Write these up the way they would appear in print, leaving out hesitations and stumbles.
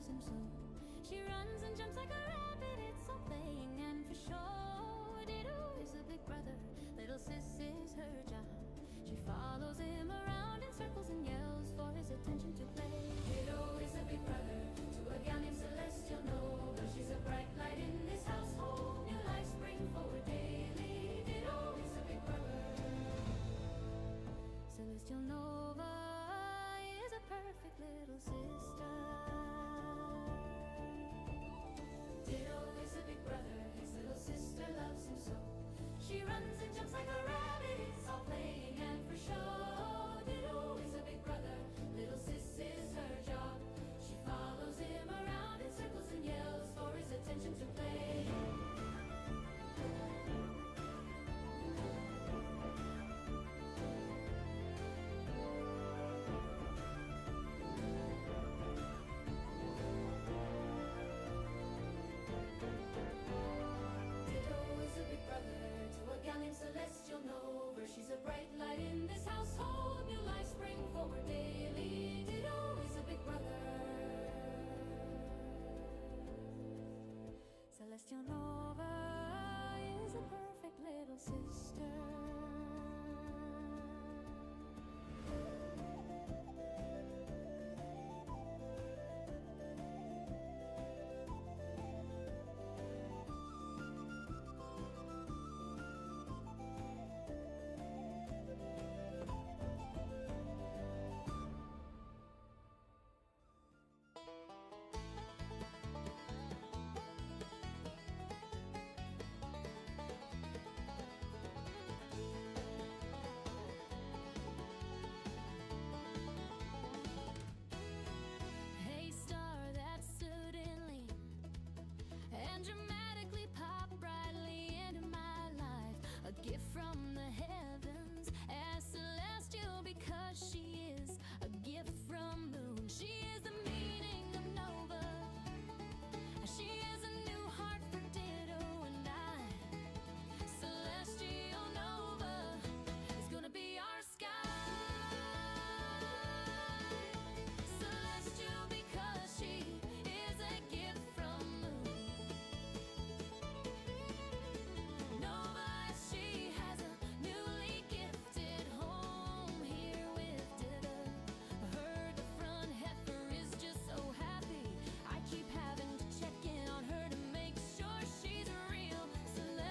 loves him so. She runs and jumps like a rabbit, it's all playing and for show. Ditto is a big brother, little sis is her job. She follows him around in circles and yells for his attention to play. Ditto is a big brother to a gal named Celeste, you'll know, but she's a bright light in this household. New life spring forward daily. Ditto is a big brother. Celestial Nova is a perfect little sister. Ditto is a big brother, his little sister loves him so. She runs and jumps like a rabbit, it's all playing and for show. Ditto is a big brother, little sis is her job. She follows him around in circles and yells for his attention to play. Celestial Nova, she's a bright light in this household. New life spring forward daily. Ditto is a big brother. Celestial Nova is a perfect little sister. From the heavens, as celestial because she is a gift from moon. She is the meaning of Nova. She is a new heart for Ditto and I. Celestial Nova is gonna be our sky. Celestial because she is a gift from moon. Nova, she has a newly gifted home here with Ditto. Heard the front heifer is just so happy. I keep having to check in on her to make sure she's real.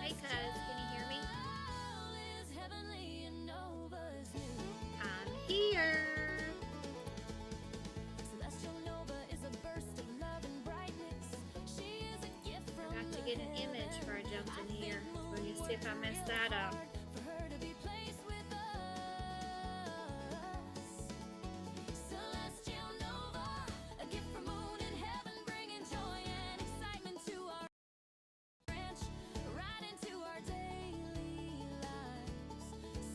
Hey cuz, can you hear me? Celestial is heavenly and Nova's new. I'm here. Celestial Nova is a burst of love and brightness. She is a gift from Got to get an image before I jumped in here. We're gonna see if I messed that up. For her to be placed with us. Celestial Nova, a gift from moon and heaven, bringing joy and excitement to our ranch, right into our daily lives.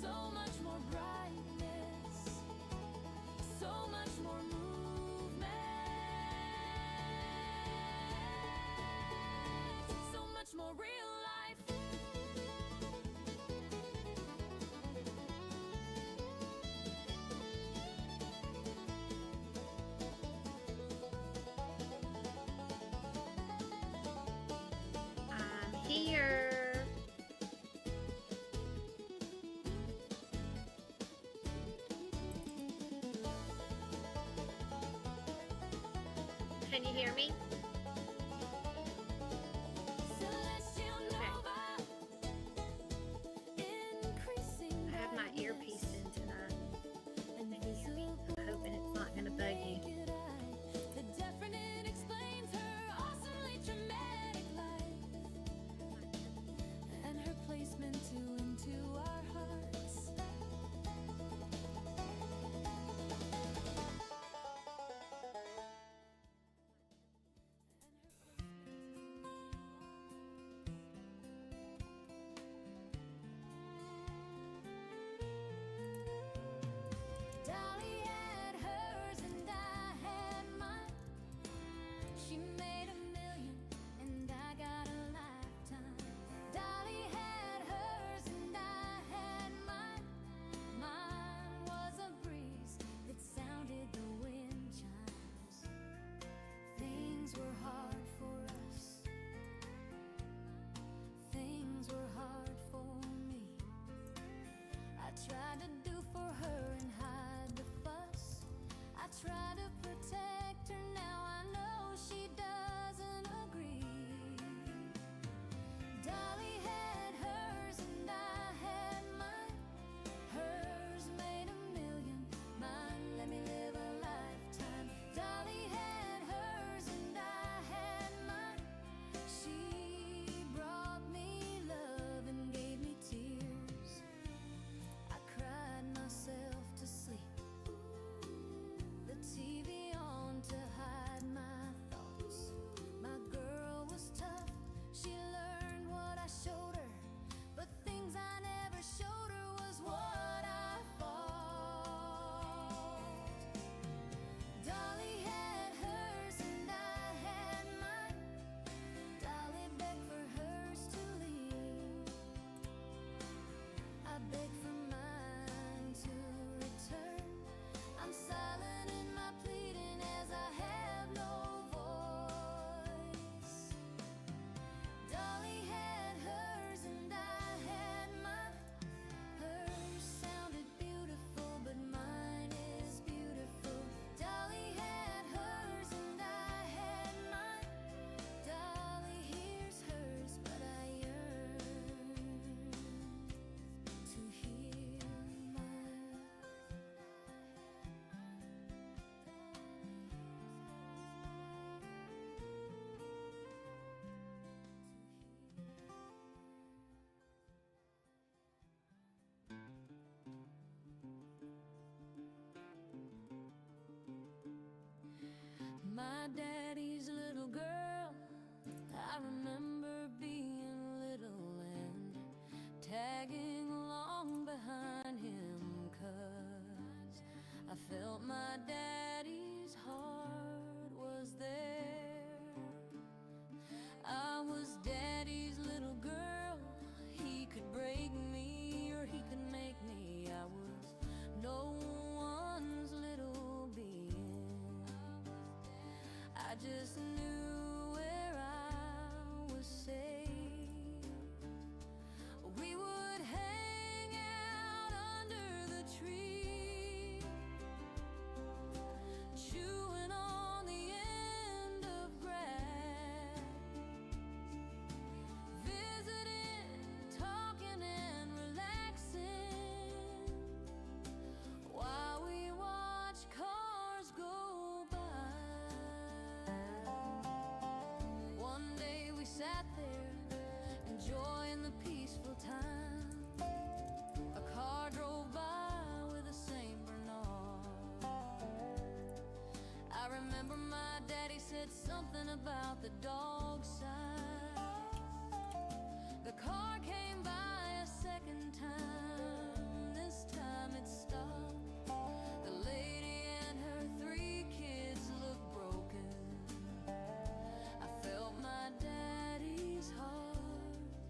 So much more brightness, so much more movement, so much more real life. I'm here. Can you hear me? Celestial Nova, increasing I have my earpiece in tonight. and Can you hear me? I'm hoping it's not gonna bug you. naked eye. The definite explains her awesomely dramatic life and her placement into our hearts. just knew where I was safe. We would hang out under the tree, chewing on the end of grass, visiting, talking and relaxing, while we watch cars go by. One day we sat there, enjoying the peaceful time. A car drove by with a Saint Bernard. I remember my daddy said something about the dog size. The car came by a second time. This time it stopped. The lady and her 3 kids looked broken. I felt my daddy's heart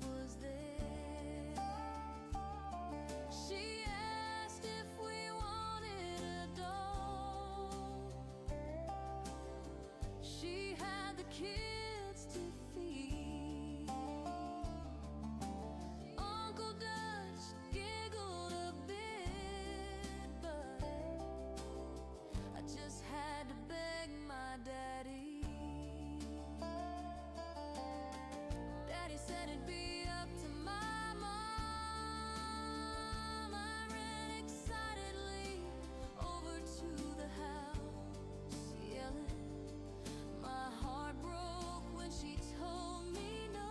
was there. She asked if we wanted a dog. She had the kids to feed. Uncle Dutch giggled a bit, but I just had to beg my daddy. Daddy said it'd be up to my mom. I ran excitedly over to the house, yelling. My heart broke when she told me no,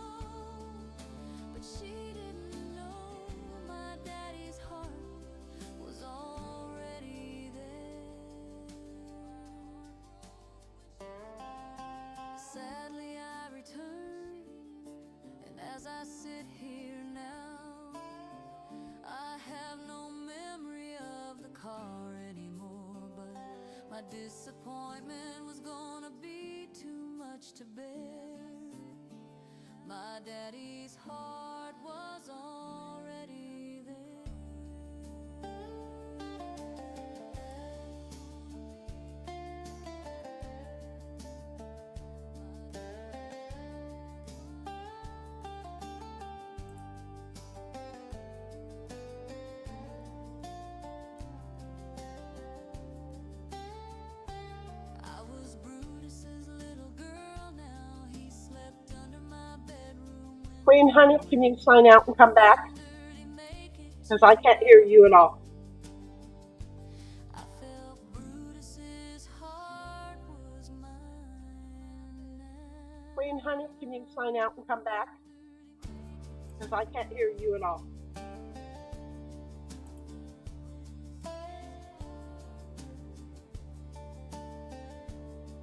but she didn't know my daddy's heart was already there. Sadly I returned, and as I sit here now, I have no memory of the car anymore, but my disappointment was gonna be too much to bear. My daddy's heart was already there. I was Brutus's little girl now. He slept under my bedroom Queen Honey, can you sign out and come back? dirty make it. Because I can't hear you at all. I felt Brutus's heart was mine now. Queen Honey, can you sign out and come back? Because I can't hear you at all.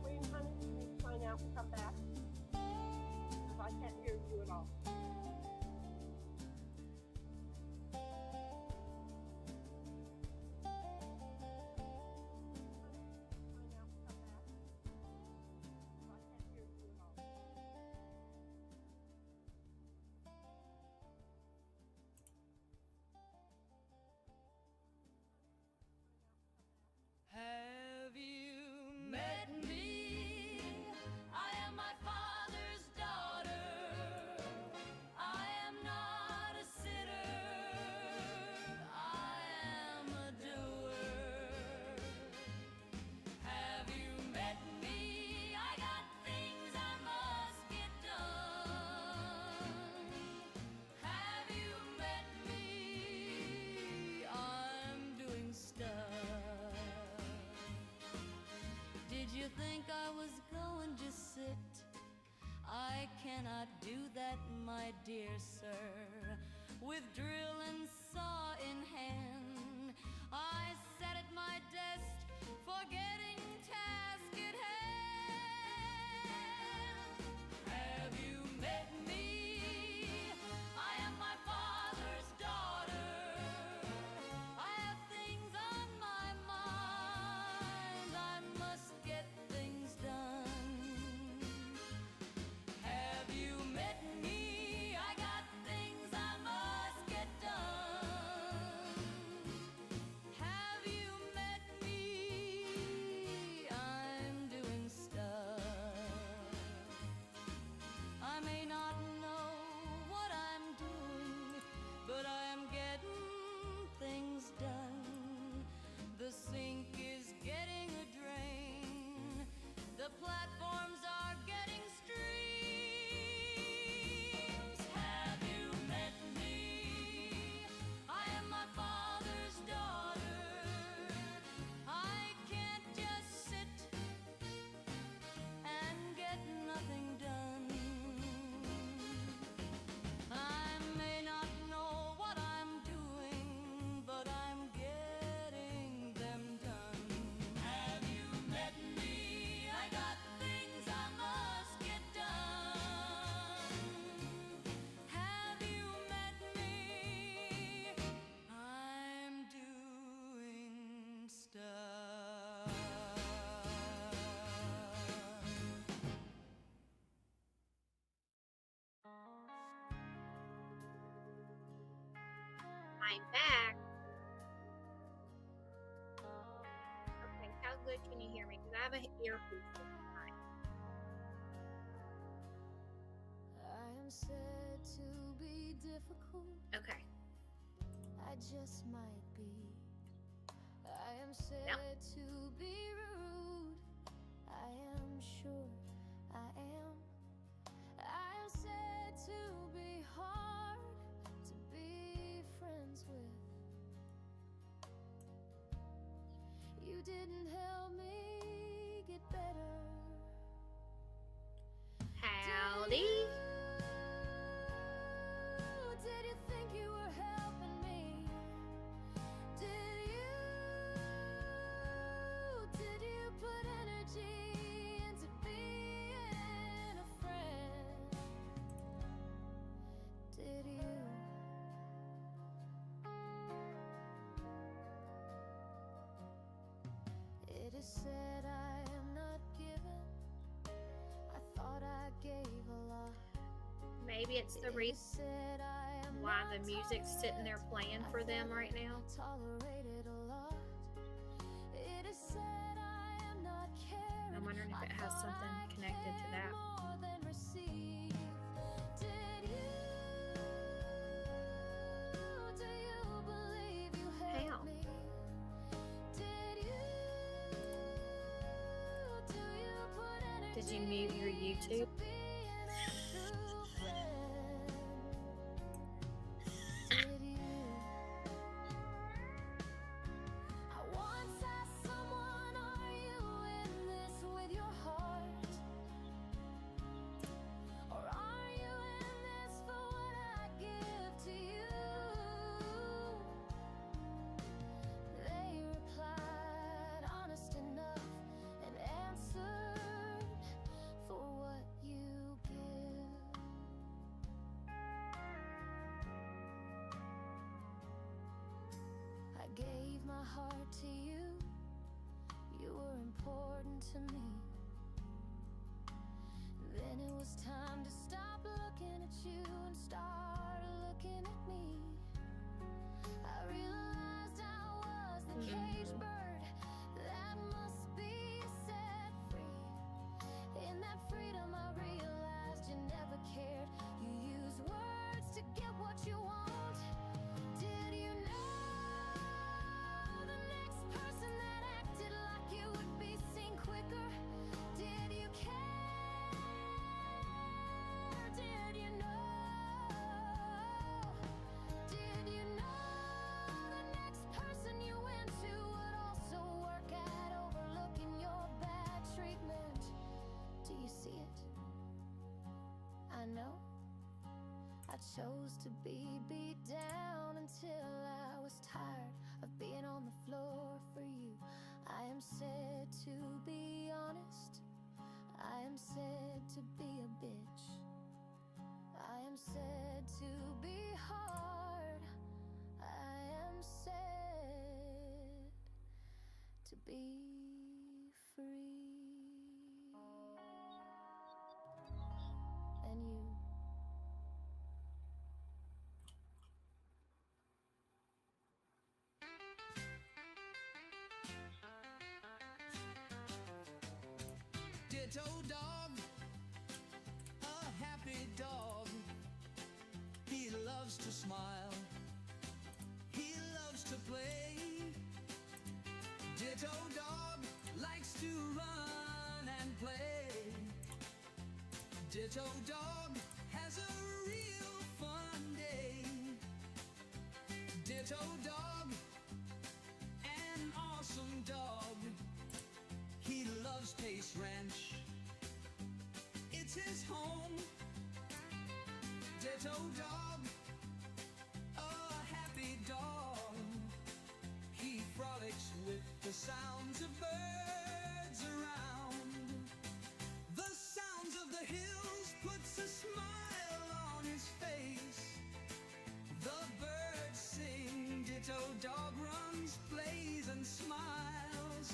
Queen Honey, can you sign out and come back? Because I can't hear you at all. Have you met me? I am my father's daughter. I am not a sitter. I am a doer. Have you met me? I got things I must get done. Have you met me? I'm doing stuff. Did you think I was going to sit? I cannot do that, my dear sir. With drill and saw in hand, I sat at my desk, forgetting task at hand. Have you met me? I am my father's daughter. I have things on my mind. I must get things done. Have you met me? I got things I must get done. Have you met me? I'm back. Okay, how good can you hear me? Because I have an earpiece this time. I am said to be difficult. Okay. I just might be. I am said to be rude. I am sure I am. I am said to be hard to be friends with. You didn't help me get better. Howdy. Did you think you were helping me? Did you put energy into being a friend? Did you? It is said I am not given. I thought I gave a lot. Maybe it's the reason why the music's sitting there playing for them right now. Tolerated a lot. It is said I am not caring. I'm wondering if it has something connected to that. More than receive. Did you? Do you believe you helped How? me? Did you? Do you put energy? Did you mute your YouTube? Gave my heart to you. You were important to me. Then it was time to stop looking at you and start looking at me. I realized I was the caged bird that must be set free. In that freedom I realized you never cared. You use words to get what you want. Did you know? Person that acted like you would be seen quicker. Did you care? Did you know? Did you know the next person you went to would also work at overlooking your bad treatment? Do you see it? I know. I chose to be beat down until I was tired of being on the floor for you. I am said to be honest. I am said to be a bitch. I am said to be hard. I am said to be free. And you? Ditto dog, a happy dog. He loves to smile, he loves to play. Ditto dog likes to run and play. Ditto dog has a real fun day. Ditto dog, an awesome dog. He loves Pace Ranch, it's his home. Ditto dog, a happy dog. He frolics with the sounds of birds around. The sounds of the hills puts a smile on his face. The birds sing, Ditto dog runs, plays and smiles.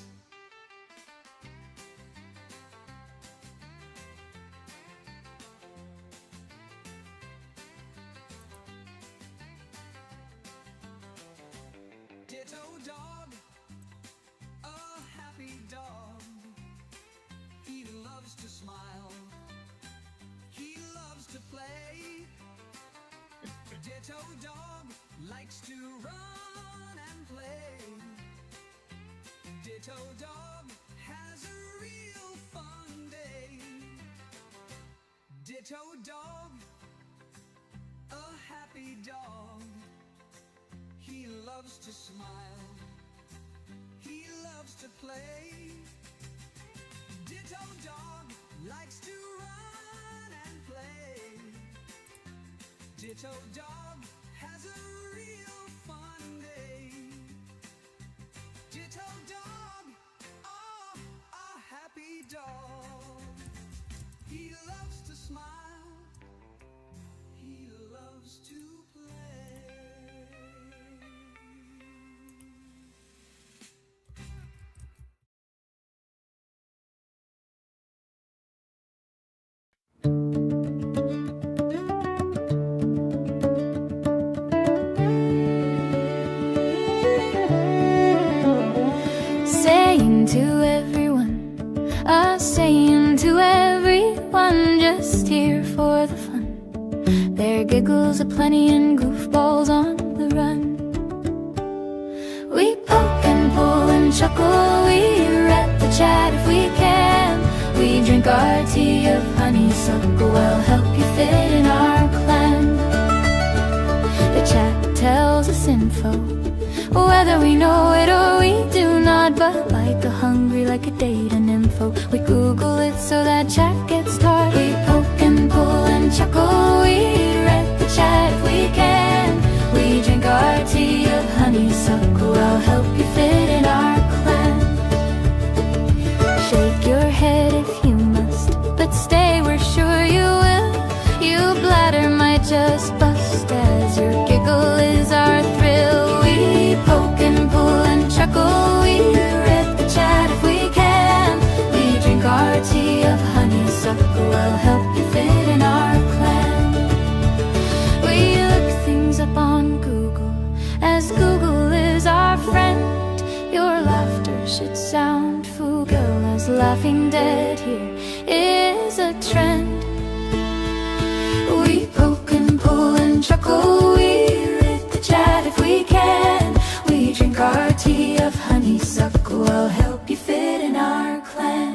Ditto dog has a real fun day. Ditto dog, a happy dog. He loves to smile, he loves to play. Ditto dog likes to run and play. Ditto dog has a real fun day. Ditto dog, oh, a happy dog. He loves to smile, he loves to play. Saying to everyone, saying to everyone, just here for the fun. There are giggles aplenty and goofballs on the run. We poke and pull and chuckle, we read the chat if we can. We drink our tea of honeysuckle, we'll help you fit in our clan. The chat tells us info, whether we know it or we do not, but like a hungry, like a data info, we Google it so that chat gets taught. We poke and pull and chuckle, we read the chat if we can. We drink our tea of honeysuckle, I'll help you fit in our clan. Shake your head if you must, but stay, we're sure you will. You bladder might just bust as your giggle is our thrill. We poke and pull and chuckle, we read the chat if we can. We drink our tea of honeysuckle, I'll help you fit in our clan. We look things up on Google, as Google is our friend. Your laughter should sound fugal, as laughing dead here is a trend. We poke and pull and chuckle, we read the chat if we can. We drink our tea of honeysuckle, I'll help you fit in our clan.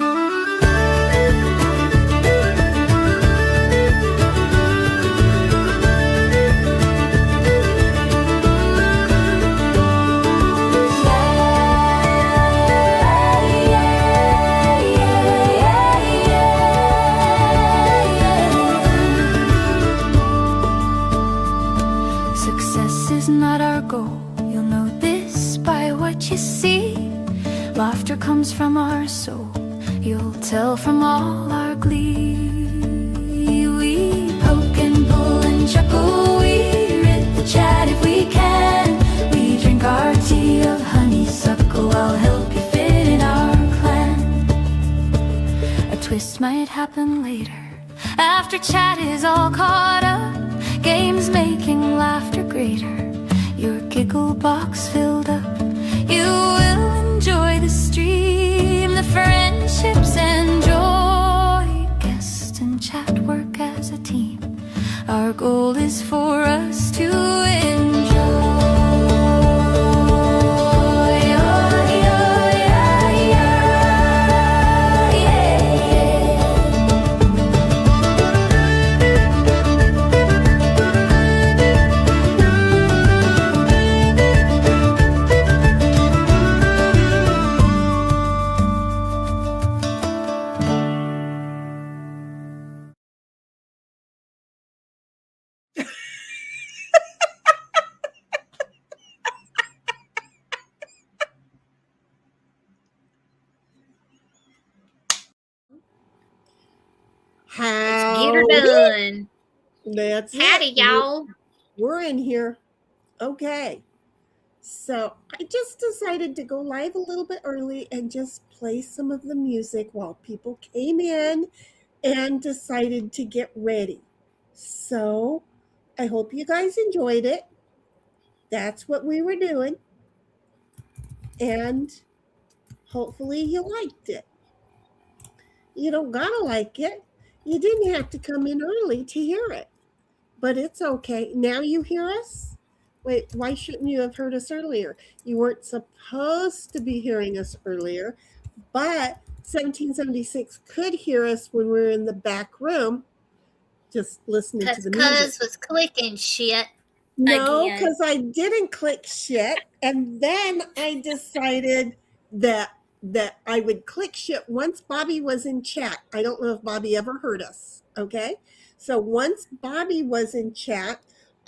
Success is not our goal, you'll know this by what you see. Laughter comes from our soul, you'll tell from all our glee. We poke and pull and chuckle, we read the chat if we can. We drink our tea of honeysuckle, I'll help you fit in our clan. A twist might happen later, after chat is all caught up. Games making laughter greater, your giggle box filled up. You will enjoy the stream, the friendships and joy. Guest and chat work as a team, our goal is for us to enjoy. Get her done. That's Howdy, it. y'all. We're in here. Okay. So I just decided to go live a little bit early and just play some of the music while people came in and decided to get ready. So I hope you guys enjoyed it. That's what we were doing. And hopefully you liked it. You don't gotta like it. You didn't have to come in early to hear it. But it's okay. Now you hear us? Wait, why shouldn't you have heard us earlier? You weren't supposed to be hearing us earlier, but 1776 could hear us when we were in the back room just listening to Because the music. Cuz was clicking shit. No, again. because I didn't click shit, and then I decided that I would click shit once Bobby was in chat. I don't know if Bobby ever heard us. Okay, so once Bobby was in chat,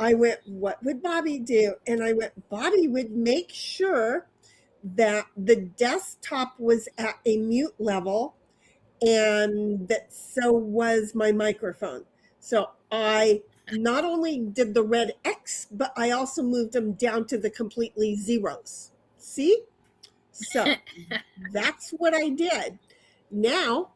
I went, "What would Bobby do?" And I went, "Bobby would make sure that the desktop was at a mute level, and that so was my microphone." So I not only did the red X, but I also moved them down to the completely zeros. See? So that's what I did. Now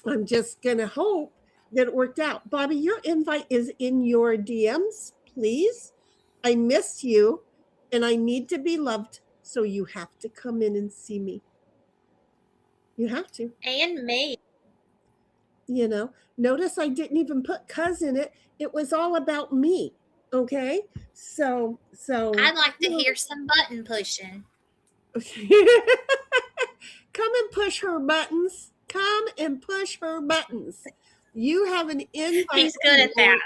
I'm just going to hope that it worked out. Bobby, your invite is in your DMs, please. I miss you and I need to be loved, so you have to come in and see me. You have to. And me. You know, notice I didn't even put cuz in it. It was all about me. Okay? So I'd like to you know, hear some button pushing. come and push her buttons. Come and push her buttons. You have an invite. He's good at that.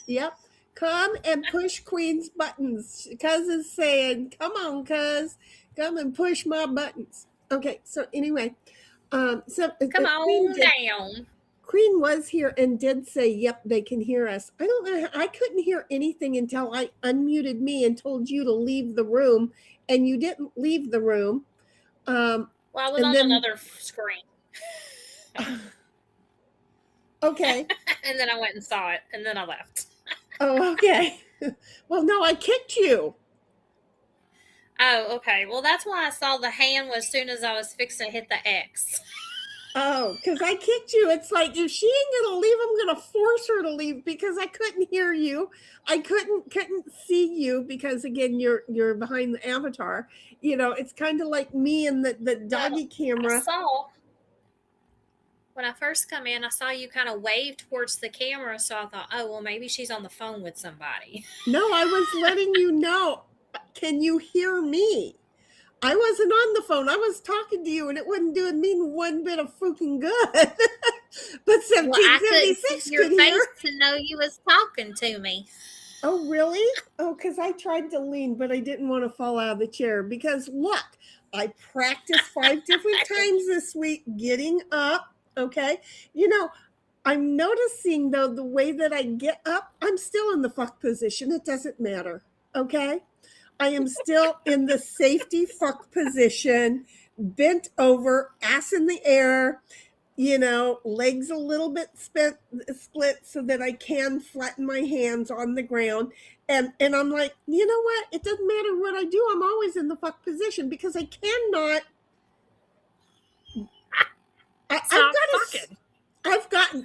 Yep. Come and push Queen's buttons. Cuz is saying, "Come on, cuz. Come and push my buttons." Okay, so anyway, Come Queen on did, down. Queen was here and did say, "Yep, they can hear us." I don't know. I couldn't hear anything until I unmuted me and told you to leave the room, and you didn't leave the room. Well, I was and on then- another screen. Okay. And then I went and saw it, and then I left. Oh, okay. Well, no, I kicked you. Oh, okay. Well, that's why I saw the hand as soon as I was fixing to hit the X. Oh, because I kicked you. It's like, if she ain't gonna leave, I'm gonna force her to leave, because I couldn't hear you. I couldn't see you because, again, you're behind the avatar. You know, it's kind of like me and the doggy camera. I saw when I first come in, I saw you kind of wave towards the camera, so I thought, oh, well, maybe she's on the phone with somebody. No, I was letting you know. Can you hear me? I wasn't on the phone. I was talking to you, and it wasn't doing me one bit of freaking good. But 1776 Well, I couldn't see your could hear. face to know you was talking to me. Oh, really? Oh, because I tried to lean, but I didn't want to fall out of the chair. Because look, I practiced 5 different times this week getting up. Okay. You know, I'm noticing, though, the way that I get up, I'm still in the fuck position. It doesn't matter. Okay. I am still in the safety fuck position, bent over, ass in the air, you know, legs a little bit split so that I can flatten my hands on the ground. And I'm like, you know what? It doesn't matter what I do. I'm always in the fuck position, because I cannot.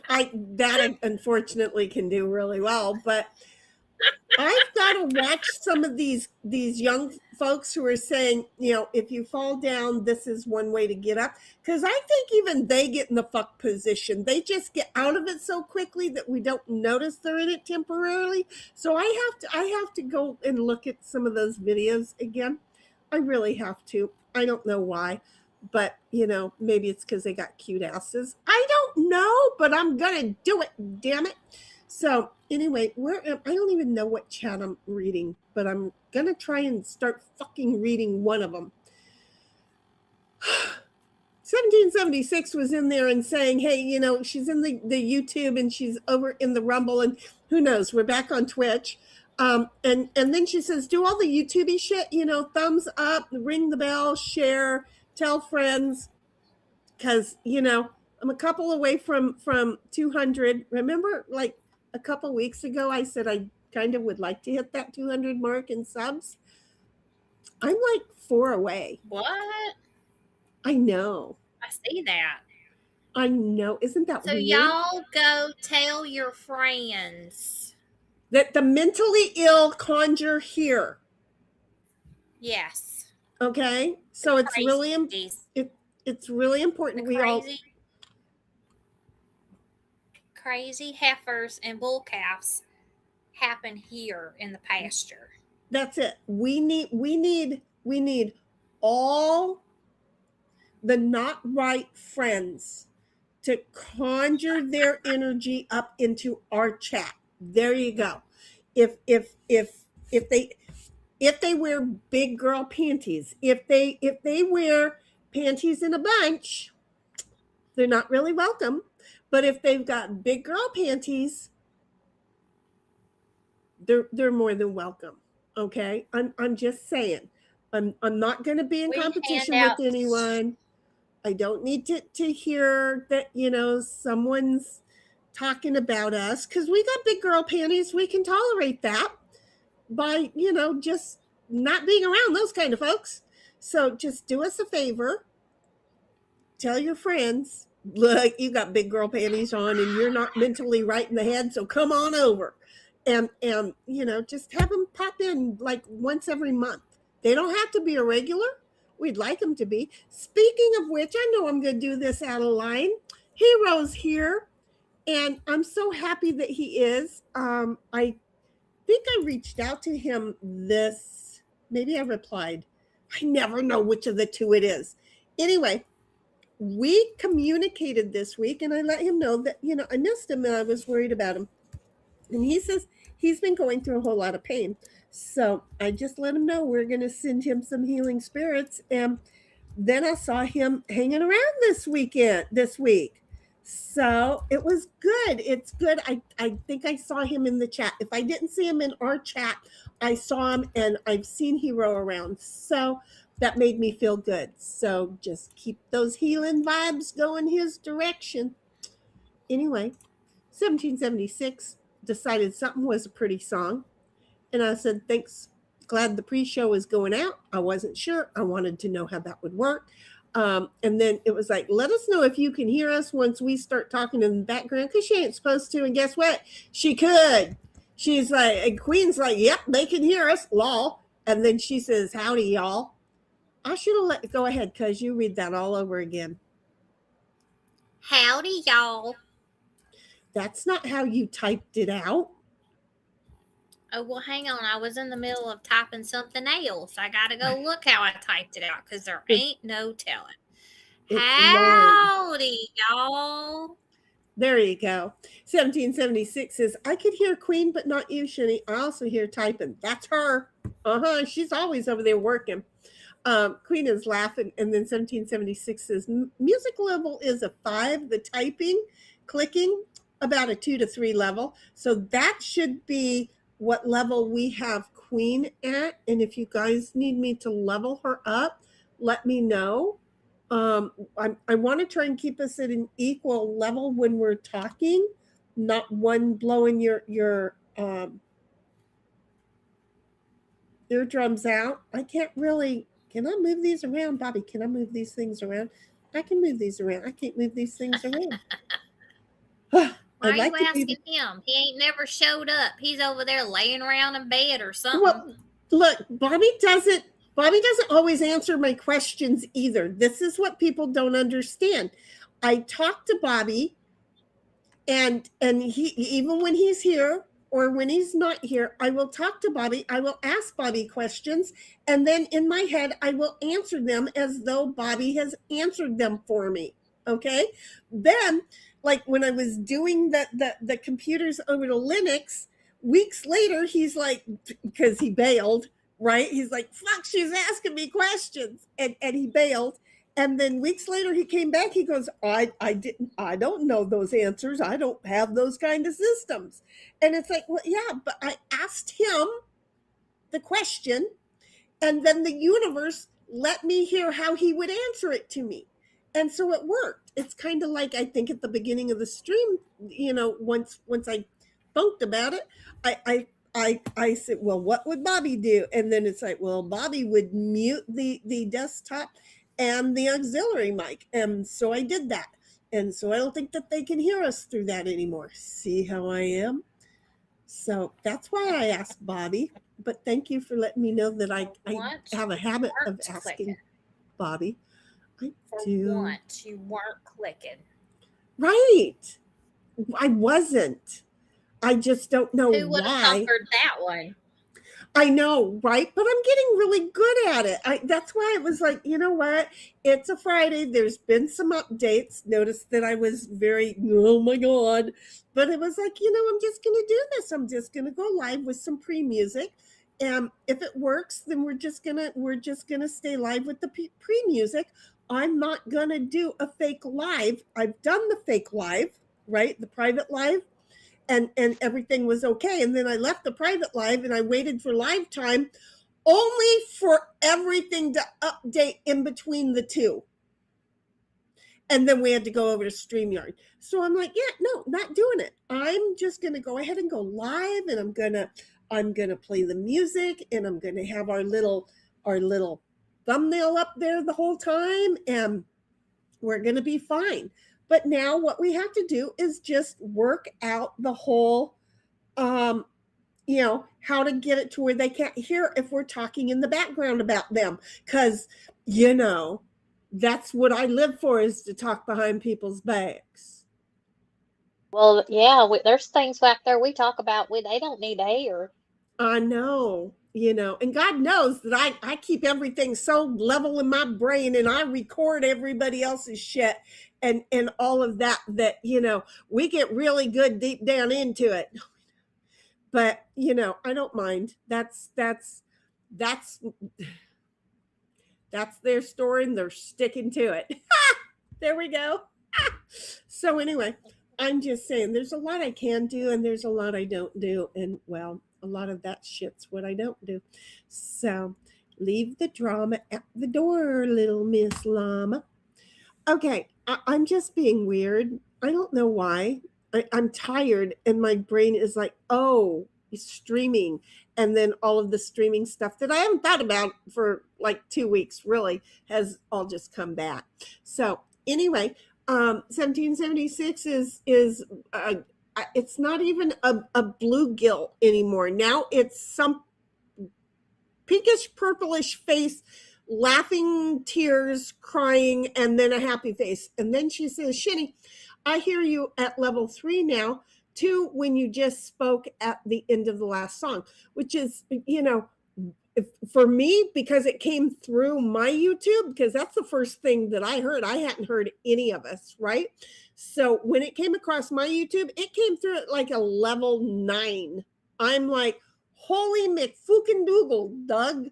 I unfortunately can do really well, but I've got to watch some of these young folks who are saying, you know, if you fall down, this is one way to get up. Because I think even they get in the fuck position. They just get out of it so quickly that we don't notice they're in it temporarily. So I have to go and look at some of those videos again. I really have to. I don't know why. But, you know, maybe it's because they got cute asses. I don't know, but I'm going to do it, damn it. So anyway, I don't even know what chat I'm reading, but I'm going to try and start fucking reading one of them. 1776 was in there and saying, hey, you know, she's in the YouTube and she's over in the Rumble, and who knows, we're back on Twitch. And then she says, do all the YouTube-y shit, you know, thumbs up, ring the bell, share, tell friends, because, you know, I'm a couple away from 200. Remember, like a couple weeks ago, I said I kind of would like to hit that 200 mark in subs. I'm like 4 away. What? I know. I see that. I know. Isn't that So weird? y'all go tell your friends That the mentally ill conjure here. Yes. Okay? So it's really it's really The important we all crazy heifers and bull calves happen here in the pasture. That's it. We need all the not right friends to conjure their energy up into our chat. There you go. If they wear big girl panties, if they wear panties in a bunch, they're not really welcome. But if they've got big girl panties, they're more than welcome. Okay? I'm just saying. I'm not going to be in We competition hand out- with anyone. I don't need to hear that, someone's talking about us, because we got big girl panties. We can tolerate that by, just not being around those kind of folks. So just do us a favor. Tell your friends, look, you got big girl panties on and you're not mentally right in the head, so come on over. And just have them pop in like once every month. They don't have to be a regular. We'd like them to be. Speaking of which, I know I'm going to do this out of line. Hero's here, and I'm so happy that he is. I think I reached out to him maybe I replied. I never know which of the two it is. Anyway, we communicated this week, and I let him know that, I missed him and I was worried about him. And he says he's been going through a whole lot of pain. So I just let him know we're going to send him some healing spirits. And then I saw him hanging around this week. So it was good. It's good. I think I saw him in the chat. If I didn't see him in our chat, I saw him, and I've seen Hero around. So that made me feel good. So just keep those healing vibes going his direction. Anyway, 1776 decided something was a pretty song. And I said, thanks. Glad the pre-show is going out. I wasn't sure. I wanted to know how that would work. And then it was like, let us know if you can hear us once we start talking in the background, because she ain't supposed to. And guess what? She could. She's like, and Queen's like, yep, they can hear us, lol. And then she says, howdy, y'all. I should have let go ahead, because you read that all over again. Howdy, y'all. That's not how you typed it out. Oh, well, hang on. I was in the middle of typing something else. I got to go look how I typed it out, because there ain't no telling. Howdy, y'all. There you go. 1776 says, I could hear Queen, but not you, Shani. I also hear typing. That's her. She's always over there working. Queen is laughing. And then 1776 says, music level is a 5. The typing, clicking, about a 2 to 3 level. So that should be what level we have Queen at. And if you guys need me to level her up, let me know. I want to try and keep us at an equal level when we're talking, not one blowing your eardrums out. I can't really. Can I move these around, Bobby? Can I move these things around? I can move these around. I can't move these things around. Why are you asking him? He ain't never showed up. He's over there laying around in bed or something. Well, look, Bobby doesn't always answer my questions either. This is what people don't understand. I talk to Bobby, and he, even when he's here or when he's not here, I will talk to Bobby. I will ask Bobby questions, and then in my head, I will answer them as though Bobby has answered them for me. Okay? Then, like when I was doing the computers over to Linux, weeks later, he's like, because he bailed, right? He's like, fuck, she's asking me questions. And he bailed. And then weeks later, he came back. He goes, I don't know those answers. I don't have those kind of systems. And it's like, well, yeah, but I asked him the question, and then the universe let me hear how he would answer it to me. And so it worked. It's kind of like, I think at the beginning of the stream, once I funked about it, I said, well, what would Bobby do? And then it's like, well, Bobby would mute the desktop and the auxiliary mic. And so I did that. And so I don't think that they can hear us through that anymore. See how I am? So that's why I asked Bobby. But thank you for letting me know that I have a habit of asking Bobby. I do. Once you weren't clicking. Right. I wasn't. I just don't know Who would have why. conquered that one? I know, right? But I'm getting really good at it. That's why it was like, you know what? It's a Friday. There's been some updates. Notice that I was very, oh my God. But it was like, I'm just going to do this. I'm just going to go live with some pre-music. And if it works, then we're just going to stay live with the pre-music. I'm not going to do a fake live. I've done the fake live, right? The private live. And everything was okay. And then I left the private live and I waited for live time only for everything to update in between the two. And then we had to go over to StreamYard. So I'm like, yeah, no, not doing it. I'm just going to go ahead and go live, and I'm going to play the music, and I'm going to have our little thumbnail up there the whole time, and we're going to be fine. But now what we have to do is just work out the whole, how to get it to where they can't hear if we're talking in the background about them. Because, that's what I live for, is to talk behind people's backs. Well, yeah, there's things back there we talk about. They don't need to hear. I know. And God knows that I keep everything so level in my brain, and I record everybody else's shit and all of that, we get really good deep down into it. But, I don't mind. That's their story, and they're sticking to it. There we go. So anyway, I'm just saying there's a lot I can do, and there's a lot I don't do. And, well, a lot of that shit's what I don't do. So leave the drama at the door, little Miss Llama. Okay, I'm just being weird. I don't know why. I'm tired, and my brain is like, oh, streaming. And then all of the streaming stuff that I haven't thought about for like 2 weeks really has all just come back. So anyway, 1776 is it's not even a bluegill anymore. Now it's some pinkish purplish face, laughing, tears, crying, and then a happy face. And then she says, Shinny, I hear you at level 3 now, 2 when you just spoke at the end of the last song, which is, for me, because it came through my YouTube, because that's the first thing that I heard. I hadn't heard any of us, right? So when it came across my YouTube, it came through at like a level 9. I'm like, holy McFucking-Doogle, Doug.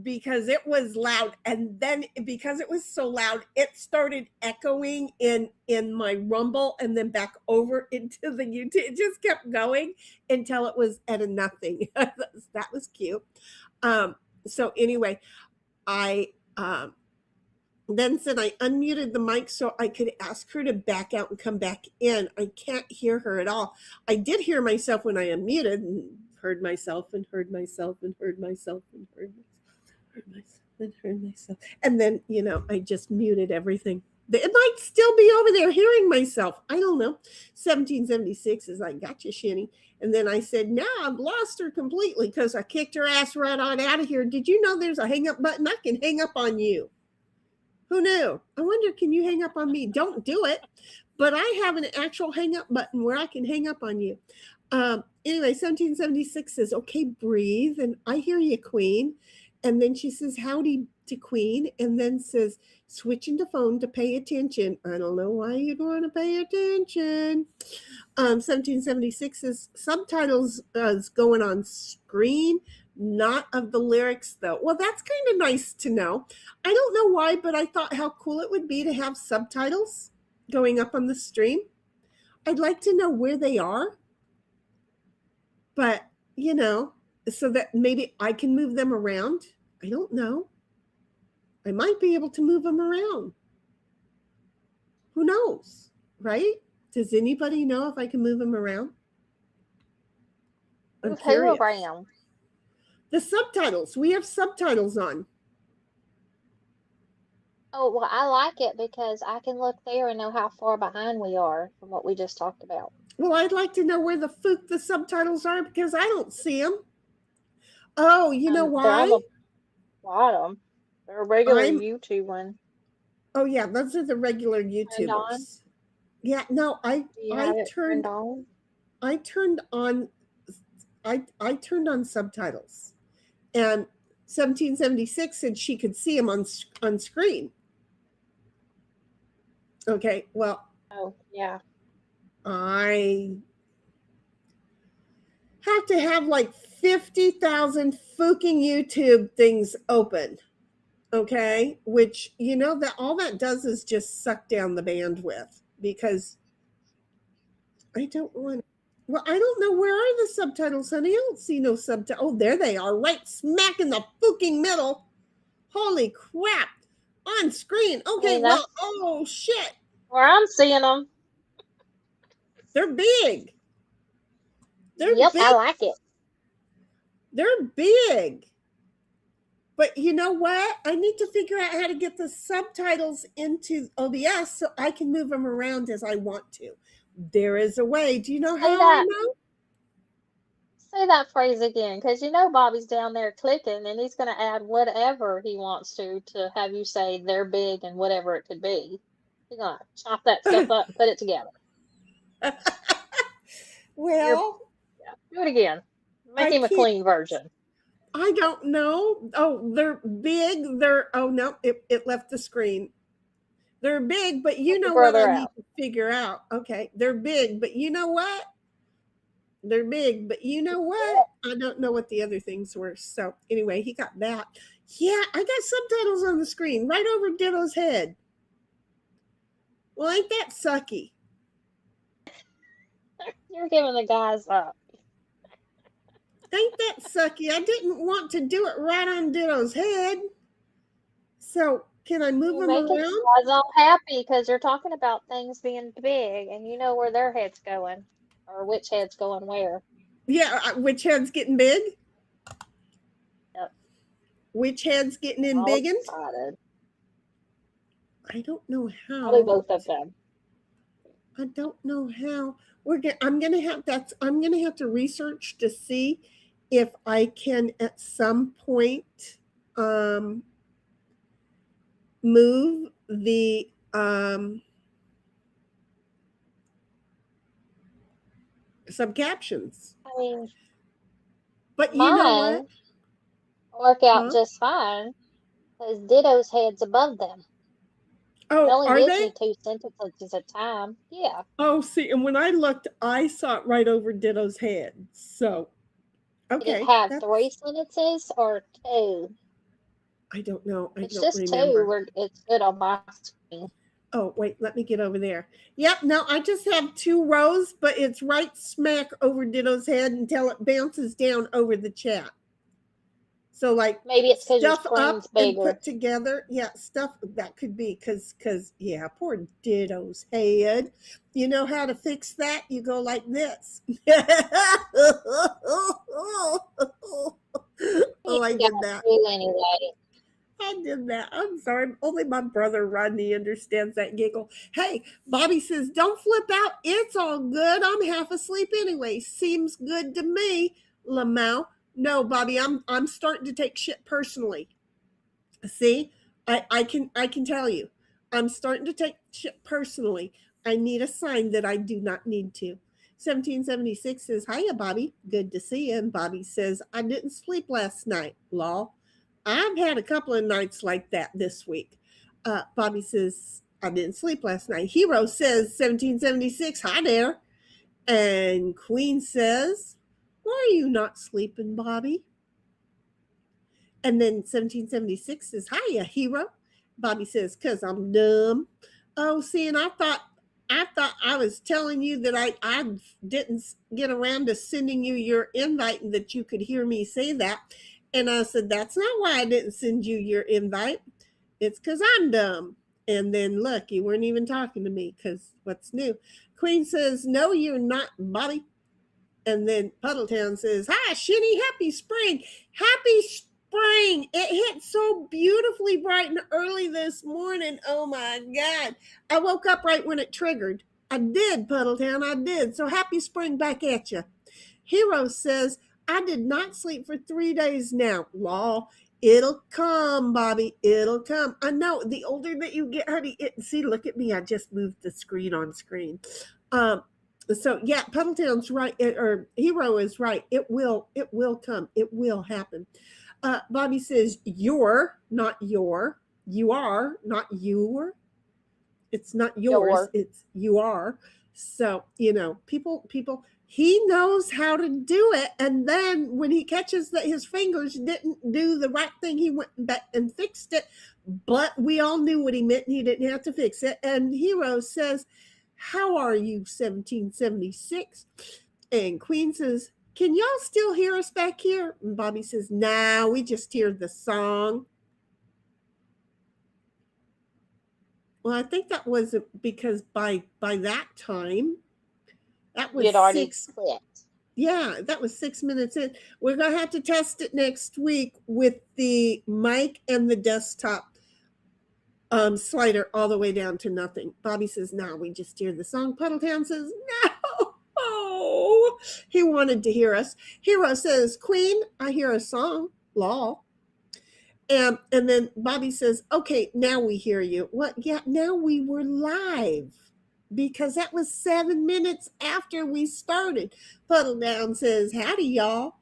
Because it was loud, and then because it was so loud, it started echoing in my Rumble and then back over into the YouTube. It just kept going until it was at a nothing. That was cute. So anyway, I then said I unmuted the mic so I could ask her to back out and come back in. I can't hear her at all. I did hear myself when I unmuted, and heard myself and heard myself and heard myself and heard myself and heard myself. And then, I just muted everything. It might still be over there hearing myself. I don't know. 1776 is like, gotcha, Shinny. And then I said, no, I've lost her completely because I kicked her ass right on out of here. Did you know there's a hang up button? I can hang up on you. Who knew? I wonder, can you hang up on me? Don't do it. But I have an actual hang up button where I can hang up on you. Anyway, 1776 says, okay, breathe. And I hear you, Queen. And then she says, howdy to Queen. And then says, switching to phone to pay attention. I don't know why you'd want to pay attention. 1776 says, subtitles is going on screen, not of the lyrics, though. Well, that's kind of nice to know. I don't know why, but I thought how cool it would be to have subtitles going up on the stream. I'd like to know where they are. But, so that maybe I can move them around. I don't know. I might be able to move them around. Who knows, right? Does anybody know if I can move them around? I'm curious. Around? The subtitles. We have subtitles on. Oh, well, I like it because I can look there and know how far behind we are from what we just talked about. Well, I'd like to know where the subtitles are because I don't see them. Oh, you know why? They're on the bottom. They're a regular YouTube one. Oh, yeah, those are the regular YouTubers. Yeah, no, I turned on. I turned on I turned on subtitles, and 1776 said she could see them on screen. Okay, well, Oh, yeah. I have to have like 50,000 fucking YouTube things open. Okay, which that all that does is just suck down the bandwidth, because I don't want. Well, I don't know, where are the subtitles, honey? I don't see no subtitles. Oh, there they are, right smack in the fucking middle. Holy crap! On screen. Okay, mean, well, that's oh shit, where I'm seeing them. they're big. They're Yep, I big. like it. They're big. But you know what? I need to figure out how to get the subtitles into OBS so I can move them around as I want to. There is a way. Do you know Say how I that. know? Say that phrase again, because Bobby's down there clicking, and he's going to add whatever he wants to have you say they're big and whatever it could be. He's going to chop that stuff up and put it together. Well, Yeah, do it again. Make I him a can't. clean version. I don't know. Oh, they're big. Oh no, it left the screen. They're big, but you Help your know what I brother need out. to figure out. Okay, they're big, but you know what? They're big, but you know what? I don't know what the other things were. So anyway, he got that. Yeah, I got subtitles on the screen right over Ditto's head. Well, ain't that sucky? You're giving the guys up. Ain't that sucky? I didn't want to do it right on Ditto's head. So can I move You're them making around? the guys all happy because you're talking about things being big, and you know where their head's going, or which head's going where. Yeah, which head's getting big? Yep. Which head's getting in All biggened? excited. I don't know Probably how. both of them. I don't know how. I'm gonna have to research to see if I can at some point move the subcaptions. I mean, But you know what? mine work out Huh? just fine because Ditto's head's above them. It Oh, only are gives they? me 2 sentences at a time. Yeah. Oh, see, and when I looked, I saw it right over Ditto's head. So, Did it okay, have that's 3 sentences or 2? I don't know. I It's don't just 2 remember. where it's good on my screen. Oh, wait, let me get over there. Yep, no, I just have 2 rows, but it's right smack over Ditto's head until it bounces down over the chat. So like Maybe it's because your stuff up screen's and bigger. put together. Yeah, stuff that could be because yeah, poor Ditto's head. You know how to fix that? You go like this. Oh, I did that. Anyway. I did that. I'm sorry. Only my brother Rodney understands that giggle. Hey, Bobby says, don't flip out. It's all good. I'm half asleep anyway. Seems good to me, Lamau. No, Bobby, I'm starting to take shit personally. See, I can tell you, I'm starting to take shit personally. I need a sign that I do not need to. 1776 says, hiya, Bobby. Good to see you. And Bobby says, I didn't sleep last night. Lol. I've had a couple of nights like that this week. Bobby says, I didn't sleep last night. Hero says, 1776, hi there. And Queen says, why are you not sleeping, Bobby? And then 1776 says, hiya, Hero. Bobby says, because I'm dumb. Oh, see, and I thought I was telling you that I didn't get around to sending you your invite and that you could hear me say that. And I said, that's not why I didn't send you your invite. It's because I'm dumb. And then look, you weren't even talking to me because what's new? Queen says, no, you're not, Bobby. And then Puddletown says, hi, Shinny, happy spring. Happy spring. It hit so beautifully bright and early this morning. Oh my God. I woke up right when it triggered. I did, Puddletown, I did. So happy spring back at you. Hero says, I did not sleep for 3 days now. Law, it'll come, Bobby. It'll come. I know the older that you get, honey, see, look at me. I just moved the screen on screen. So yeah, Puddletown's right, or Hero is right. It will come. It will happen. Bobby says, "You're not your. You are not your. It's not yours. Your. It's you are." So people. He knows how to do it, and then when he catches that his fingers didn't do the right thing, he went back and fixed it. But we all knew what he meant, and he didn't have to fix it. And Hero says, "How are you, 1776?" And Queen says, "Can y'all still hear us back here?" And Bobby says, "Nah, we just hear the song." Well, I think that was because by that time, that was You'd already 6. quit. Yeah, that was 6 minutes in. We're going to have to test it next week with the mic and the desktop slider all the way down to nothing. Bobby says, "No, we just hear the song." Puddletown says, "No." Oh, he wanted to hear us. Hero says, "Queen, I hear a song." Law. And then Bobby says, "Okay, now we hear you." What? Yeah, now we were live because that was 7 minutes after we started. Puddledown says, "Howdy, y'all."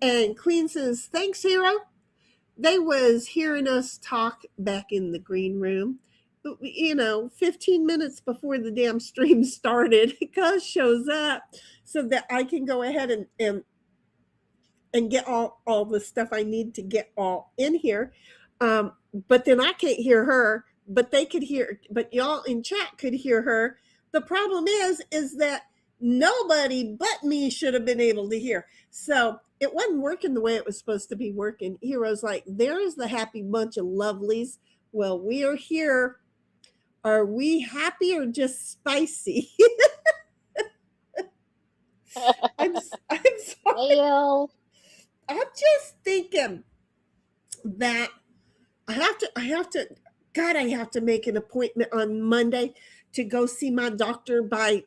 And Queen says, "Thanks, Hero." They was hearing us talk back in the green room. 15 minutes before the damn stream started, Cuz shows up so that I can go ahead and get all the stuff I need to get all in here. But then I can't hear her, but they could hear, but y'all in chat could hear her. The problem is that nobody but me should have been able to hear. So it wasn't working the way it was supposed to be working. Hero's like, "There's the happy bunch of lovelies." Well, we are here. Are we happy or just spicy? I'm sorry. Well, I'm just thinking that I have to make an appointment on Monday to go see my doctor by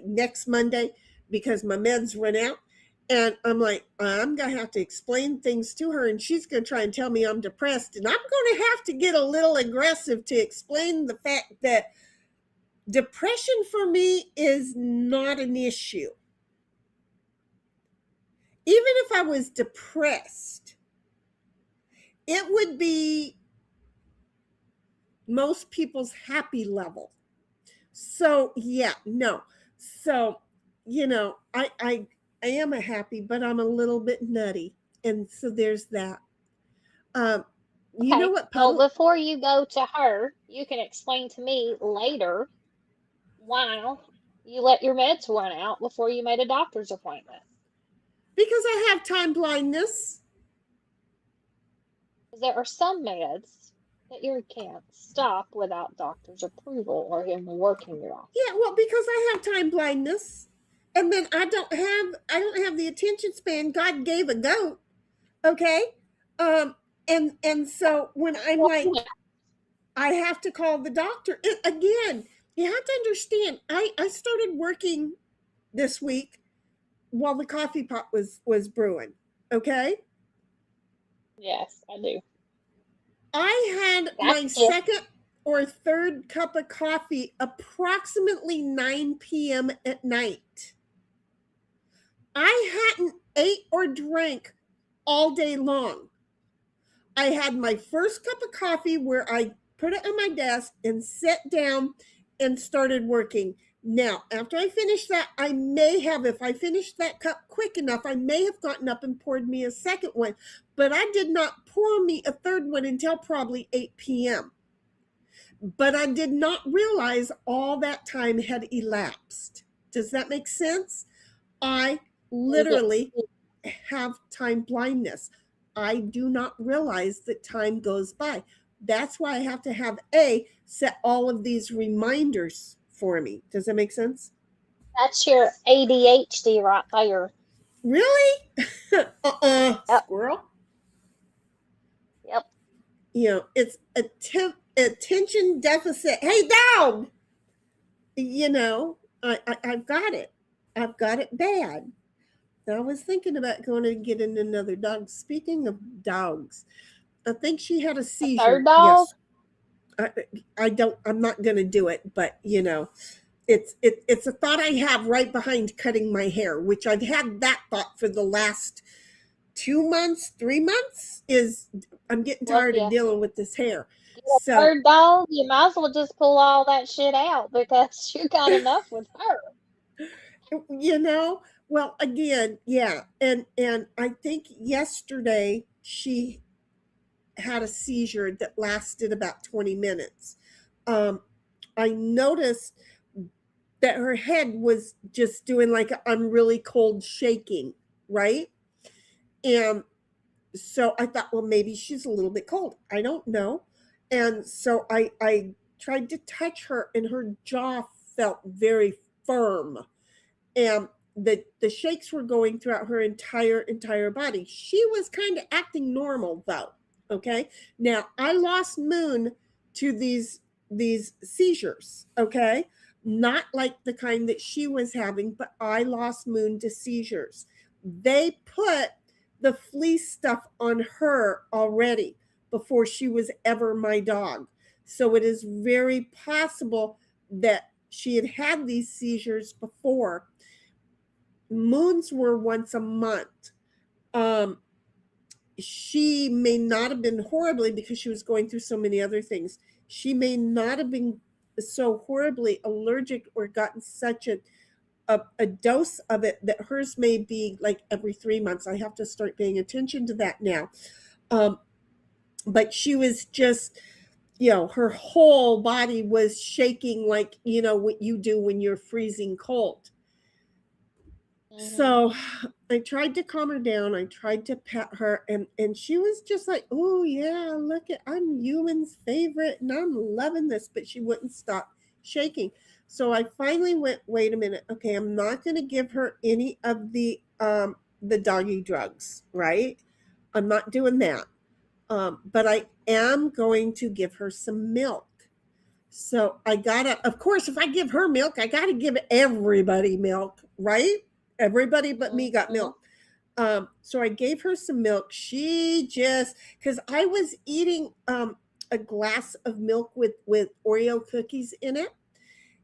next Monday because my meds run out. And I'm like, I'm going to have to explain things to her, and she's going to try and tell me I'm depressed. And I'm going to have to get a little aggressive to explain the fact that depression for me is not an issue. Even if I was depressed, it would be most people's happy level. So yeah, no. So, I am a happy, but I'm a little bit nutty. And so there's that. You know okay. what, Well, Puddle? before you go to her, you can explain to me later why you let your meds run out before you made a doctor's appointment. Because I have time blindness. Because there are some meds that you can't stop without doctor's approval or him working it off. Yeah, well, because I have time blindness. And then I don't have the attention span God gave a goat. Okay? And so when I'm like, I have to call the doctor. Again, you have to understand, I started working this week while the coffee pot was brewing. Okay? Yes, I do. I had my That's it. second or third cup of coffee approximately 9 p.m. at night. I hadn't ate or drank all day long. I had my first cup of coffee where I put it on my desk and sat down and started working. Now, after I finished that, I may have, if I finished that cup quick enough, I may have gotten up and poured me a second one, but I did not pour me a third one until probably 8 p.m. But I did not realize all that time had elapsed. Does that make sense? I literally have time blindness. I do not realize that time goes by. That's why I have to have set all of these reminders for me. Does that make sense? That's your ADHD right there. Really? Yep. Squirrel? Yep. It's attention deficit. Hey, dog! I've got it. I've got it bad. I was thinking about going and getting another dog. Speaking of dogs, I think she had a seizure. Third dog? Yes. I'm not going to do it, but it's a thought I have right behind cutting my hair, which I've had that thought for the last 2 months, 3 months, is I'm getting Well, tired of yeah. dealing with this hair. Get a So, third dog, you might as well just pull all that shit out because you got enough with her. you know, well, again, yeah. And I think yesterday she had a seizure that lasted about 20 minutes. I noticed that her head was just doing like I'm really cold shaking, right? And so I thought, well, maybe she's a little bit cold. I don't know. And so I tried to touch her, and her jaw felt very firm. And the shakes were going throughout her entire body. She was kind of acting normal though. Okay. Now I lost Moon to these seizures. Okay. Not like the kind that she was having, but I lost Moon to seizures. They put the fleece stuff on her already before she was ever my dog. So it is very possible that she had had these seizures before. Moons were once a month. Um, she may not have been horribly, because she was going through so many other things. She may not have been so horribly allergic or gotten such a dose of it that hers may be like every 3 months. I have to start paying attention to that now. But she was just, her whole body was shaking like, what you do when you're freezing cold. So I tried to calm her down. I tried to pet her, and she was just like, oh yeah, look at, I'm human's favorite and I'm loving this, but she wouldn't stop shaking. So I finally went, wait a minute. Okay, I'm not going to give her any of the doggy drugs, right? I'm not doing that. But I am going to give her some milk. So I gotta, of course, if I give her milk, I gotta give everybody milk, right? Everybody but me got milk. So I gave her some milk. She just, because I was eating a glass of milk with Oreo cookies in it,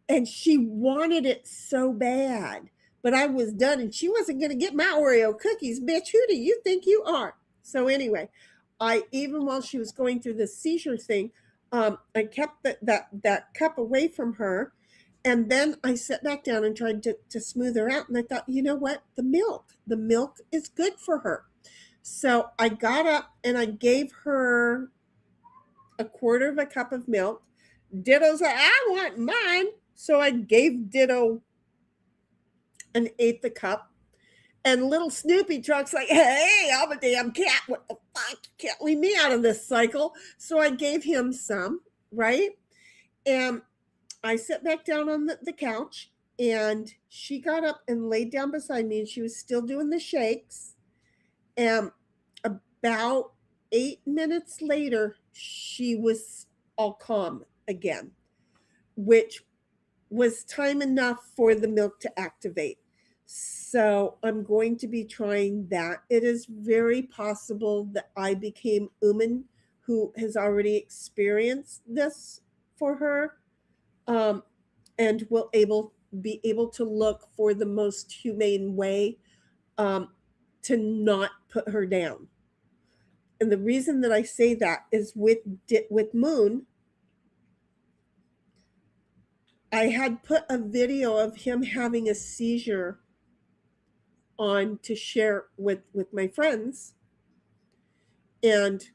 and she wanted it so bad. But I was done, and she wasn't going to get my Oreo cookies. Bitch, who do you think you are? So anyway, even while she was going through the seizure thing, I kept that cup away from her. And then I sat back down and tried to smooth her out. And I thought, you know what? The milk is good for her. So I got up and I gave her a quarter of a cup of milk. Ditto's like, I want mine. So I gave Ditto an eighth a cup. And little Snoopy Truck's like, hey, I'm a damn cat. What the fuck? You can't leave me out of this cycle. So I gave him some, right? And I sat back down on the couch, and she got up and laid down beside me, and she was still doing the shakes. And about 8 minutes later, she was all calm again, which was time enough for the milk to activate. So I'm going to be trying that. It is very possible that I became Uman, who has already experienced this for her, and will be able to look for the most humane way to not put her down. And the reason that I say that is with Moon, I had put a video of him having a seizure on to share with my friends, and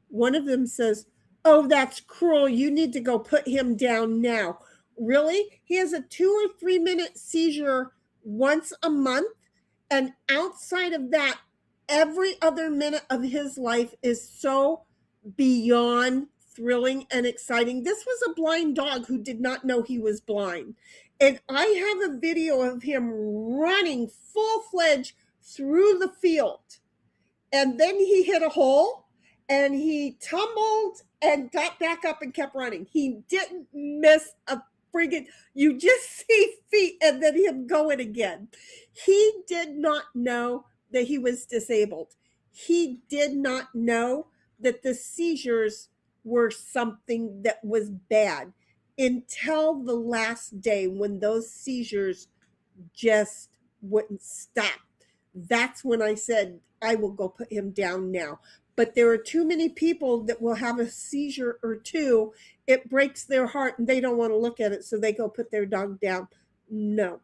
one of them says, oh, that's cruel, you need to go put him down now. Really? He has a 2 or 3 minute seizure once a month, and outside of that, every other minute of his life is so beyond thrilling and exciting. This was a blind dog who did not know he was blind. And I have a video of him running full-fledged through the field. And then he hit a hole, and he tumbled and got back up and kept running. He didn't miss a friggin', you just see feet and then him going again. He did not know that he was disabled. He did not know that the seizures were something that was bad. until the last day when those seizures just wouldn't stop. That's when I said, I will go put him down now. But there are too many people that will have a seizure or two. It breaks their heart and they don't want to look at it, so they go put their dog down. No,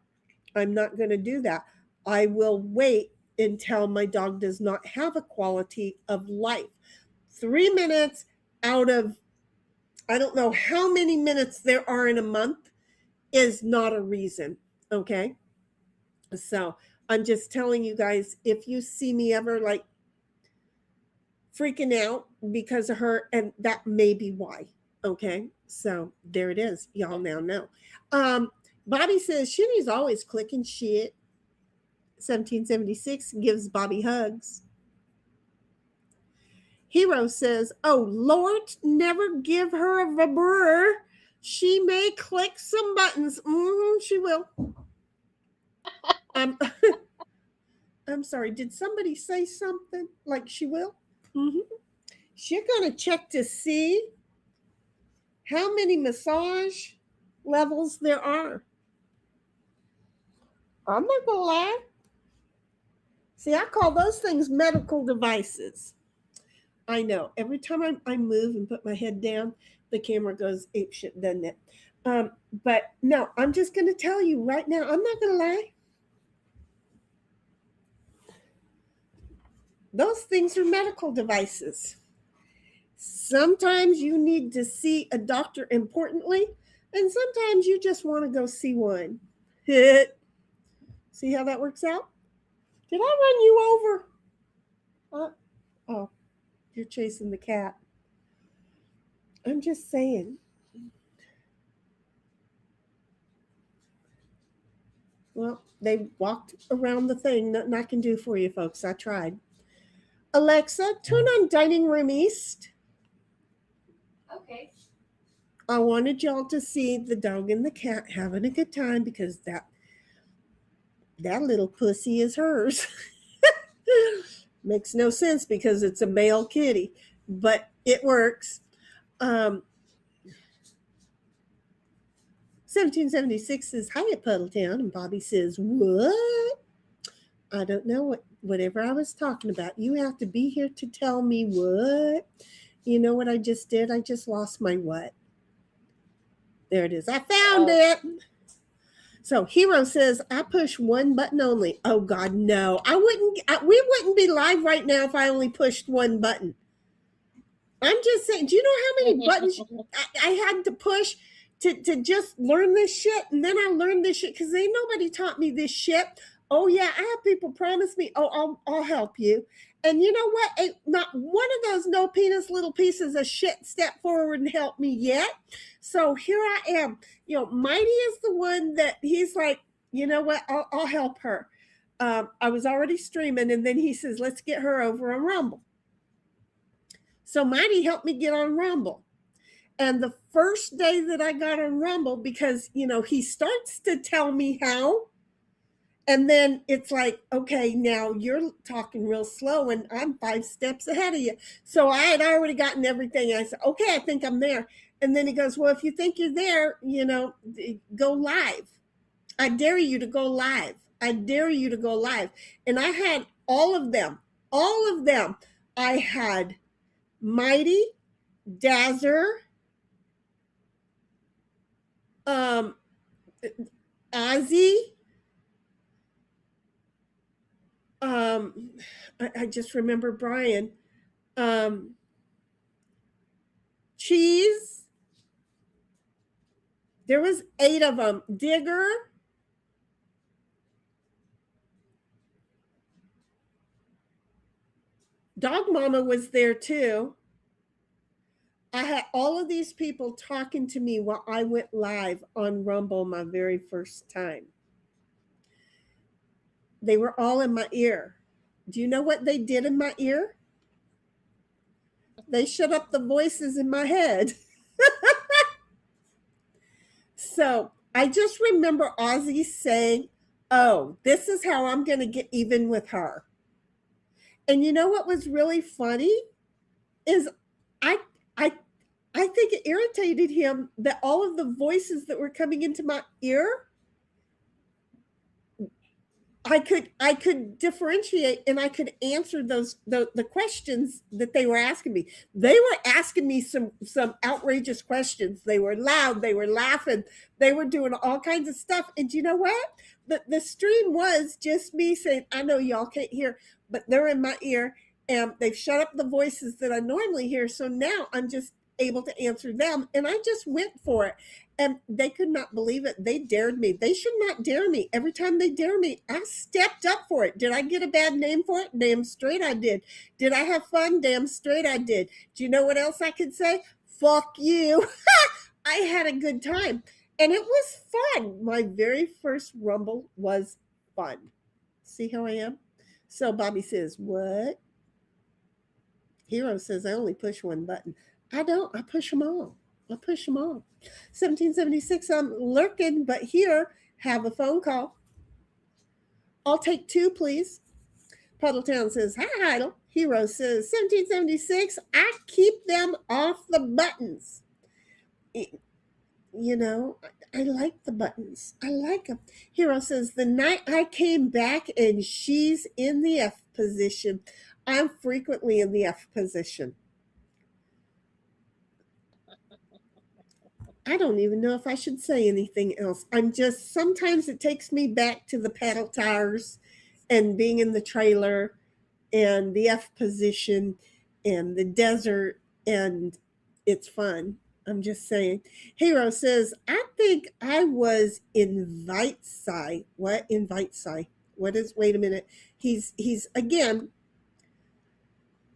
I'm not going to do that. I will wait until my dog does not have a quality of life. 3 minutes out of, I don't know how many minutes there are in a month, is not a reason. Okay. So I'm just telling you guys, if you see me ever like freaking out because of her, and that may be why. Okay. So there it is. Y'all now know. Bobby says she's always clicking shit. 1776 gives Bobby hugs. Hero says, oh Lord, never give her a vibrur. She may click some buttons. She will. I'm sorry. Did somebody say something like she will? She's going to check to see how many massage levels there are. I'm not going to lie. See, I call those things medical devices. I know. Every time I move and put my head down, the camera goes apeshit, doesn't it? But no, I'm just going to tell you right now, I'm not going to lie. Those things are medical devices. Sometimes you need to see a doctor importantly, and sometimes you just want to go see one. See how that works out? Did I run you over? Oh, you're chasing the cat. I'm just saying. Well, they walked around the thing. Nothing I can do for you folks. I tried. Alexa, turn on Dining Room East. Okay. I wanted y'all to see the dog and the cat having a good time because that little pussy is hers. Makes no sense because it's a male kitty, but it works. 1776 says, hiya, Puddletown. And Bobby says, what? I don't know whatever I was talking about. You have to be here to tell me what. You know what I just did? I just lost my what. There it is. I found it. So Hero says, I push one button only. Oh God, no. We wouldn't be live right now if I only pushed one button. I'm just saying, do you know how many buttons I had to push to just learn this shit? And then I learned this shit because ain't nobody taught me this shit. Oh yeah, I have people promise me, oh, I'll help you. And you know what? Not one of those no penis little pieces of shit stepped forward and helped me yet. So here I am. You know, Mighty is the one that he's like, you know what? I'll help her. I was already streaming, and then he says, let's get her over on Rumble. So Mighty helped me get on Rumble. And the first day that I got on Rumble, because, you know, he starts to tell me how. And then it's like, okay, now you're talking real slow and I'm 5 steps ahead of you. So I had already gotten everything. I said, okay, I think I'm there. And then he goes, well, if you think you're there, you know, go live. I dare you to go live. I dare you to go live. And I had all of them. I had Mighty, Dazzer, Ozzy, I just remember Brian, Cheese. There was 8 of them. Digger. Dog Mama was there too. I had all of these people talking to me while I went live on Rumble my very first time. They were all in my ear. Do you know what they did in my ear? They shut up the voices in my head. So I just remember Ozzy saying, oh, this is how I'm going to get even with her. And you know what was really funny is I think it irritated him that all of the voices that were coming into my ear, I could differentiate and I could answer the questions that they were asking me. They were asking me some outrageous questions. They were loud, they were laughing, they were doing all kinds of stuff. And you know what? The stream was just me saying, I know y'all can't hear, but they're in my ear and they've shut up the voices that I normally hear. So now I'm just able to answer them. And I just went for it. And they could not believe it. They dared me. They should not dare me. Every time they dare me, I stepped up for it. Did I get a bad name for it? Damn straight I did. Did I have fun? Damn straight I did. Do you know what else I could say? Fuck you. I had a good time. And it was fun. My very first Rumble was fun. See how I am? So Bobby says, what? Hero says, I only push one button. I don't. I push them all. I push them all. 1776, I'm lurking, but here, have a phone call. I'll take two, please. Puddletown says, hi, Heidel. Hero says, 1776, I keep them off the buttons. You know, I like the buttons. I like them. Hero says, the night I came back and she's in the F position. I'm frequently in the F position. I don't even know if I should say anything else. I'm just, sometimes it takes me back to the paddle tires and being in the trailer and the F position and the desert, and it's fun. I'm just saying. Hero says, I think I was invite Psy. What? Invite Psy. What is, wait a minute. He's again,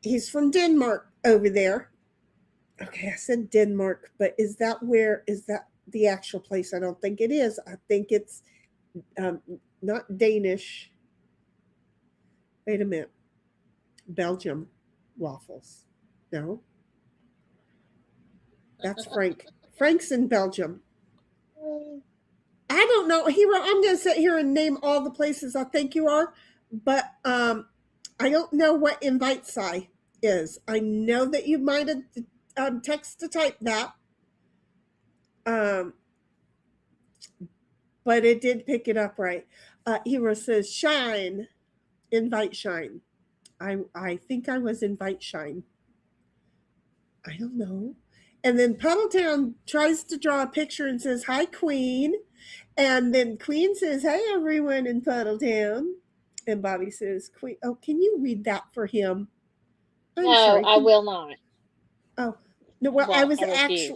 he's from Denmark over there. Okay, I said Denmark, but is that the actual place? I don't think it is. I think it's not Danish. Wait a minute. Belgium waffles. No. That's Frank. Frank's in Belgium. I don't know. Hero, I'm going to sit here and name all the places I think you are, but I don't know what invite Psy is. I know that you might have text to type that. But it did pick it up right. Hero says, Shine. Invite Shine. I think I was invite Shine. I don't know. And then Puddletown tries to draw a picture and says, hi, Queen. And then Queen says, hey, everyone in Puddletown. And Bobby says, Queen, oh, can you read that for him? No, I will not. Oh, no, well, I was actually,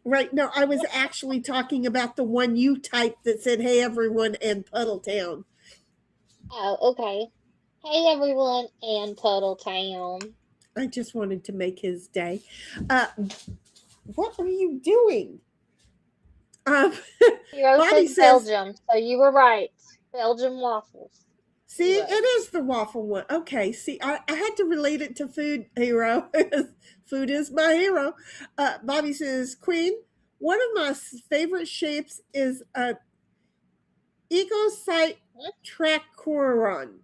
right, no, I was actually talking about the one you typed that said, hey, everyone in Puddletown. Oh, okay. Hey, everyone in Puddletown. I just wanted to make his day. What are you doing? Hero Bobby says says, Belgium, so you were right. Belgium waffles. see, Right. it is the waffle one. Okay, see, I had to relate it to food, Hero. Food is my hero. Bobby says, Queen, one of my favorite shapes is a ecocyte trachoron.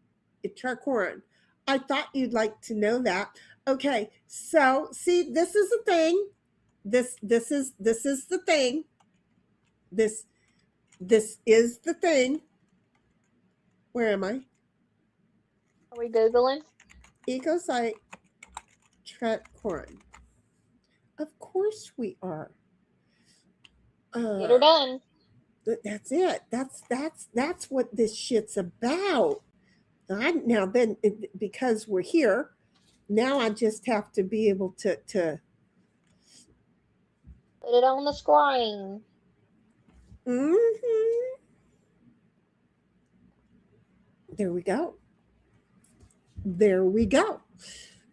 I thought you'd like to know that. Okay, so see, this is the thing. This is the thing. This is the thing. Where am I? Are we Googling? Ecocyte trachoron. Of course we are. Get her done. That's it. That's what this shit's about. Now then, because we're here, now I just have to be able to Put it on the screen. Mm-hmm. There we go. There we go.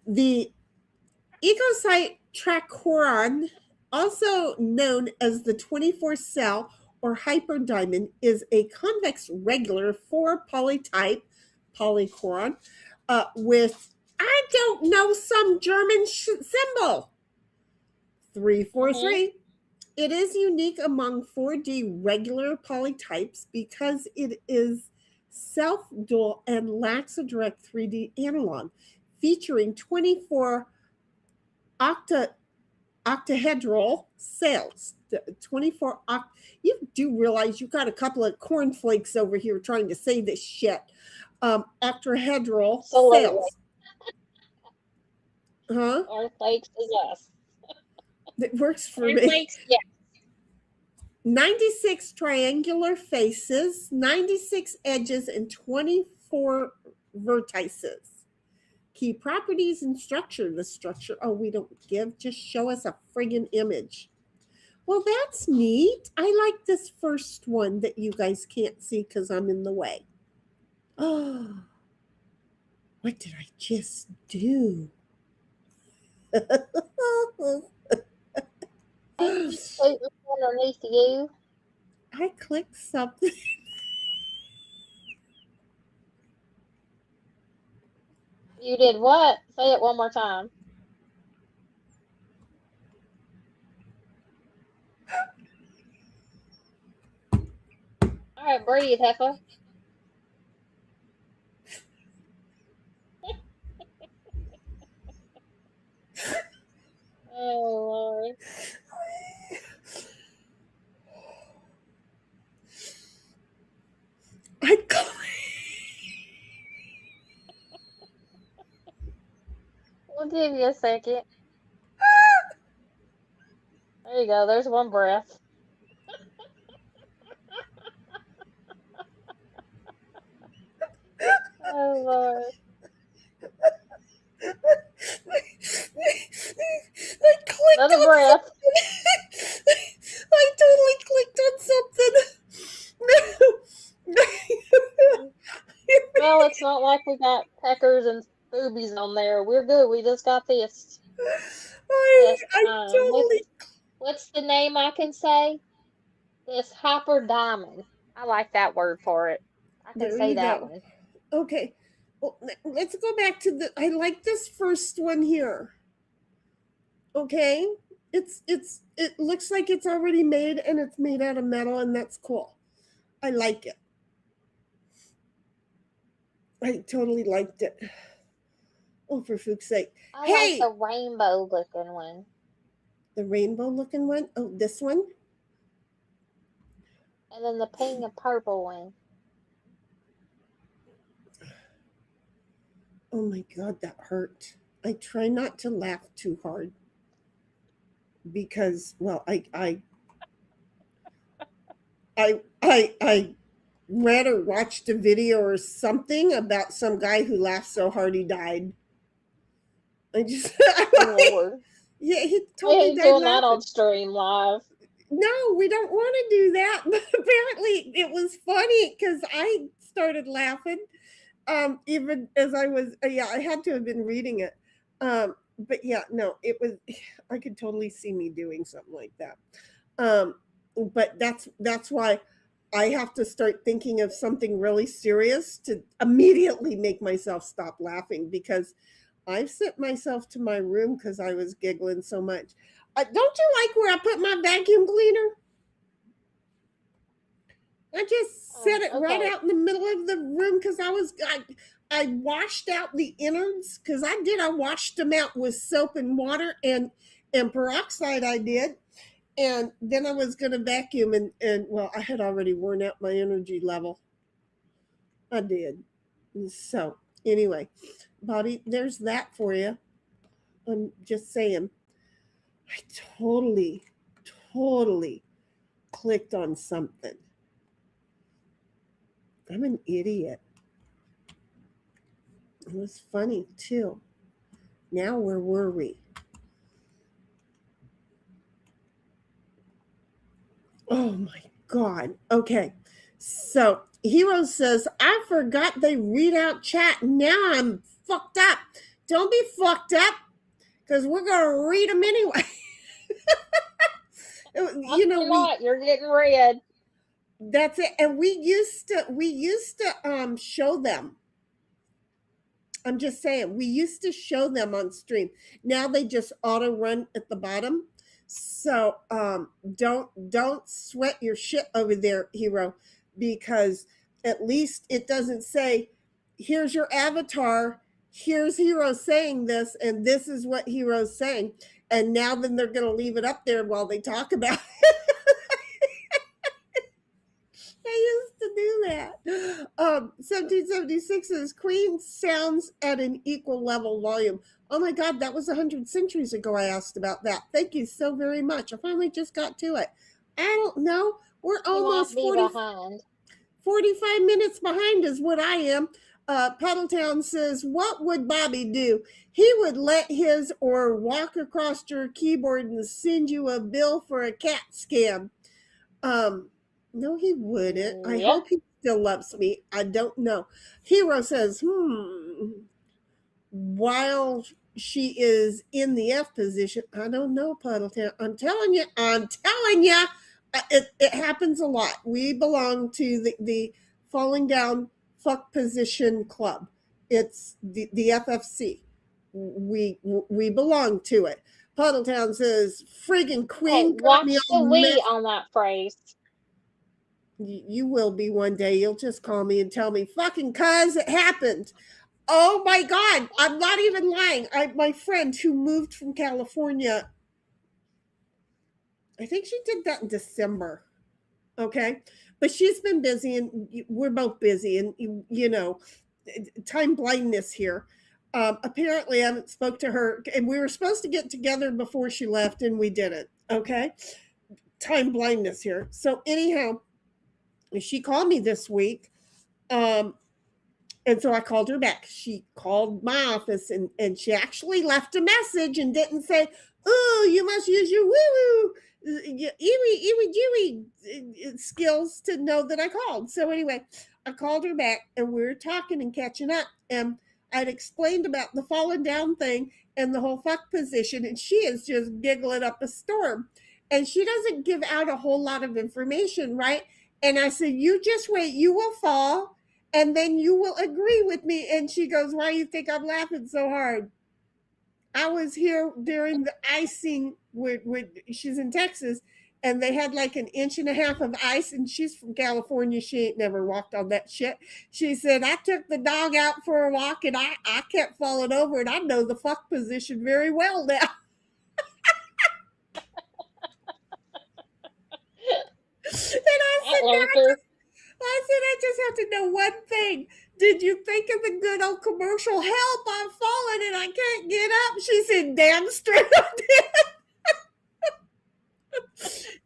The ecocyte trachoron, also known as the 24 cell or hyperdiamond, is a convex regular 4 polytype polychoron with, I don't know, some German symbol. 343. It is unique among 4D regular polytypes because it is self-dual and lacks a direct 3D analog, featuring 24 octahedral cells. The 24 you do realize you've got a couple of cornflakes over here trying to say this shit. Octahedral Absolutely. cells. Huh? Cornflakes is us. That works for me. Cornflakes, yeah. 96 triangular faces, 96 edges, and 24 vertices. Key properties and structure. The structure, oh, we don't give. Just show us a friggin' image. Well, that's neat. I like this first one that you guys can't see because I'm in the way. Oh, what did I just do? Underneath you. I clicked something. You did what? Say it one more time. All right, breathe, Heifer. Oh, Lord. We'll give you a second. There you go. There's one breath. Oh, Lord. I clicked Another on breath. something. I totally clicked on something. Well, it's not like we got peckers and boobies on there. We're good. We just got this. I totally. What's the name I can say? This hopper diamond. I like that word for it. I can There say you that go. one. Okay. Well, let's go back to the. I like this first one here. Okay. It looks like it's already made and it's made out of metal and that's cool. I like it. I totally liked it. Oh, for fuck's sake. I Hey! like the rainbow looking one. The rainbow looking one? Oh, this one? And then the pink and purple one. Oh my God, that hurt. I try not to laugh too hard because, well, I read or watched a video or something about some guy who laughed so hard he died. I just, Oh, Lord. yeah, he We totally ain't died doing that laughing. on stream live. No, we don't want to do that. But apparently, it was funny because I started laughing. Even as I was, I had to have been reading it. But yeah, no, it was. I could totally see me doing something like that. But that's why I have to start thinking of something really serious to immediately make myself stop laughing because I've sent myself to my room because I was giggling so much. Don't you like where I put my vacuum cleaner? I just set it right Okay. out in the middle of the room because I washed out the innards because I washed them out with soap and water and peroxide I did. And then I was going to vacuum and well, I had already worn out my energy level. I did. So anyway, Bobby, there's that for you. I'm just saying. I totally clicked on something. I'm an idiot. It was funny too. Now where were we? Oh my God. Okay. So Hero says, I forgot they read out chat. Now I'm fucked up. Don't be fucked up because we're going to read them anyway. You know, you're getting red. That's it. And we used to show them. I'm just saying, we used to show them on stream. Now they just auto run at the bottom. So don't sweat your shit over there, Hero, because at least it doesn't say, here's your avatar, here's Hero saying this, and this is what Hero's saying. And now then they're going to leave it up there while they talk about it. I used to do that. 1776 says Queen sounds at an equal level volume. Oh my God, that was 100 centuries ago I asked about that. Thank you so very much. I finally just got to it. I don't know. We're You almost might be behind. 45 minutes behind is what I am. Puddletown says, what would Bobby do? He would let his or walk across your keyboard and send you a bill for a cat scam. No, he wouldn't. I Yep. hope he still loves me. I don't know. Hero says, while she is in the F position, I don't know, Puddletown. I'm telling you, it happens a lot. We belong to the falling down fuck position club. It's the FFC. We belong to it. Puddletown says, friggin' Hey, Queen got me watch the all we messed. on that phrase. You will be one day. You'll just call me and tell me, fucking cuz it happened. Oh my God. I'm not even lying. My friend who moved from California, I think she did that in December. Okay. But she's been busy and we're both busy and, you know, time blindness here. Apparently I haven't spoke to her and we were supposed to get together before she left and we didn't. Okay. Time blindness here. So anyhow, she called me this week. And so I called her back. She called my office and she actually left a message and didn't say, oh, you must use your woo-woo ewy skills to know that I called. So anyway, I called her back and we were talking and catching up. And I'd explained about the falling down thing and the whole fuck position. And she is just giggling up a storm. And she doesn't give out a whole lot of information, right? And I said, you just wait, you will fall, and then you will agree with me. And she goes, why do you think I'm laughing so hard? I was here during the icing with she's in Texas, and they had like 1.5 inches of ice, and she's from California. She ain't never walked on that shit. She said, I took the dog out for a walk, and I kept falling over, and I know the fuck position very well now. And I just have to know one thing. Did you think of the good old commercial, help, I'm falling and I can't get up? She said, damn straight I did.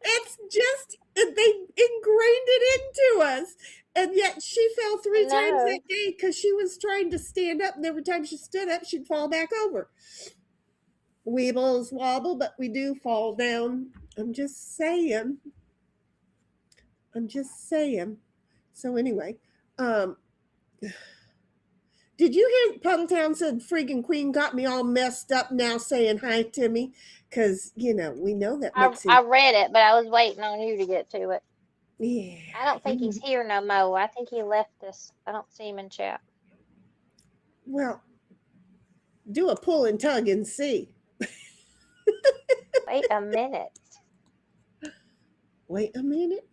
It's just, they ingrained it into us. And yet she fell 3 times that day because she was trying to stand up. And every time she stood up, she'd fall back over. Weebles wobble, but we do fall down. I'm just saying. So anyway, did you hear Puddletown said friggin' Queen got me all messed up now saying hi to me? Because, you know, we know that makes I read it, but I was waiting on you to get to it. Yeah. I don't think he's here no more. I think he left us. I don't see him in chat. Well, do a pull and tug and see. Wait a minute. Wait a minute?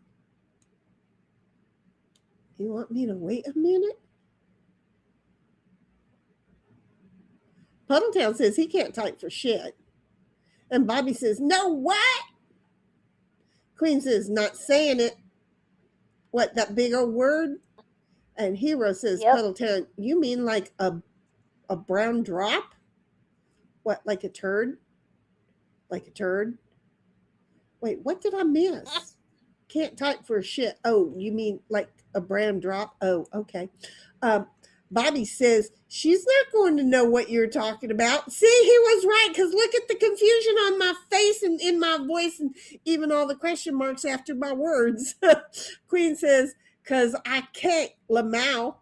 You want me to wait a minute? Puddletown says he can't type for shit. And Bobby says, no, what? Queen says, not saying it. What, that big old word? And Hero says, Yep. Puddletown, you mean like a brown drop? What, like a turd? Like a turd? Wait, what did I miss? Can't type for shit. Oh, you mean like a brown drop? Oh, okay. Bobby says, she's not going to know what you're talking about. See, he was right, because look at the confusion on my face and in my voice and even all the question marks after my words. Queen says, because I can't, Lamau.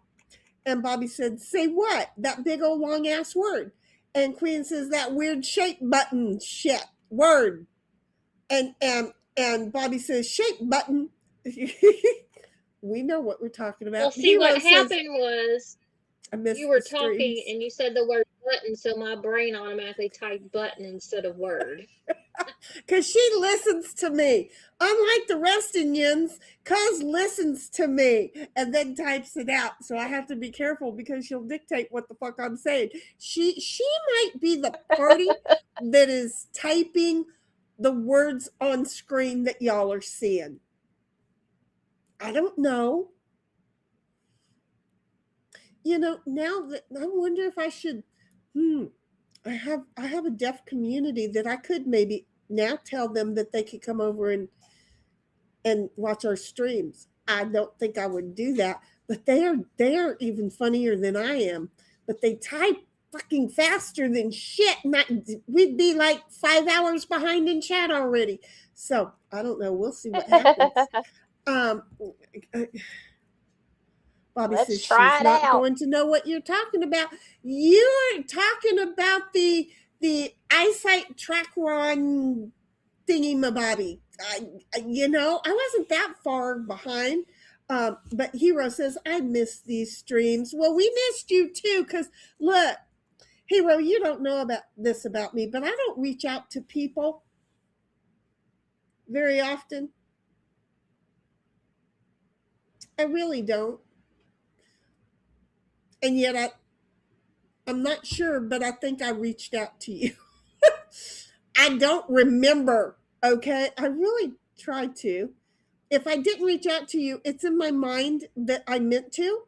And Bobby said, say what? That big old long ass word. And Queen says, that weird shape button shit word. And Bobby says, shape button. We know what we're talking about. Well, see, Hero what says, happened was I missed you were the talking streams. and you said the word button, so my brain automatically typed button instead of word. Because she listens to me. Unlike the rest of yins, Cuz listens to me and then types it out. So I have to be careful because she'll dictate what the fuck I'm saying. She might be the party that is typing the words on screen that y'all are seeing. I don't know. Now that I wonder if I should I have a deaf community that I could maybe now tell them that they could come over and watch our streams. I don't think I would do that, but they are even funnier than I am. But they type fucking faster than shit. We'd be like 5 hours behind in chat already. So I don't know. We'll see what happens. Bobby Let's says try she's it not out. going to know what you're talking about. You're talking about the eyesight tracker on thingy-mabobby. I wasn't that far behind. But Hero says, I miss these streams. Well, we missed you too, because look, Hero, you don't know about me, but I don't reach out to people very often. I really don't. And yet I'm not sure, but I think I reached out to you. I don't remember, okay? I really tried to. If I didn't reach out to you, it's in my mind that I meant to.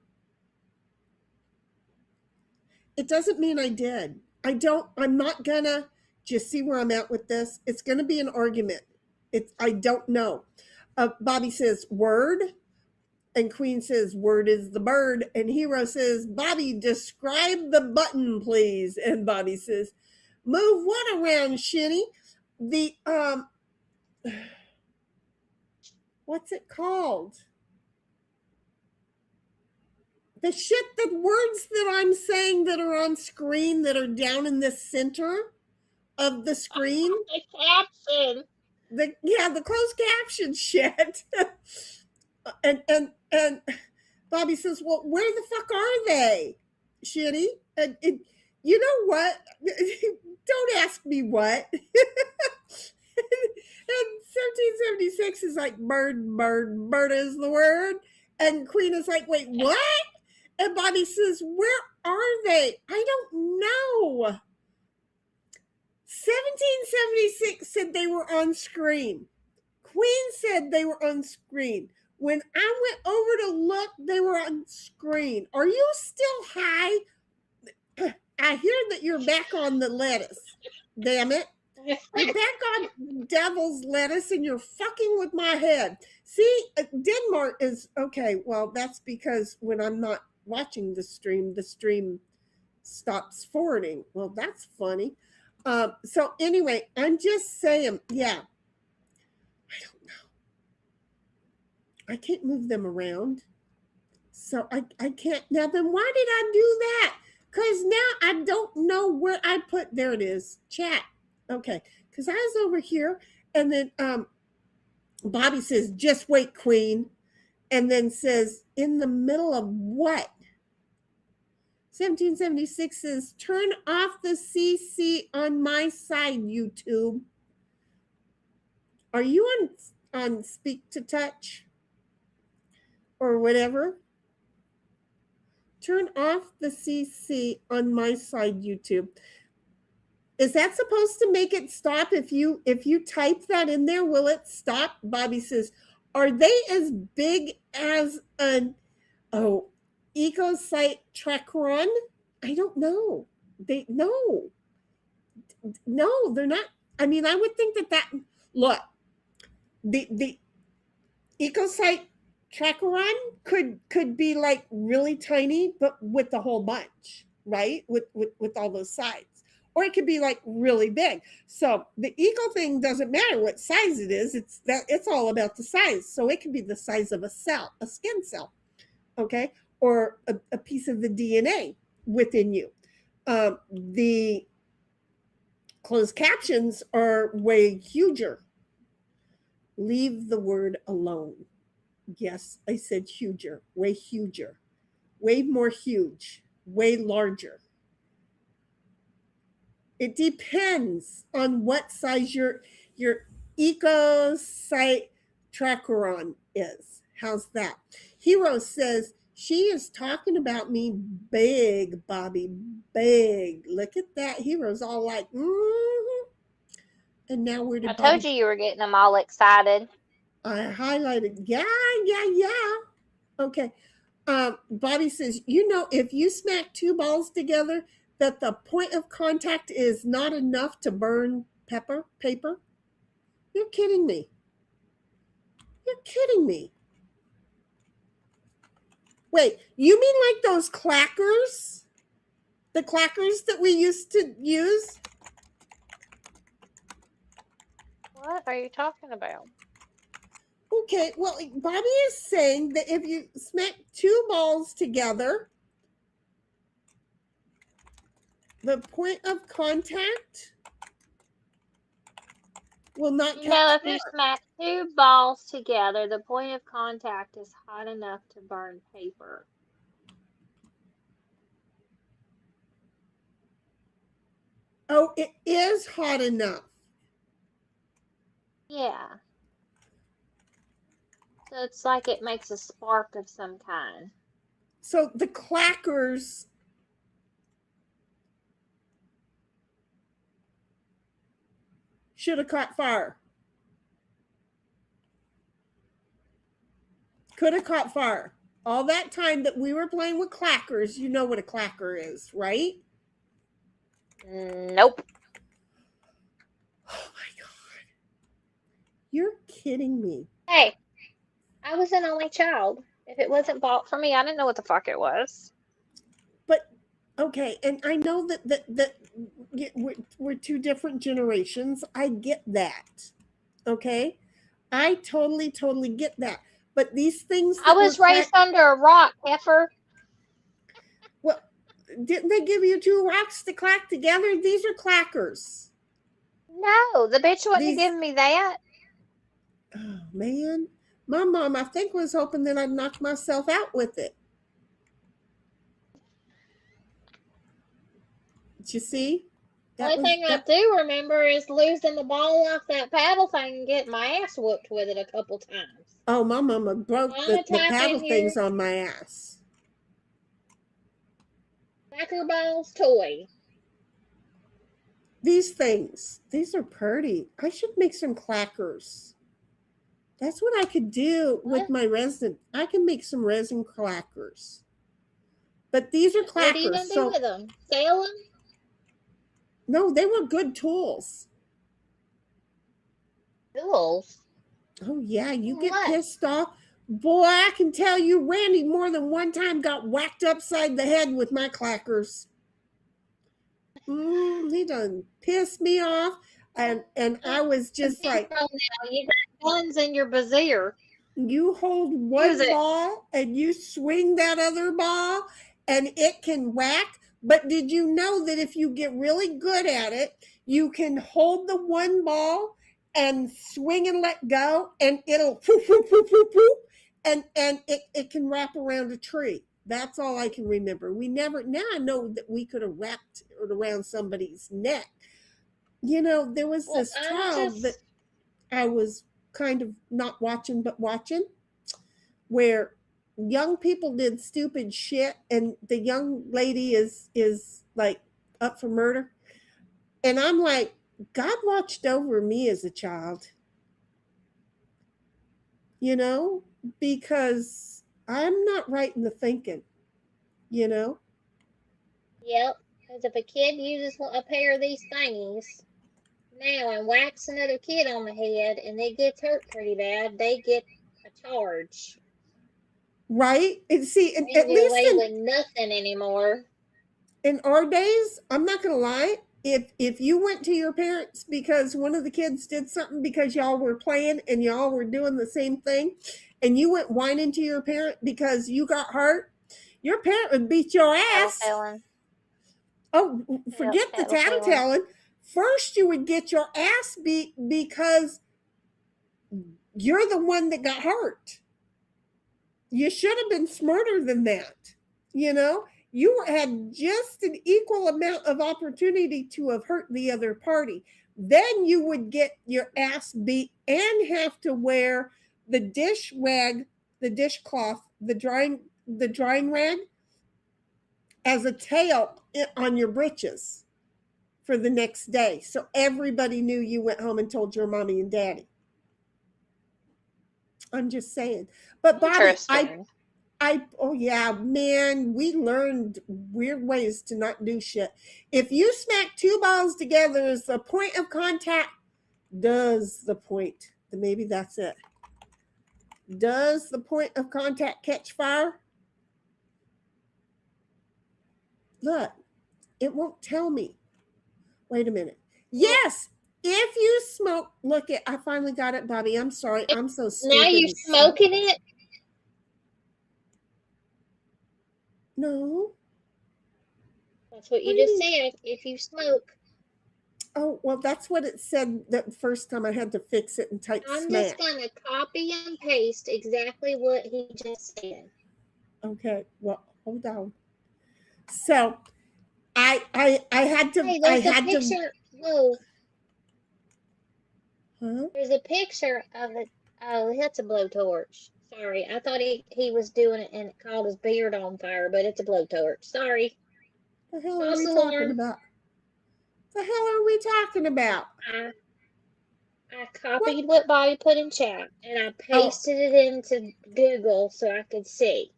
It doesn't mean I did. I'm not gonna just see where I'm at with this. It's gonna be an argument. I don't know. Bobby says, word. And Queen says, word is the bird. And Hero says, Bobby, describe the button, please. And Bobby says, move what around, Shinny? The, what's it called? The words that I'm saying that are on screen that are down in the center of the screen. The caption. The closed caption shit. and Bobby says, well, where the fuck are they, Shitty? And you know what? Don't ask me what. And 1776 is like, bird is the word. And Queen is like, wait, what? And Bobby says, where are they? I don't know. 1776 said they were on screen. Queen said they were on screen. When I went over to look, they were on screen. Are you still high? I hear that you're back on the lettuce. Damn it. You're back on devil's lettuce and you're fucking with my head. See, Denmark is okay. Well, that's because when I'm not watching the stream stops forwarding. Well, that's funny. So anyway, I'm just saying, yeah. I don't know. I can't move them around. So I can't. Now then, why did I do that? Because now I don't know where I put, there it is, chat. Okay, because I was over here and then Bobby says, just wait, Queen. And then says, in the middle of what? 1776 says, turn off the CC on my side, YouTube. Are you on speak to touch or whatever? Turn off the CC on my side, YouTube. Is that supposed to make it stop? If you type that in there, will it stop? Bobby says, are they as big as an EcoSite Trackron? I don't know. No, they're not. I mean, I would think that look, the EcoSite Trackron could be like really tiny, but with the whole bunch, right? With all those sides. Or it could be like really big. So the eco thing doesn't matter what size it is. It's all about the size. So it could be the size of a cell, a skin cell, okay, or a piece of the DNA within you. The closed captions are way huger. Leave the word alone. Yes, I said huger, way more huge, way larger. It depends on what size your eco site trackeron is. How's that? Hero says she is talking about me big, Bobby, big. Look at that. Hero's all like, mm-hmm. And now where I did told Bobby? you were getting them all excited. I highlighted. Yeah. Okay. Bobby says, if you smack two balls together, that the point of contact is not enough to burn paper. You're kidding me. Wait, you mean like those clackers? The clackers that we used to use? What are you talking about? Okay, well, Bobby is saying that if you smack two balls together, the point of contact will not You know, catch if you fire. smack two balls together, the point of contact is hot enough to burn paper. Oh, it is hot enough. Yeah. So it's like it makes a spark of some kind. So the clackers should have caught fire. Could have caught fire. All that time that we were playing with clackers, you know what a clacker is, right? Nope. Oh my God. You're kidding me. Hey, I was an only child. If it wasn't bought for me, I didn't know what the fuck it was. But okay, and I know that we're two different generations. I get that. Okay? I totally get that. But these things I that was were raised under a rock, heifer. well, didn't they give you two rocks to clack together? These are clackers. No, the bitch wouldn't These- have given me that. Oh man. My mom, I think, was hoping that I'd knock myself out with it. Did you see? The only thing I do remember is losing the ball off that paddle thing and getting my ass whooped with it a couple times. Oh, my mama broke the paddle things on my ass. Cracker Ball's toy. These are pretty. I should make some clackers. That's what I could do with my resin. I can make some resin clackers. But these are clackers. What are you gonna do with them? Sell them? No, they were good tools. Tools? Oh yeah, you get What? pissed off. Boy, I can tell you, Randy more than one time got whacked upside the head with my clackers. He done pissed me off, and I was just like, Now you got guns in your brazier. you hold one Use it. ball and you swing that other ball, and it can whack. But did you know that if you get really good at it, you can hold the one ball and swing and let go, and it'll poof, poof, poof, poof, poof, and it can wrap around a tree. That's all I can remember. Now I know that we could have wrapped it around somebody's neck. There was this child that I was kind of not watching, but watching, where young people did stupid shit, and the young lady is like up for murder. And I'm like, God watched over me as a child. Because I'm not right in the thinking, Yep. Because if a kid uses a pair of these thingies now and whacks another kid on the head and they gets hurt pretty bad, they get a charge. Right? And see, They at don't get least away with nothing anymore. in our days, I'm not going to lie, if you went to your parents because one of the kids did something because y'all were playing and y'all were doing the same thing, and you went whining to your parent because you got hurt, your parent would beat your ass. Tattletelling. Oh, forget the tattletelling. First, you would get your ass beat because you're the one that got hurt. You should have been smarter than that. You had just an equal amount of opportunity to have hurt the other party. Then you would get your ass beat and have to wear the dish rag, the dishcloth, the drying rag as a tail on your britches for the next day. So everybody knew you went home and told your mommy and daddy. I'm just saying. But Bobby, Interesting. oh yeah, man, we learned weird ways to not do shit. If you smack two balls together as the point of contact, does the point, maybe that's it. Does the point of contact catch fire? Look, it won't tell me. Wait a minute. Yes, if you smoke, look it, I finally got it, Bobby. I'm sorry. I'm so stupid. Now you're smoking it? No. That's what you just said. If you smoke. Oh, well, that's what it said the first time I had to fix it and type I'm smack. just going to copy and paste exactly what he just said. Okay, well, hold on. So, I had to. Hey, I there's a had picture. Whoa, Huh? there's a picture of it. Oh, that's a blowtorch. Sorry, I thought he was doing it and it caught his beard on fire, but it's a blowtorch. Sorry. The hell are False we alarm. talking about? The hell are we talking about? I copied what Bobby put in chat and I pasted it into Google so I could see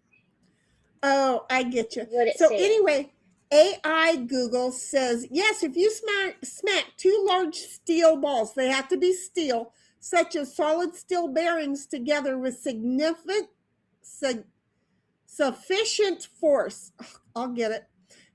Oh, I get you. what it So said. anyway, AI Google says, yes, if you smack two large steel balls, they have to be steel, such as solid steel bearings together with sufficient force. I'll get it.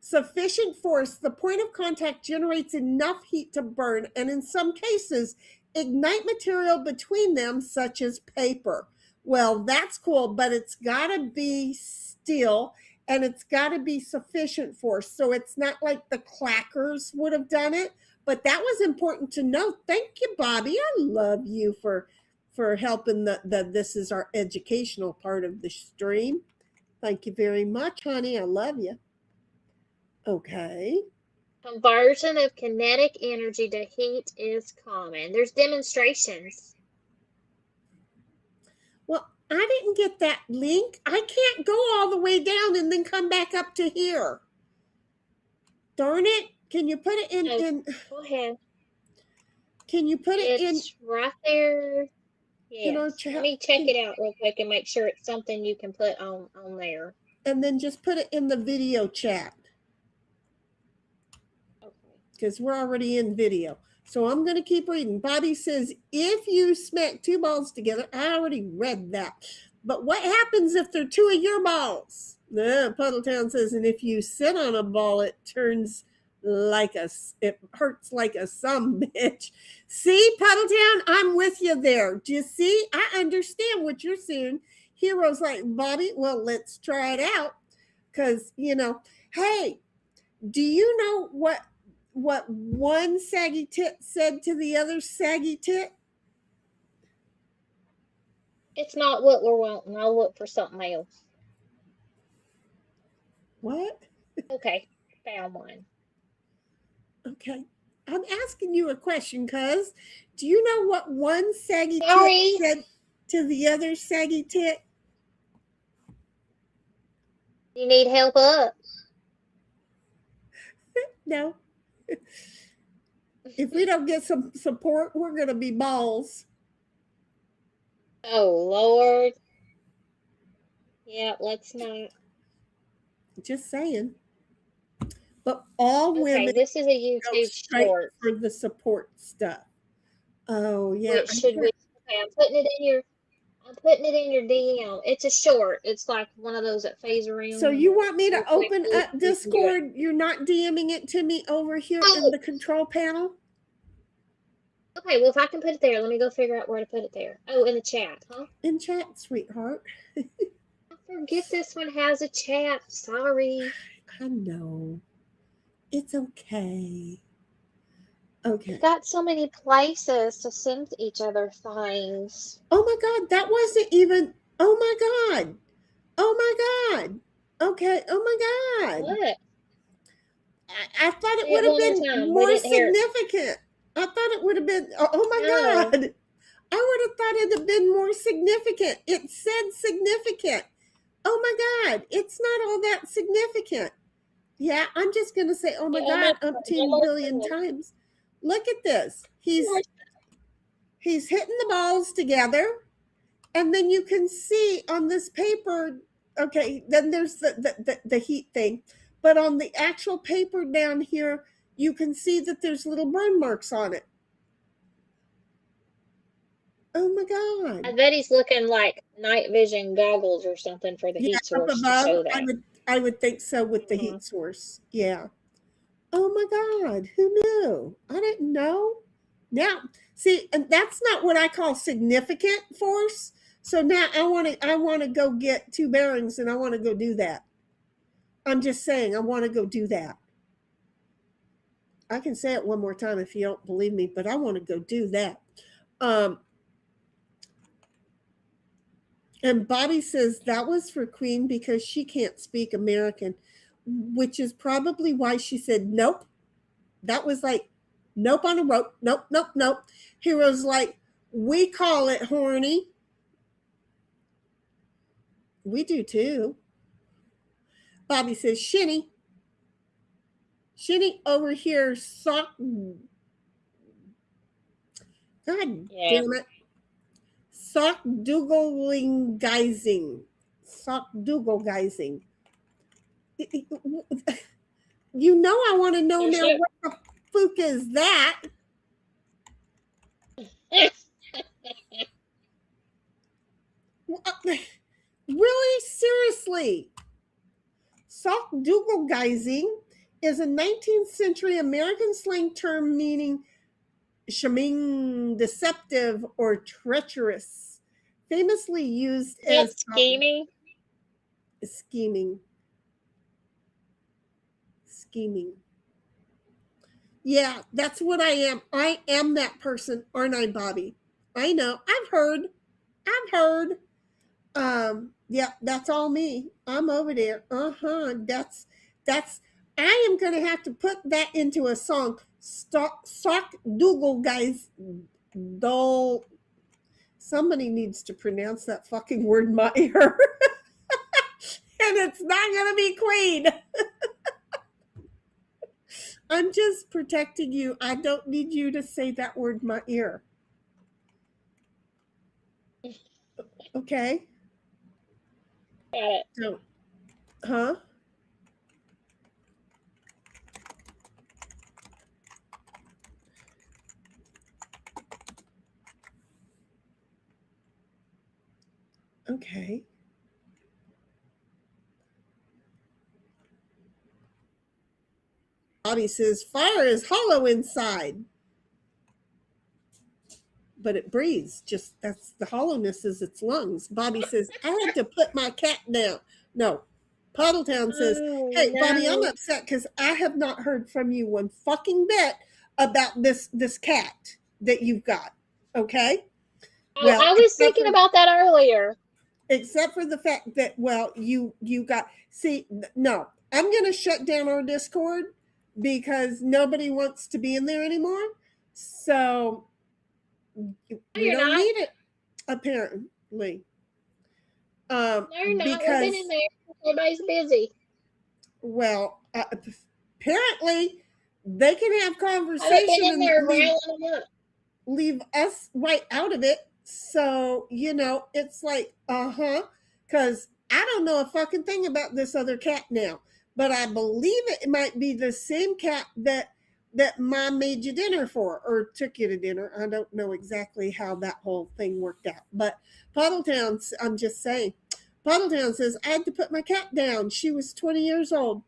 Sufficient force, the point of contact generates enough heat to burn, and in some cases, ignite material between them, such as paper. Well, that's cool, but it's got to be steel and it's got to be sufficient force. So it's not like the clackers would have done it, but that was important to know. Thank you, Bobby. I love you for helping this is our educational part of the stream. Thank you very much, honey. I love you. Okay. Conversion of kinetic energy to heat is common. There's demonstrations. Well, I didn't get that link. I can't go all the way down and then come back up to here. Darn it. Can you put it in? Go ahead. Can you put it in? It's right there. Yes. In our chat. Let me check it out real quick and make sure it's something you can put on there. And then just put it in the video chat. Okay. Because we're already in video. So I'm going to keep reading. Bobby says, if you smack two balls together, I already read that. But what happens if they're two of your balls? Puddletown says, and if you sit on a ball, it hurts like a bitch. See, Puddletown, I'm with you there. Do you see? I understand what you're saying. Hero's like, Bobby, well, let's try it out. Because, hey, do you know what one saggy tit said to the other saggy tit? It's not what we're wanting. I'll look for something else. What? Okay, found one. Okay. I'm asking you a question, cuz. Do you know what one saggy tit said to the other saggy tit? You need help up? No. If we don't get some support, we're going to be balls. Oh, Lord. Yeah, let's not. Just saying. But all women this is a go YouTube straight short. for the support stuff. Oh, yeah. Which should we? Okay, I'm putting it in your DM. It's a short. It's like one of those that phase around. So you want me to open up Discord? You're not DMing it to me over here in the control panel? Okay, well, if I can put it there, let me go figure out where to put it there. Oh, in the chat, huh? In chat, sweetheart. I forget this one has a chat. Sorry. I know. It's okay. Okay. We've got so many places to send each other things. Oh my God, that wasn't even. Oh my God. Oh my God. Okay. Oh my God. What? I thought it Say would it have one more been time. We more didn't hear it. significant. I thought it would have been, oh my No. God. I would have thought it'd have been more significant. It said significant. Oh my God. It's not all that significant. Yeah, I'm just going to say, oh my Okay, God, one umpteen more billion time. times. Look at this. One more He's hitting the balls together. And then you can see on this paper, okay, then there's the heat thing. But on the actual paper down here, you can see that there's little burn marks on it. Oh my I God. bet he's looking like night vision goggles or something for the Yeah, heat up source to above, show that. I would think so with the Mhm. heat source. Yeah. Oh my God. Who knew? I didn't know. Now, see, and that's not what I call significant force. So now I want to go get two bearings and I want to go do that. I'm just saying I want to go do that. I can say it one more time if you don't believe me, but I want to go do that. And Bobby says that was for Queen because she can't speak American, which is probably why she said nope. That was like nope on a rope. Nope, nope, nope. Hero's like, we call it horny. We do too. Bobby says, Shinny. Shinny over here, sock. God Yeah. damn it. Sock doogling-guizing. Sock doogleguizing. You know I want to know now what the fuck is that? Really? Seriously? Sock doogleguizing is a 19th century American slang term meaning shamming, deceptive, or treacherous, famously used as scheming. scheming. Scheming. Yeah, that's what I am. I am that person, aren't I, Bobby? I know. I've heard. Yeah, that's all me. I'm over there. That's I am gonna have to put that into a song. Sock Dougal guys. Dull. Somebody needs to pronounce that fucking word in my ear. And it's not gonna be Queen. I'm just protecting you. I don't need you to say that word in my ear. Okay? Got it. So, huh? Okay. Bobby says, fire is hollow inside. But it breathes. Just that's the hollowness is its lungs. Bobby says, I had to put my cat down. No. Puddletown says, hey, no. Bobby, I'm upset because I have not heard from you one fucking bit about this cat that you've got. Okay? Well, I was thinking about that earlier. Except for the fact that, well, you got, see, no, I'm going to shut down our Discord because nobody wants to be in there anymore. So we don't need it, apparently. No, you're not. Because, We've been in there. Everybody's busy. well, apparently they can have I've conversation been in there and riling them up. leave us right out of it. So, it's like, because I don't know a fucking thing about this other cat now, but I believe it might be the same cat that Mom made you dinner for or took you to dinner. I don't know exactly how that whole thing worked out, but Puddletown, I'm just saying, Puddletown says, I had to put my cat down. She was 20 years old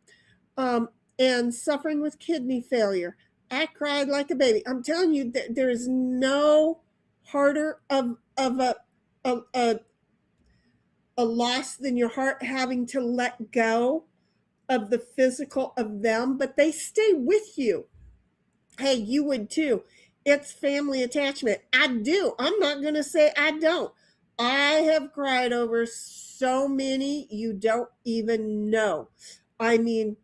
and suffering with kidney failure. I cried like a baby. I'm telling you that there is no harder of a loss than your heart having to let go of the physical of them, but they stay with you. Hey, you would too. It's family attachment. I do. I'm not going to say I don't. I have cried over so many you don't even know. I mean,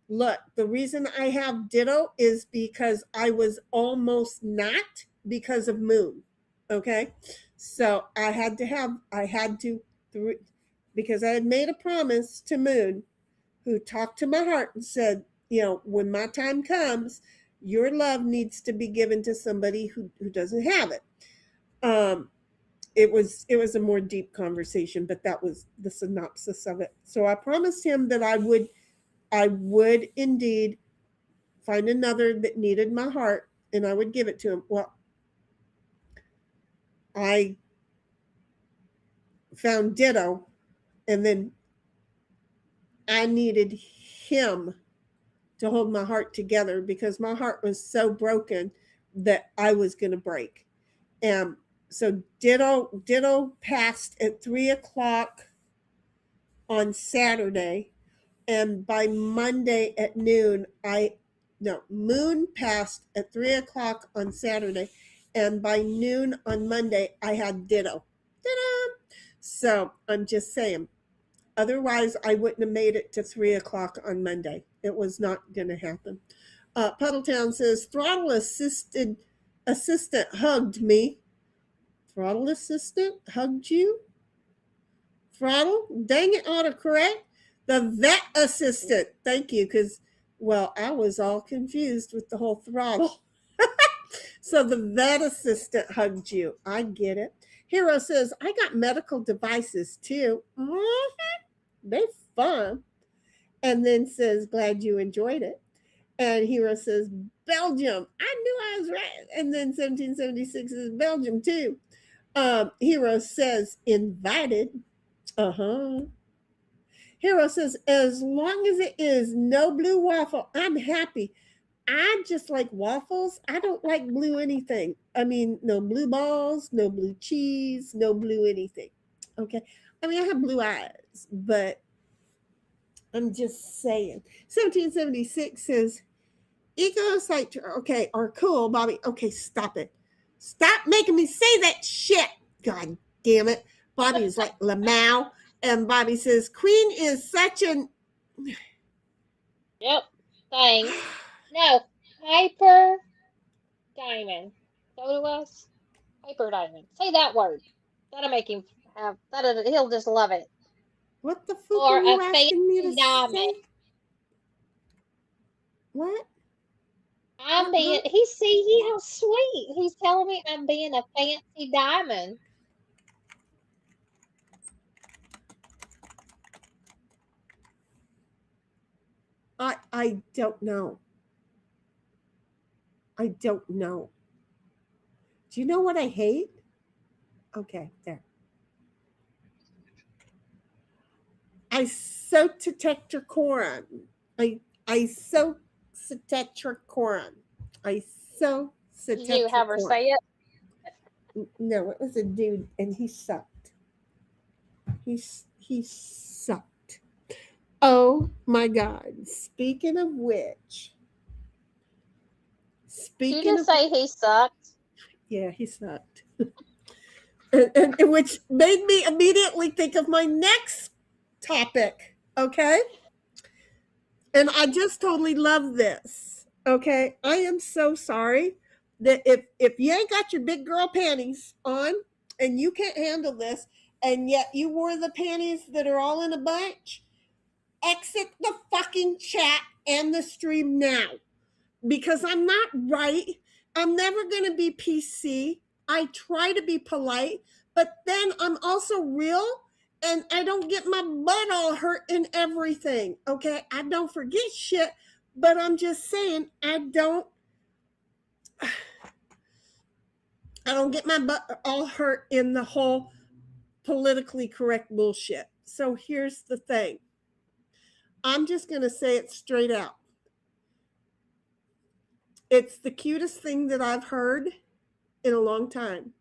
look, the reason I have ditto is because I was almost not because of Moon. Okay. So I had to, because I had made a promise to Moon, who talked to my heart and said, when my time comes, your love needs to be given to somebody who doesn't have it. It was a more deep conversation, but that was the synopsis of it. So I promised him that I would indeed find another that needed my heart, and I would give it to him. Well, I found ditto, and then I needed him to hold my heart together because my heart was so broken that I was going to break. And so ditto passed at 3:00 on Saturday, and by Monday at noon, Moon passed at 3:00 on Saturday, and by noon on Monday, I had ditto. Ta-da! So I'm just saying, otherwise I wouldn't have made it to 3:00 on Monday. It was not going to happen. Puddletown says, throttle assistant hugged me. Throttle assistant hugged you? Throttle? Dang it, autocorrect. The vet assistant. Thank you, because, I was all confused with the whole throttle. So the vet assistant hugged you. I get it. Hero says, I got medical devices too. They fun. And then says, glad you enjoyed it. And Hero says, Belgium. I knew I was right. And then 1776 is Belgium too. Hero says, invited. Hero says, as long as it is no blue waffle, I'm happy. I just like waffles. I don't like blue anything. I mean, no blue balls, no blue cheese, no blue anything. Okay. I mean, I have blue eyes, but I'm just saying. 1776 says, ego-site, okay, or cool, Bobby. Okay, stop it. Stop making me say that shit. God damn it. Bobby is like Lamau. And Bobby says, Queen is such an... Yep. Thanks. No. Hyper Diamond. So it was? Hyper Diamond. Say that word. That'll make him he'll just love it. What the fuck Or are you a asking me to fancy diamond. say? What? I'm being, how sweet. He's telling me I'm being a fancy diamond. I don't know. I don't know. Do you know what I hate? Okay, there. I so tetracoron. I so tetracoron. I so Did you have her say it? No, it was a dude, and he sucked. He sucked. Oh my God! Speaking of which, Did you just say he sucked? Yeah, he sucked. and which made me immediately think of my next topic. Okay, and I just totally love this. Okay, I am so sorry that if you ain't got your big girl panties on and you can't handle this, and yet you wore the panties that are all in a bunch, exit the fucking chat and the stream now, because I'm not right. I'm never going to be PC. I try to be polite, but then I'm also real, and I don't get my butt all hurt and everything. Okay, I don't forget shit, but I'm just saying I don't get my butt all hurt in the whole politically correct bullshit. So here's the thing. I'm just going to say it straight out. It's the cutest thing that I've heard in a long time.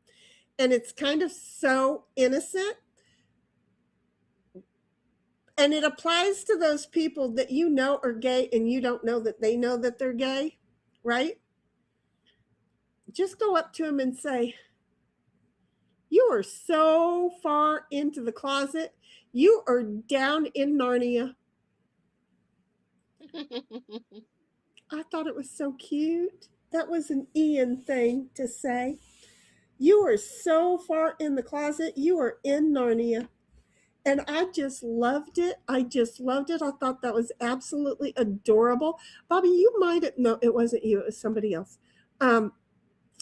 And it's kind of so innocent. And it applies to those people that you know are gay and you don't know that they know that they're gay, right? Just go up to them and say, You are so far into the closet. You are down in Narnia. I thought it was so cute. That was an Ian thing to say. You are so far in the closet. You are in Narnia. And I just loved it. I just loved it. I thought that was absolutely adorable. Bobby, you might have, no, it wasn't you. It was somebody else.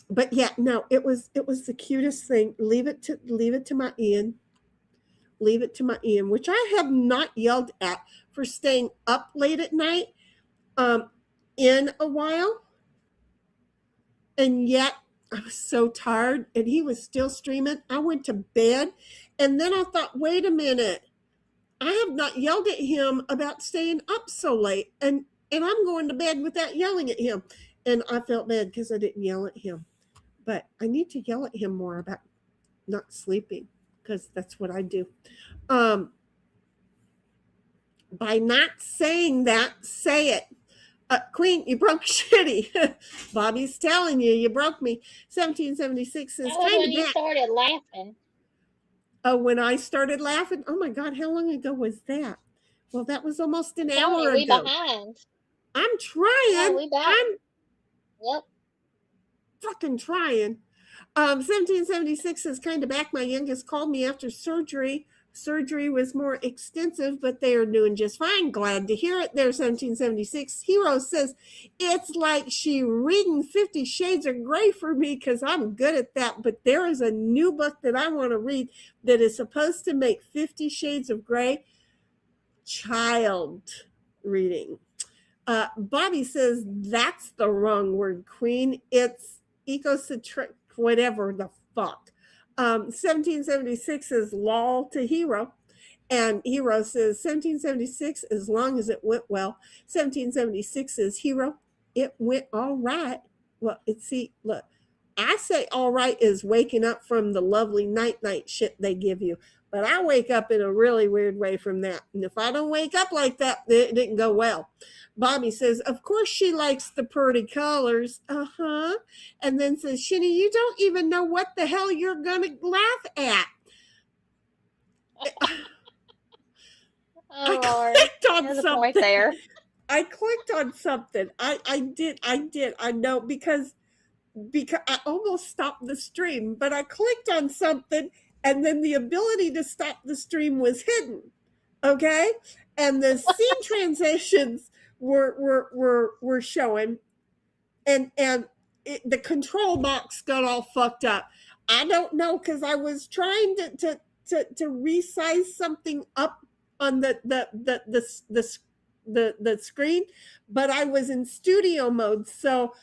But yeah, no, it was the cutest thing. Leave it to my Ian. Leave it to my Ian, which I have not yelled at for staying up late at night in a while. And yet I was so tired and he was still streaming. I went to bed and then I thought, wait a minute. I have not yelled at him about staying up so late. And I'm going to bed without yelling at him. And I felt bad because I didn't yell at him. But I need to yell at him more about not sleeping because that's what I do. By not saying that, say it. Queen, you broke shitty. Bobby's telling you, you broke me. 1776 is That was kind when of you back. started laughing. Oh, when I started laughing? Oh my God, how long ago was that? Well, that was almost an hour We ago. behind. I'm trying. we back. Yep. Fucking trying. 1776 is kind of back. My youngest called me after surgery. Surgery was more extensive, but they are doing just fine. Glad to hear it there, 1776. Hero says, it's like she reading 50 Shades of Grey for me because I'm good at that. But there is a new book that I want to read that is supposed to make 50 Shades of Grey child reading. Bobby says, that's the wrong word, Queen. It's ecocentric, whatever the fuck. 1776 is lol to Hero. And Hero says 1776, as long as it went well. 1776 is Hero. It went all right. Well, look, I say all right is waking up from the lovely night shit they give you. But I wake up in a really weird way from that. And if I don't wake up like that, it didn't go well. Bobby says, of course she likes the pretty colors. Uh-huh. And then says, Shinny, you don't even know what the hell you're going to laugh at. Oh, I Lord. clicked on There's a something. point there. I clicked on something. I did. I know because I almost stopped the stream, but I clicked on something and then the ability to stop the stream was hidden. Okay? And the scene transitions were showing and the control box got all fucked up. I don't know because I was trying to resize something up on the screen, but I was in studio mode. So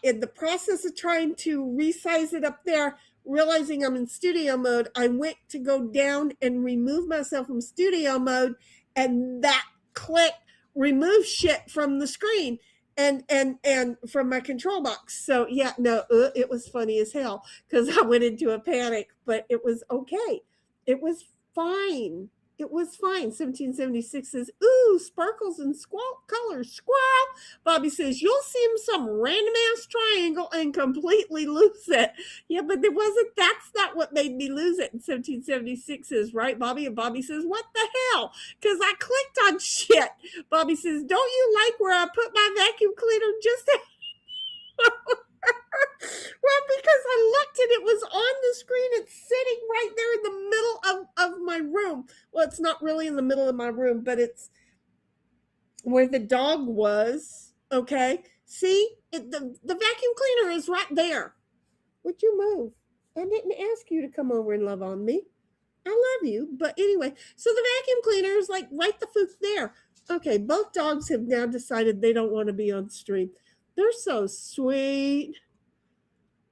in the process of trying to resize it up there, realizing I'm in studio mode, I went to go down and remove myself from studio mode, and that click removed shit from the screen and from my control box. So yeah, no, it was funny as hell because I went into a panic, but it was okay. It was fine. It was fine. 1776 says, ooh, sparkles and colors, squirrel. Bobby says, you'll see him some random ass triangle and completely lose it. Yeah, but that's not what made me lose it. And 1776 says, right, Bobby? And Bobby says, what the hell? Because I clicked on shit. Bobby says, don't you like where I put my vacuum cleaner just well, because I looked and it was on the screen. It's sitting right there in the middle of my room. Well, it's not really in the middle of my room, but it's where the dog was. Okay. See, the vacuum cleaner is right there. Would you move? I didn't ask you to come over and love on me. I love you. But anyway, so the vacuum cleaner is like right the fuck there. Okay, both dogs have now decided they don't want to be on stream. They're so sweet.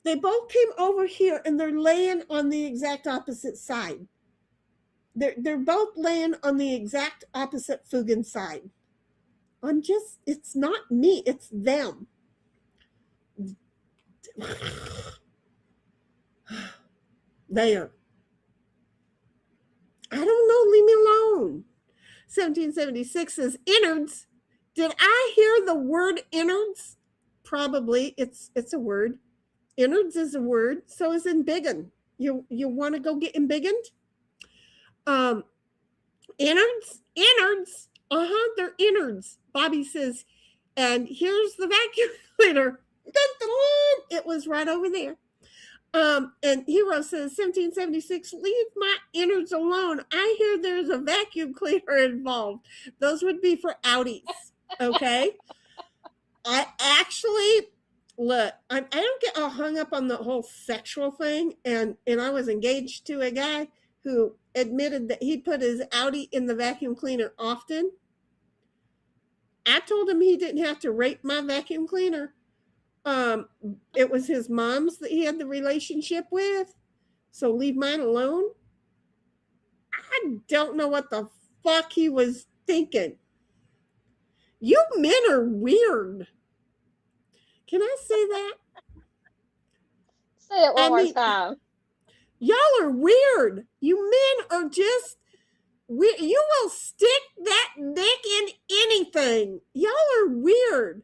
They both came over here and they're laying on the exact opposite side. They're both laying on the exact opposite Fugan side. It's not me, it's them. There. I don't know, leave me alone. 1776 says innards. Did I hear the word innards? Probably. It's a word. Innards is a word. So is embiggen. You want to go get embiggened? Innards? Innards? They're innards. Bobby says, and here's the vacuum cleaner. It was right over there. And Hero says, 1776, leave my innards alone. I hear there's a vacuum cleaner involved. Those would be for outies. Okay. I actually, look, I don't get all hung up on the whole sexual thing. And I was engaged to a guy who admitted that he put his outie in the vacuum cleaner often. I told him he didn't have to rape my vacuum cleaner. It was his mom's that he had the relationship with. So leave mine alone. I don't know what the fuck he was thinking. You men are weird. Can I say that? Say it one more time. Y'all are weird. You men are just weird. You will stick that dick in anything. Y'all are weird.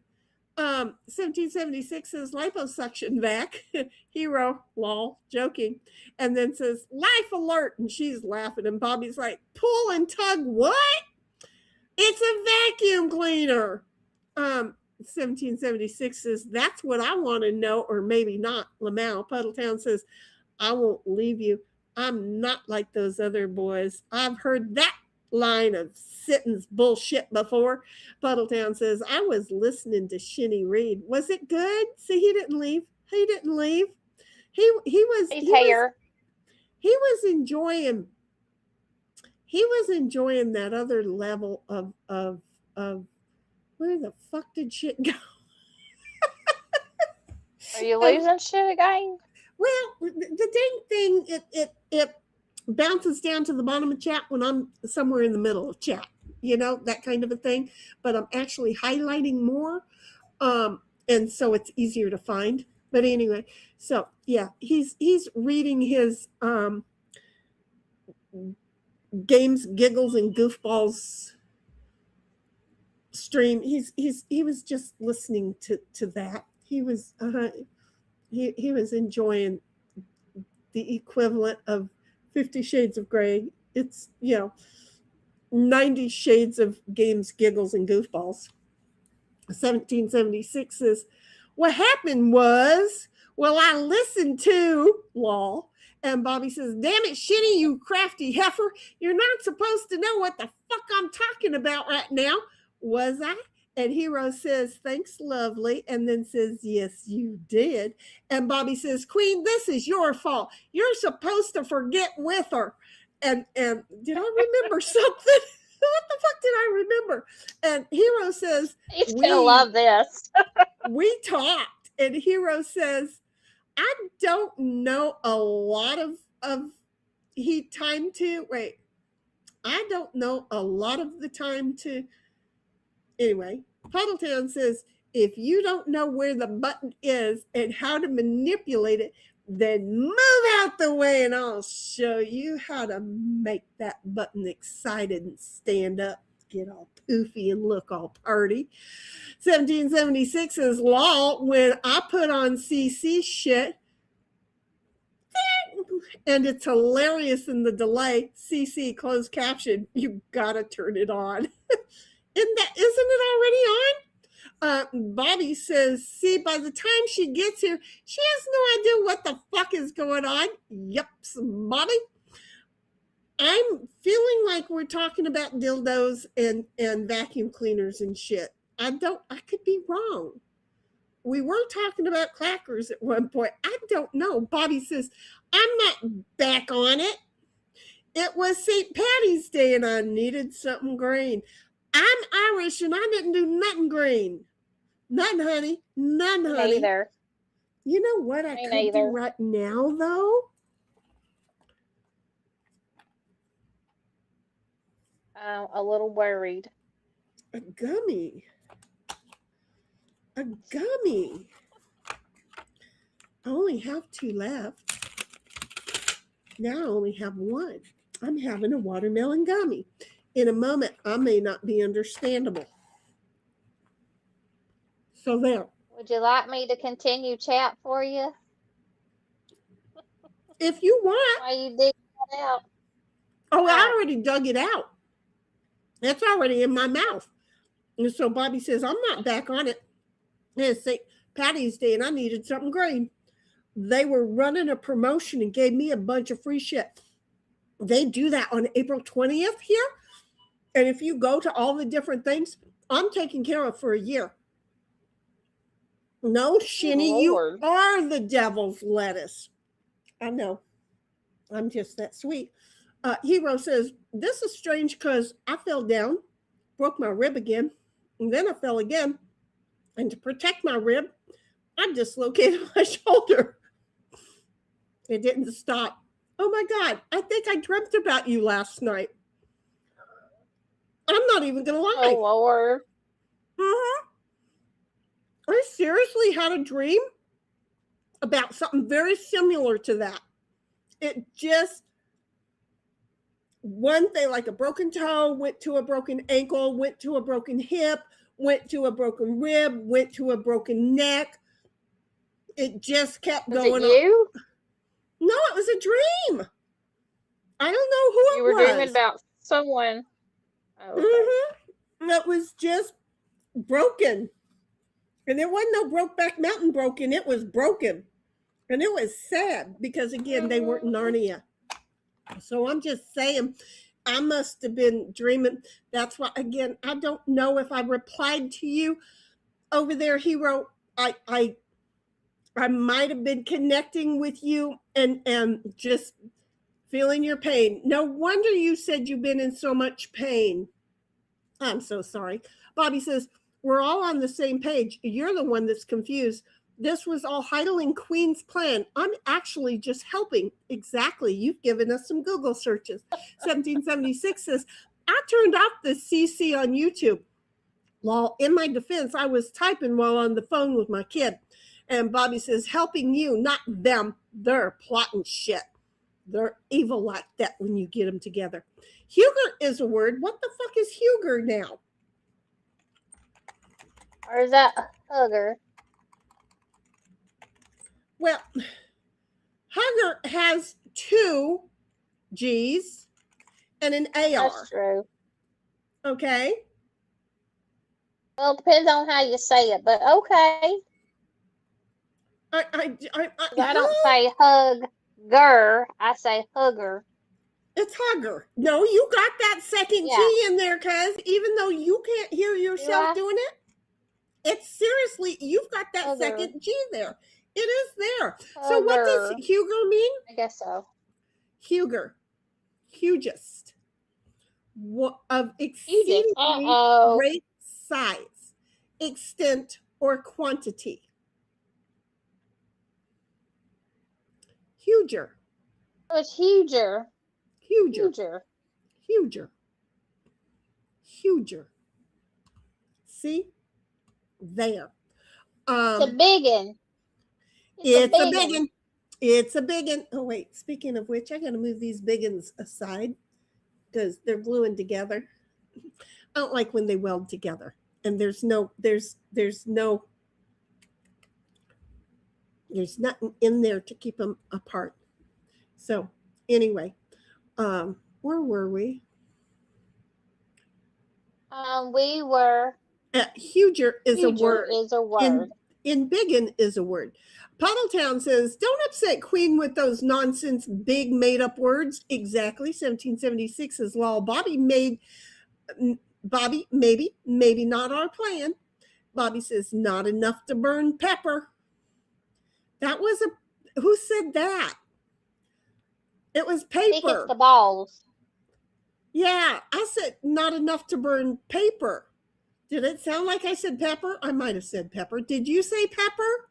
1776 says liposuction vac. Hero, lol, joking. And then says life alert. And she's laughing. And Bobby's like, pull and tug what? It's a vacuum cleaner. 1776 says, that's what I want to know, or maybe not. Lamau, Puddletown says, I won't leave you. I'm not like those other boys. I've heard that line of Sitton's bullshit before. Puddletown says, I was listening to Shinny read. Was it good? See, he didn't leave. He didn't leave. He was enjoying that other level of where the fuck did shit go? Are you losing shit again? Well, the dang thing, it bounces down to the bottom of chat when I'm somewhere in the middle of chat, that kind of a thing. But I'm actually highlighting more, and so it's easier to find. But anyway, so yeah, he's reading his games, giggles, and goofballs stream. He was just listening to that. He was he was enjoying the equivalent of 50 Shades of Grey. It's 90 shades of games, giggles, and goofballs. 1776 says, what happened was, well, I listened to lol. And Bobby says, damn it, Shinny, you crafty heifer. You're not supposed to know what the fuck I'm talking about right now. Was I? And Hero says, thanks, lovely. And then says, yes, you did. And Bobby says, Queen, this is your fault. You're supposed to forget with her. And did I remember something? What the fuck did I remember? And Hero says, he's going to love this. We talked. And Hero says, I don't know a lot of time to, I don't know a lot of the time to, anyway, Puddletown says, if you don't know where the button is and how to manipulate it, then move out the way and I'll show you how to make that button excited and stand up, get all poofy and look all party. 1776 is lol, when I put on CC shit, and it's hilarious in the delay, CC closed caption, you gotta turn it on. Isn't it already on? Bobby says, see, by the time she gets here, she has no idea what the fuck is going on. Yups, Bobby. I'm feeling like we're talking about dildos and vacuum cleaners and shit. I could be wrong. We were talking about clackers at one point. I don't know. Bobby says, I'm not back on it. It was St. Patty's Day and I needed something green. I'm Irish and I didn't do nothing green. None, honey. None, honey. Neither. You know what I could do right now, though? A little worried. A gummy. A gummy. I only have 2 left. Now I only have 1. I'm having a watermelon gummy. In a moment, I may not be understandable. So there. Would you like me to continue chat for you? if you want. Why you dig that out? Oh, I already dug it out. It's already in my mouth. And so Bobby says, I'm not back on it. And it's St. Patty's Day and I needed something green. They were running a promotion and gave me a bunch of free shit. They do that on April 20th here. And if you go to all the different things, I'm taken care of for a year. No, Shinny, you Lord. are the devil's lettuce. I know. I'm just that sweet. Hero says, this is strange because I fell down, broke my rib again, and then I fell again. And to protect my rib, I dislocated my shoulder. It didn't stop. Oh my God, I think I dreamt about you last night. I'm not even going to lie. Oh, Lord. I seriously had a dream about something very similar to that. It just, one thing like a broken toe, went to a broken ankle, went to a broken hip, went to a broken rib, went to a broken neck. It just kept going Was it you? on. No, it was a dream. I don't know who You it were was. dreaming about someone. Oh, okay. It was just broken. And it wasn't no Brokeback Mountain broken. It was broken. And it was sad because, again, they weren't Narnia. So I'm just saying, I must have been dreaming. That's why, again, I don't know if I replied to you over there, Hero. I might have been connecting with you and just feeling your pain. No wonder you said you've been in so much pain. I'm so sorry. Bobby says, we're all on the same page. You're the one that's confused. This was all Heidelin Queen's plan. I'm actually just helping. Exactly. You've given us some Google searches. 1776 says, I turned off the CC on YouTube. Well, in my defense, I was typing while on the phone with my kid. And Bobby says, helping you, not them. They're plotting shit. They're evil like that when you get them together. Huger is a word. What the fuck is Huger now? Or is that hugger? Well, Hugger has two G's and an AR. That's true. Okay. Well, it depends on how you say it, but okay. I don't say hugger. I say hugger. It's Hugger. No, you got that second G in there, cuz even though you can't hear yourself doing it, it's seriously, you've got that second G there. It is there. So what does Huger mean? I guess so. Huger. Hugest. Of exceedingly great size, extent, or quantity. Huger. Oh, it's huger. Huger. Huger. Huger. See? There. It's a biggin. It's a biggin. It's a biggin. Oh, wait. Speaking of which, I got to move these biggins aside because they're gluing together. I don't like when they weld together. And there's nothing in there to keep them apart. So anyway, where were we? We were. Huger is a word. Is a word. In biggin is a word. Puddletown says, don't upset Queen with those nonsense big made up words. Exactly. 1776 is law. Bobby, maybe not our plan. Bobby says, not enough to burn pepper. That was who said that? It was paper. I think it's the balls. Yeah, I said not enough to burn paper. Did it sound like I said pepper? I might have said pepper. Did you say pepper?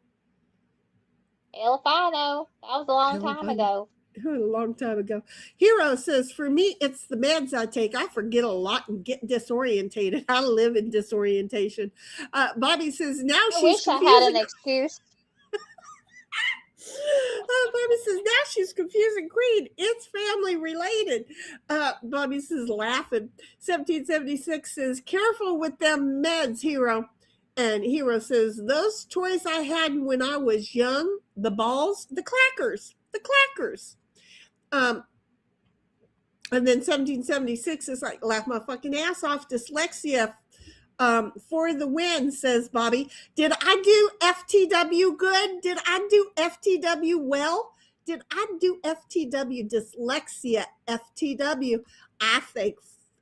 Hell if I know. That was a long time ago. A long time ago. Hero says, for me, it's the meds I take. I forget a lot and get disorientated. I live in disorientation. Bobby says, now I she's wish I had an excuse. Bobby says, now she's confusing Queen. It's family related. Bobby says, laughing. 1776 says, careful with them meds, Hero. And Hero says, those toys I had when I was young, the balls, the clackers. the clackers. And then 1776 is like, laugh my fucking ass off, dyslexia for the win, says Bobby. Did I do FTW good? Did I do FTW well? Did I do FTW dyslexia FTW? I think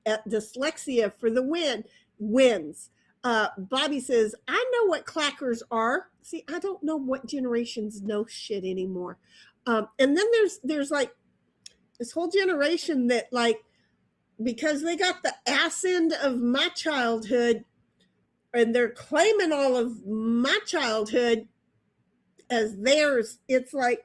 dyslexia for the win wins. Bobby says, I know what clackers are. See, I don't know what generations know shit anymore. And then there's like this whole generation that, like, because they got the ass end of my childhood and they're claiming all of my childhood as theirs, it's like,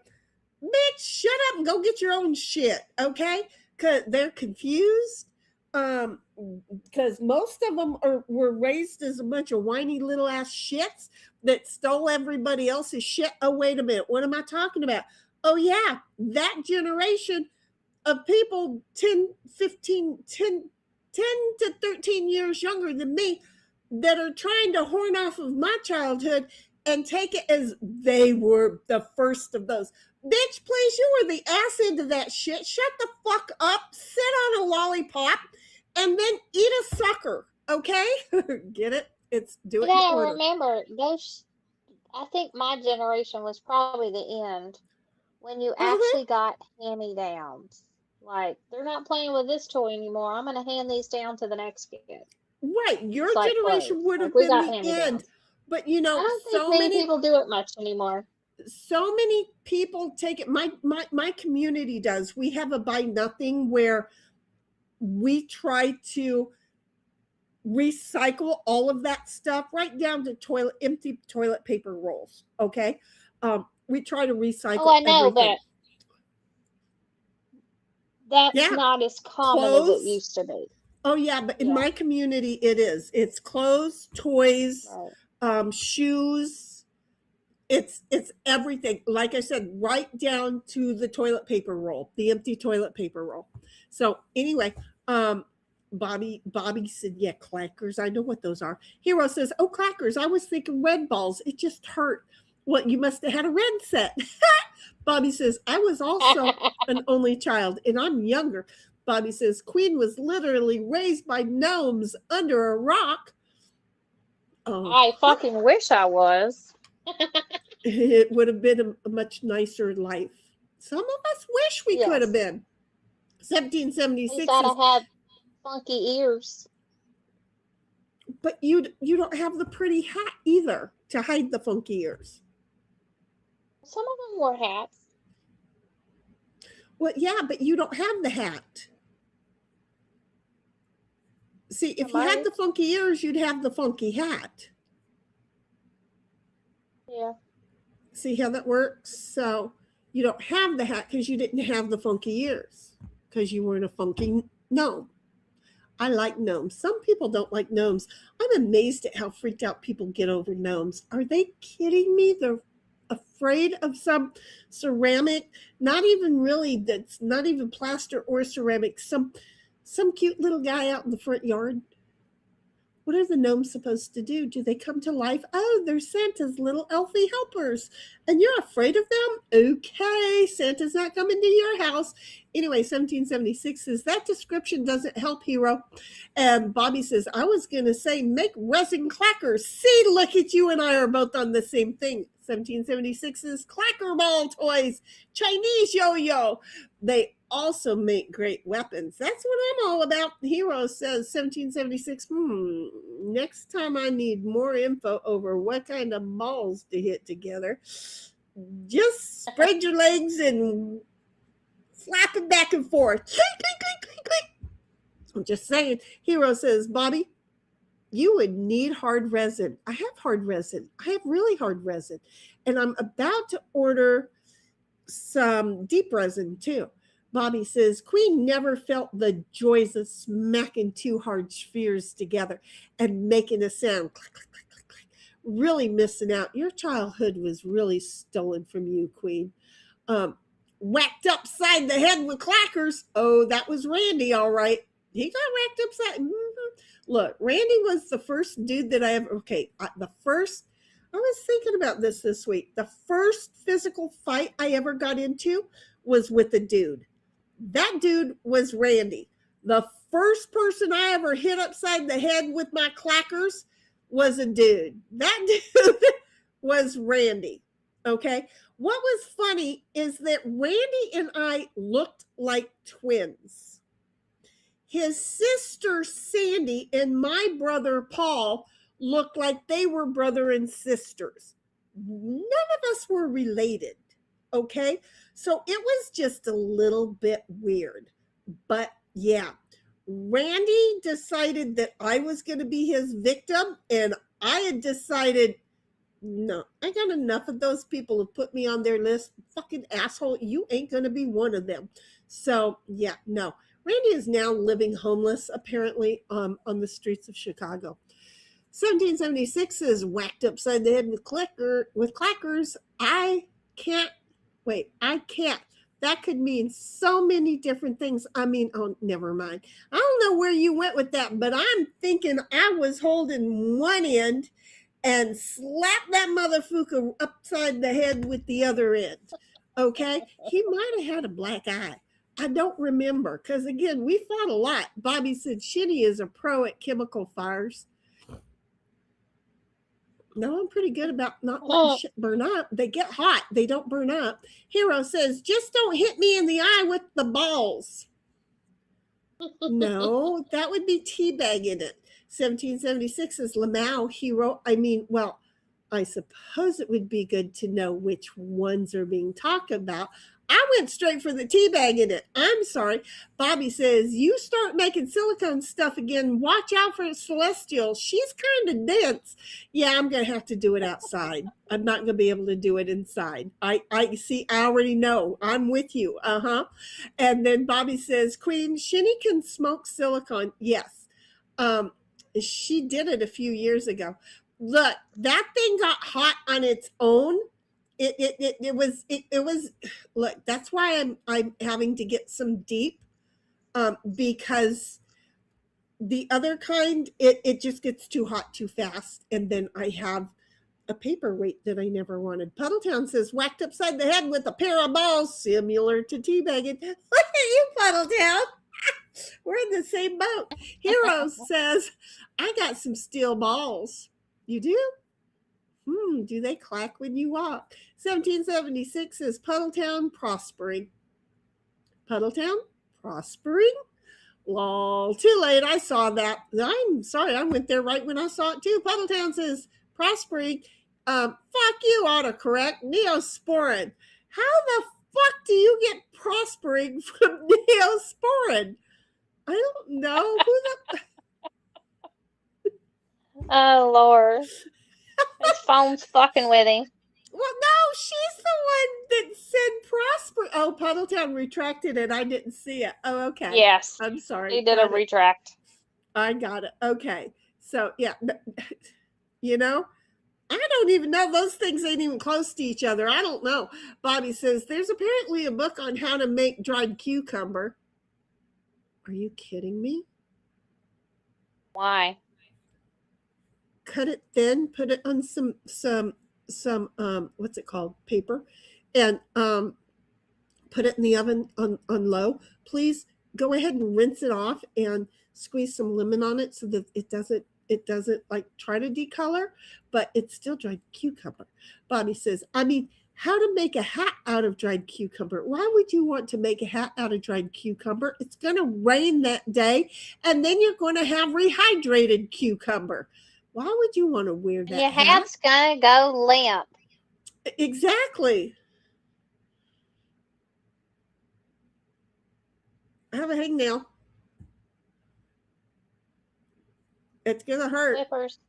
bitch, shut up and go get your own shit, okay? Because they're confused. Because most of them were raised as a bunch of whiny little ass shits that stole everybody else's shit. Oh, wait a minute. What am I talking about? Oh, yeah, that generation of people 10 to 13 years younger than me that are trying to horn off of my childhood and take it as they were the first of those. Bitch, please, you were the ass end of that shit. Shut the fuck up, sit on a lollipop, and then eat a sucker, okay? Get it? It's do it in order. Remember, those, I think my generation was probably the end when you actually got hand-me-downs. Like, they're not playing with this toy anymore. I'm going to hand these down to the next kid. Right, your It's like generation clothes. would have Like, we been got the hand-me-downs. end. But, you know, I don't think so many many people do it much anymore. so many people take it. My community does. We have a buy nothing where we try to recycle all of that stuff right down to empty toilet paper rolls. Okay. We try to recycle. Oh, I know, everything. but that's Yeah. not as common Clothes. as it used to be. Oh yeah, but in Yeah. my community it is. It's clothes, toys, Right. shoes. It's everything. Like I said, right down to the toilet paper roll, the empty toilet paper roll. So anyway, Bobby said, yeah, clackers. I know what those are. Hero says, oh, clackers. I was thinking red balls. It just hurt. Well, you must have had a red set. Bobby says, I was also an only child and I'm younger. Bobby says, Queen was literally raised by gnomes under a rock. Oh, I fucking wish I was. it would have been a much nicer life. Some of us wish we could have Yes. been. 1776 At least I'd is, have had funky ears. but you don't have the pretty hat either to hide the funky ears. Some of them wore hats. Well, yeah, but you don't have the hat. See, if you had Somebody- the funky ears, you'd have the funky hat. Yeah. See how that works? So you don't have the hat because you didn't have the funky ears because you weren't a funky gnome. I like gnomes. Some people don't like gnomes. I'm amazed at how freaked out people get over gnomes. Are they kidding me? They're afraid of some ceramic, not even really, that's not even plaster or ceramic, some cute little guy out in the front yard. What are the gnomes supposed to do? Do they come to life? Oh, they're Santa's little elfie helpers. And you're afraid of them? Okay, Santa's not coming to your house. Anyway, 1776 says, that description doesn't help, Hero. And Bobby says, I was going to say, make resin clackers. See, look at you and I are both on the same thing. 1776 is clacker ball toys, Chinese yo-yo. They also make great weapons. That's what I'm all about. Hero says 1776, next time I need more info over what kind of balls to hit together, just spread your legs and flap it back and forth. Clink, clink, clink, clink, clink. I'm just saying. Hero says, Bobby, you would need hard resin. I have hard resin. I have really hard resin. And I'm about to order some deep resin too. Bobby says, Queen never felt the joys of smacking two hard spheres together and making a sound. Click, click, click, click, click. Really missing out. Your childhood was really stolen from you, Queen. Whacked upside the head with clackers. Oh, that was Randy, all right. He got whacked upside. Look, Randy was the first dude that I ever, the first I was thinking about this week. The first physical fight I ever got into was with a dude. That dude was Randy. The first person I ever hit upside the head with my clackers was a dude. That dude was Randy. Okay. What was funny is that Randy and I looked like twins. His sister Sandy and my brother Paul looked like they were brother and sisters. None of us were related. Okay. So it was just a little bit weird. But yeah, Randy decided that I was going to be his victim, and I had decided, no, I got enough of those people who put me on their list. Fucking asshole, you ain't going to be one of them. So yeah, no. Randy is now living homeless, apparently, on the streets of Chicago. 1776 is whacked upside the head with clackers. I can't. That could mean so many different things. I mean, oh, never mind. I don't know where you went with that, but I'm thinking I was holding one end and slapped that motherfucker upside the head with the other end. Okay? He might have had a black eye. I don't remember, because again, we fought a lot. Bobby said Shinny is a pro at chemical fires. No, I'm pretty good about not letting shit burn up. They get hot. They don't burn up. Hero says, just don't hit me in the eye with the balls. No, that would be teabagging it. 1776 is Lamau. Hero, I suppose it would be good to know which ones are being talked about. I went straight for the teabagging it. I'm sorry. Bobby says, you start making silicone stuff again. Watch out for Celestial. She's kind of dense. Yeah, I'm going to have to do it outside. I'm not going to be able to do it inside. I see, I already know. I'm with you. And then Bobby says, Queen, Shinny can smoke silicone. Yes. She did it a few years ago. Look, that thing got hot on its own. It was look, that's why I'm having to get some deep, because the other kind, it just gets too hot too fast, and then I have a paperweight that I never wanted. Puddletown says, whacked upside the head with a pair of balls similar to teabagging. Look at you, Puddletown. We're in the same boat. Hero says, I got some steel balls. You do? Do they clack when you walk? 1776 is Puddletown prospering. Puddletown prospering? Lol, too late. I saw that. I'm sorry. I went there right when I saw it too. Puddletown says prospering. Fuck you, autocorrect. Neosporin. How the fuck do you get prospering from Neosporin? I don't know. Who the... Oh, Lord. His phone's fucking with him. Well, no, she's the one that said prosper. Oh, Puddletown retracted it. I didn't see it. Oh, okay. Yes. I'm sorry. He did a retract. I got it. Okay. So, yeah. You know, I don't even know. Those things ain't even close to each other. I don't know. Bobby says, there's apparently a book on how to make dried cucumber. Are you kidding me? Why? Cut it thin, put it on some what's it called, paper, and put it in the oven on low. Please go ahead and rinse it off and squeeze some lemon on it so that it doesn't like try to decolor, but it's still dried cucumber. Bobby says, how to make a hat out of dried cucumber? Why would you want to make a hat out of dried cucumber? It's going to rain that day, and then you're going to have rehydrated cucumber. Why would you want to wear that? Your hat's gonna go limp. Exactly. I have a hangnail. It's gonna hurt. Clippers.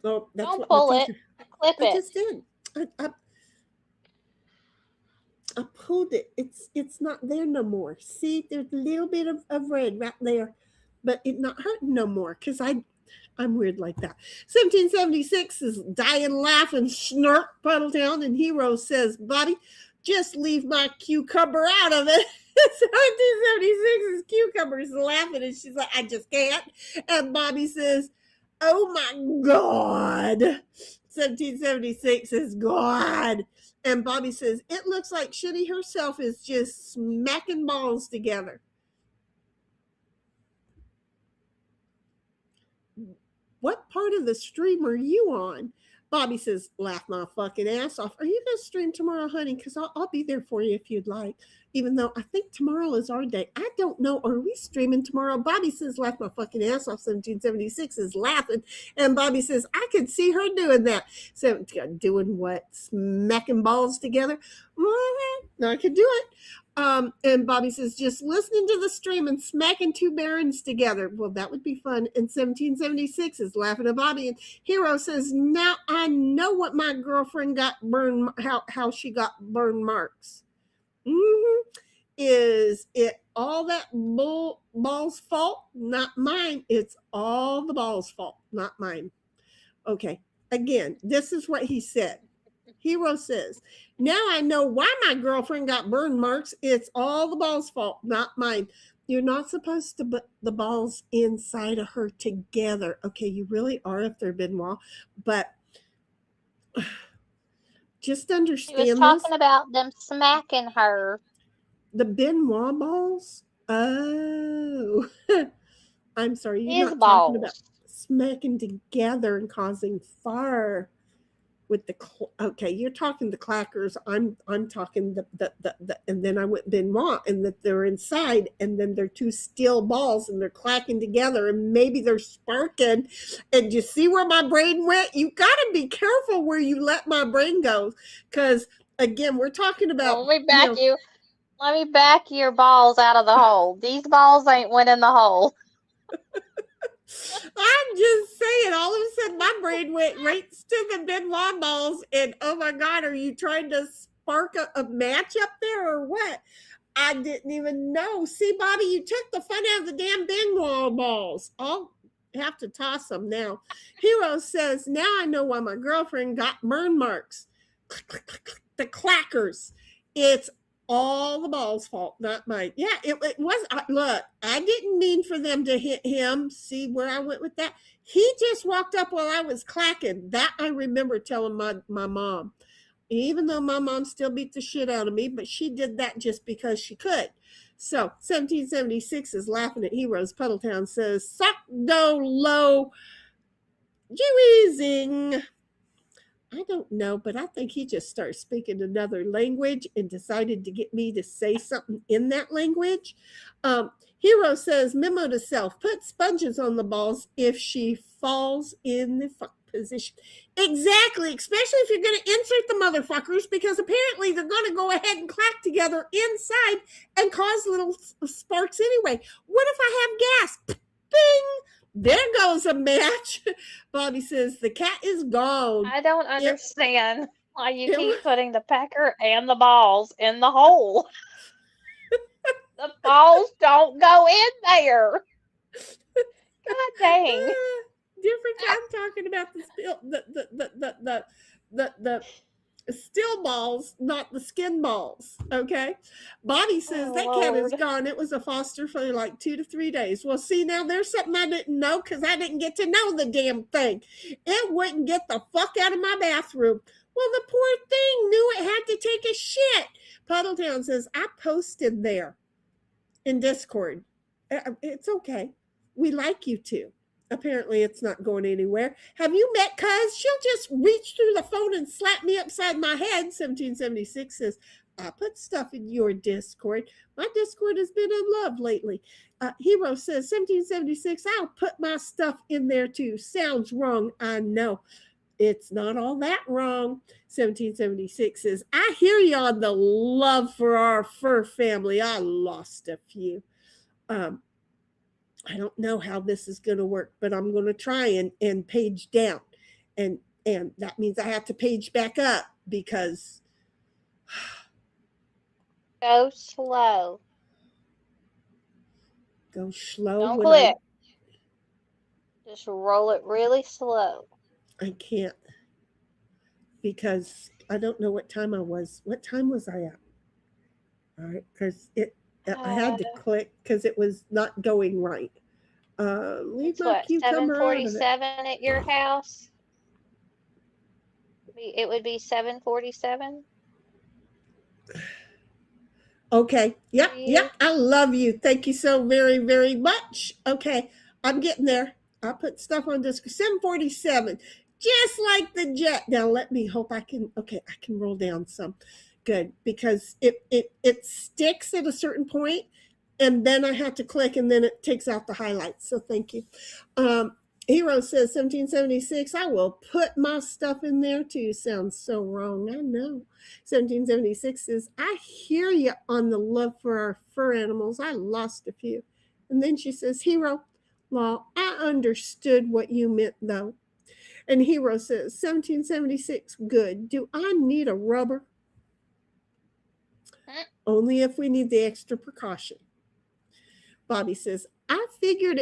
Oh, that's Don't what pull it. Clip I it. just did. I pulled it. It's not there no more. See, there's a little bit of red right there, but it's not hurting no more because I'm weird like that. 1776 is dying laughing, snark, Puddletown, and Hero says, Bobby, just leave my cucumber out of it. 1776 is cucumbers laughing, and she's like, I just can't. And Bobby says, oh my God. 1776 is God. And Bobby says, it looks like Shitty herself is just smacking balls together. What part of the stream are you on? Bobby says, laugh my fucking ass off. Are you going to stream tomorrow, honey? Because I'll be there for you if you'd like. Even though I think tomorrow is our day. I don't know. Are we streaming tomorrow? Bobby says, laugh my fucking ass off. 1776 is laughing. And Bobby says, I could see her doing that. So, doing what? Smacking balls together? No, I could do it. And Bobby says, just listening to the stream and smacking two barons together. Well, that would be fun. And 1776 is laughing at Bobby. And Hero says, now I know what my girlfriend got burned, how she got burn marks. Is it all that ball's fault? Not mine. It's all the ball's fault, not mine. Okay. Again, this is what he said. Hero says, now I know why my girlfriend got burn marks. It's all the ball's fault, not mine. You're not supposed to put the balls inside of her together. Okay, you really are if they're Benoit, but just understand He was talking about them smacking her. The Benoit balls? Oh. I'm sorry, you're His not talking about balls. smacking together and causing fire with the okay, you're talking the clackers. I'm talking the and then I went Benoit, and that they're inside, and then they're two steel balls and they're clacking together, and maybe they're sparking. And you see where my brain went? You got to be careful where you let my brain go, because again, we're talking about. Let me back your balls out of the hole. These balls ain't went in the hole. I'm just saying, all of a sudden my brain went right to the Benoit balls, and oh my God, are you trying to spark a match up there or what? I didn't even know. See, Bobby, you took the fun out of the damn Benoit balls. I'll have to toss them now. Hero says, now I know why my girlfriend got burn marks. The clackers. It's all the ball's fault, not mine. Yeah, it was. Look, I didn't mean for them to hit him. See where I went with that? He just walked up while I was clacking. That I remember telling my mom. Even though my mom still beat the shit out of me, but she did that just because she could. So 1776 is laughing at Heroes. Puddletown says, suck do low Jeweezing. I don't know, but I think he just started speaking another language and decided to get me to say something in that language. Hero says, memo to self, put sponges on the balls if she falls in the fuck position. Exactly, especially if you're going to insert the motherfuckers, because apparently they're going to go ahead and clack together inside and cause little sparks anyway. What if I have gas? Bing! There goes a match. Bobby says, the cat is gone. I don't understand why you keep putting the pecker and the balls in the hole. The balls don't go in there. God dang. Different. I'm talking about the still balls, not the skin balls. Okay. Bobby says that cat is gone. It was a foster for like 2 to 3 days. Well, see, now there's something I didn't know, because I didn't get to know the damn thing. It wouldn't get the fuck out of my bathroom. Well, the poor thing knew it had to take a shit. Puddletown says, I posted there in Discord. It's okay. We like you too. Apparently it's not going anywhere. Have you met Cuz? She'll just reach through the phone and slap me upside my head. 1776 says, I put stuff in your Discord. My Discord has been in love lately. Hero says, 1776, I'll put my stuff in there too. Sounds wrong, I know. It's not all that wrong. 1776 says, I hear you on the love for our fur family. I lost a few. I don't know how this is going to work, but I'm going to try and page down. And that means I have to page back up, because Go slow. Go slow. Don't click. Just roll it really slow. I can't, because I don't know what time I was. What time was I at? All right, because I had to click because it was not going right. It's what, 7:47 at your house? It would be 747. Okay. Yep. I love you. Thank you so very, very much. Okay. I'm getting there. I'll put stuff on this. 747. Just like the jet. Now let me hope I can. Okay, I can roll down some. Good. Because it sticks at a certain point, and then I have to click, and then it takes out the highlights. So thank you. Hero says 1776. I will put my stuff in there too. Sounds so wrong. I know. 1776 says, I hear you on the love for our fur animals. I lost a few. And then she says, Hero, well, I understood what you meant though. And Hero says, 1776, good. Do I need a rubber? Only if we need the extra precaution. Bobby says, I figured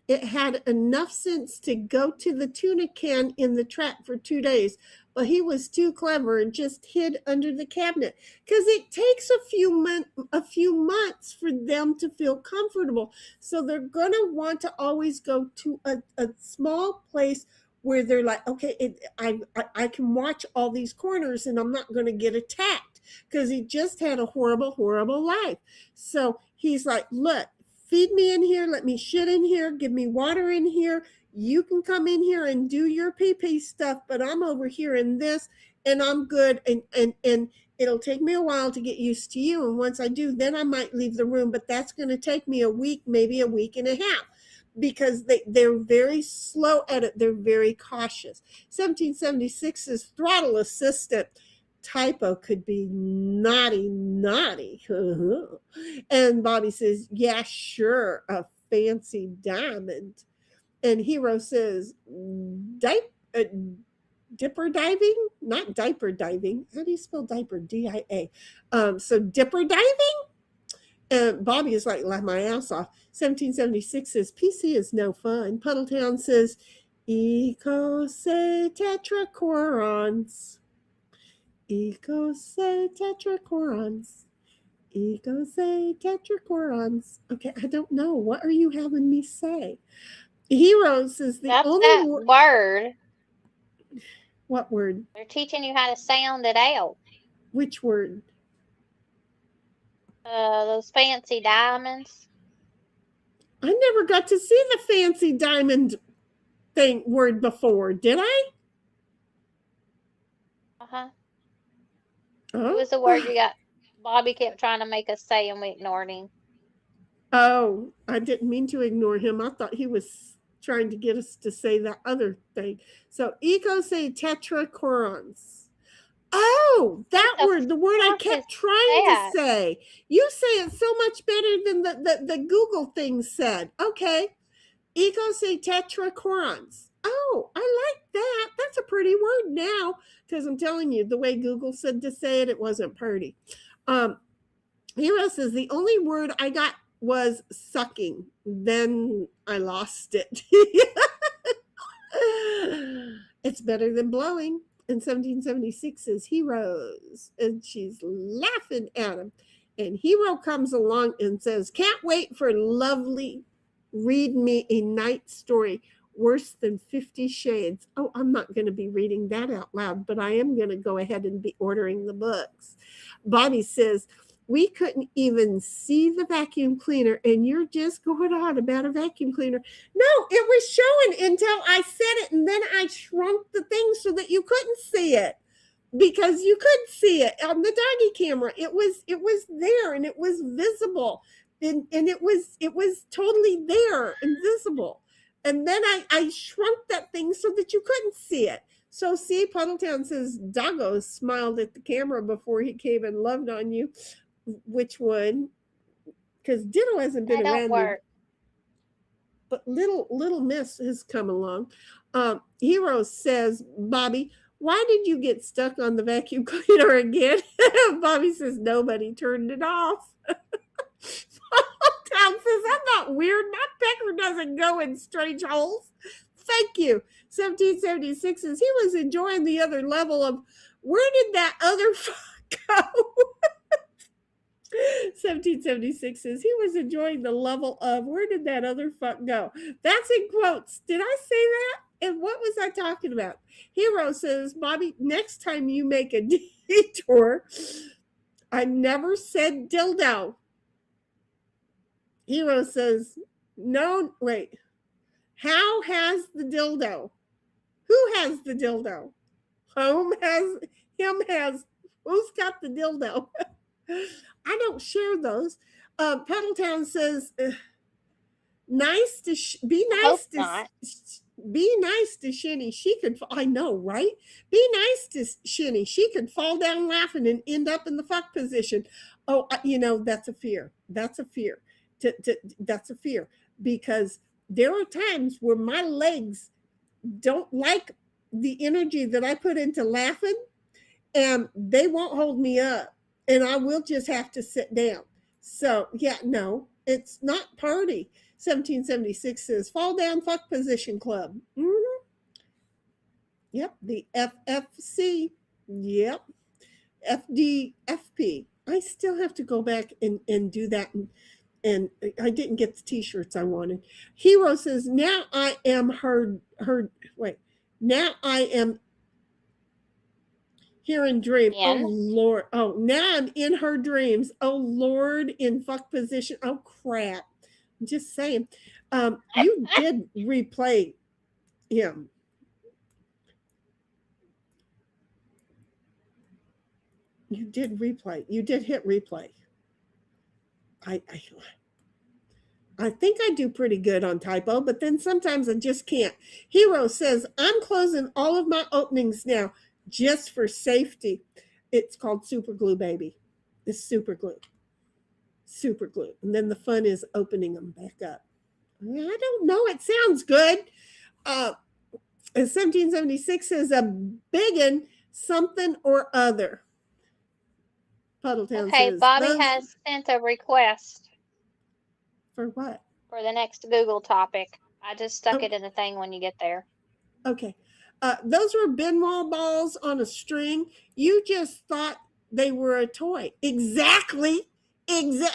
it had enough sense to go to the tuna can in the trap for 2 days, but he was too clever and just hid under the cabinet because it takes a few months for them to feel comfortable. So they're going to want to always go to a small place where they're like, okay, I can watch all these corners and I'm not going to get attacked because he just had a horrible, horrible life. So he's like, look, feed me in here, let me shit in here, give me water in here. You can come in here and do your pee-pee stuff, but I'm over here in this and I'm good. And it'll take me a while to get used to you. And once I do, then I might leave the room, but that's going to take me a week, maybe a week and a half. Because they're very slow at it. They're very cautious. 1776's throttle assistant typo could be naughty. And Bobby says, yeah, sure, a fancy diamond. And Hero says, dipper diving? Not diaper diving. How do you spell diaper? D-I-A. So dipper diving? And Bobby is like, laugh my ass off. 1776 says, PC is no fun. Puddletown says, Ecose tetrachorons. Ecose tetrachorons. Ecose tetrachorons. Okay, I don't know. What are you having me say? Heroes is the That's only that word. What word? They're teaching you how to sound it out. Which word? Those fancy diamonds. I never got to see the fancy diamond word before, did I? Uh-huh. Oh. It was the word you got. Bobby kept trying to make us say and we ignored him. Oh, I didn't mean to ignore him. I thought he was trying to get us to say that other thing. So, ecose tetrachorons. Oh, that word, the word I kept trying to say. You say it so much better than the Google thing said. Okay. Ecose tetrachorons. Oh, I like that. That's a pretty word now. Because I'm telling you, the way Google said to say it, it wasn't pretty. Hero says the only word I got was sucking. Then I lost it. It's better than blowing. And 1776 says Heroes. And she's laughing at him. And Hero comes along and says, can't wait for lovely, read me a night story worse than 50 Shades. Oh, I'm not going to be reading that out loud, but I am going to go ahead and be ordering the books. Bobby says, we couldn't even see the vacuum cleaner, and you're just going on about a vacuum cleaner. No, it was showing until I said it, and then I shrunk the thing so that you couldn't see it. Because you could see it on the doggy camera. It was there and it was visible. And it was totally there and visible. And then I shrunk that thing so that you couldn't see it. So see, Puddletown says Doggo smiled at the camera before he came and loved on you. Which one? Because Ditto hasn't been around. But little Miss has come along. Hero says, Bobby, why did you get stuck on the vacuum cleaner again? Bobby says, nobody turned it off. Tom says, I'm not weird. My pecker doesn't go in strange holes. Thank you. 1776 says, he was enjoying the other level of, where did that other fuck go? 1776 says, he was enjoying the level of, where did that other fuck go? That's in quotes. Did I say that? And what was I talking about? Hero says, Bobby, next time you make a detour, I never said dildo. Hero says, no, wait. How has the dildo? Who has the dildo? Home has, him has, who's got the dildo? I don't share those. Pedaltown says, nice to be nice to not. be nice to Shinny. She could, I know, right? Be nice to Shinny. She could fall down laughing and end up in the fuck position. Oh, you know, that's a fear. That's a fear. That's a fear, because there are times where my legs don't like the energy that I put into laughing, and they won't hold me up, and I will just have to sit down. So yeah, no, it's not party. 1776 says fall down fuck position club. Mm-hmm. Yep, the FFC. Yep, FDFP. I still have to go back and do that, and I didn't get the t-shirts I wanted. Hero says, now I am now I am here in dream. Oh Lord. Oh, now I'm in her dreams. Oh Lord, in fuck position. Oh crap. I'm just saying. You did replay him. You did replay. You did hit replay. I think I do pretty good on typo, but then sometimes I just can't. Hero says, I'm closing all of my openings now just for safety. It's called super glue, baby. It's super glue. Super glue. And then the fun is opening them back up. I don't know. It sounds good. 1776 says a biggin something or other. Puddletown Okay, says, Bobby has sent a request. For what? For the next Google topic. I just stuck it in the thing when you get there. Okay. Those were Benoit balls on a string. You just thought they were a toy. Exactly.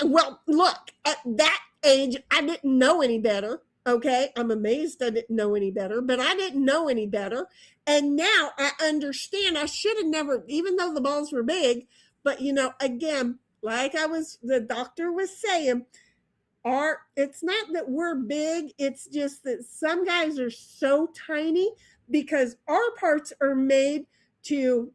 Well, look, at that age, I didn't know any better. Okay. I'm amazed I didn't know any better, but I didn't know any better. And now I understand. I should have never, even though the balls were big, but you know, again, like the doctor was saying, it's not that we're big, it's just that some guys are so tiny because our parts are made to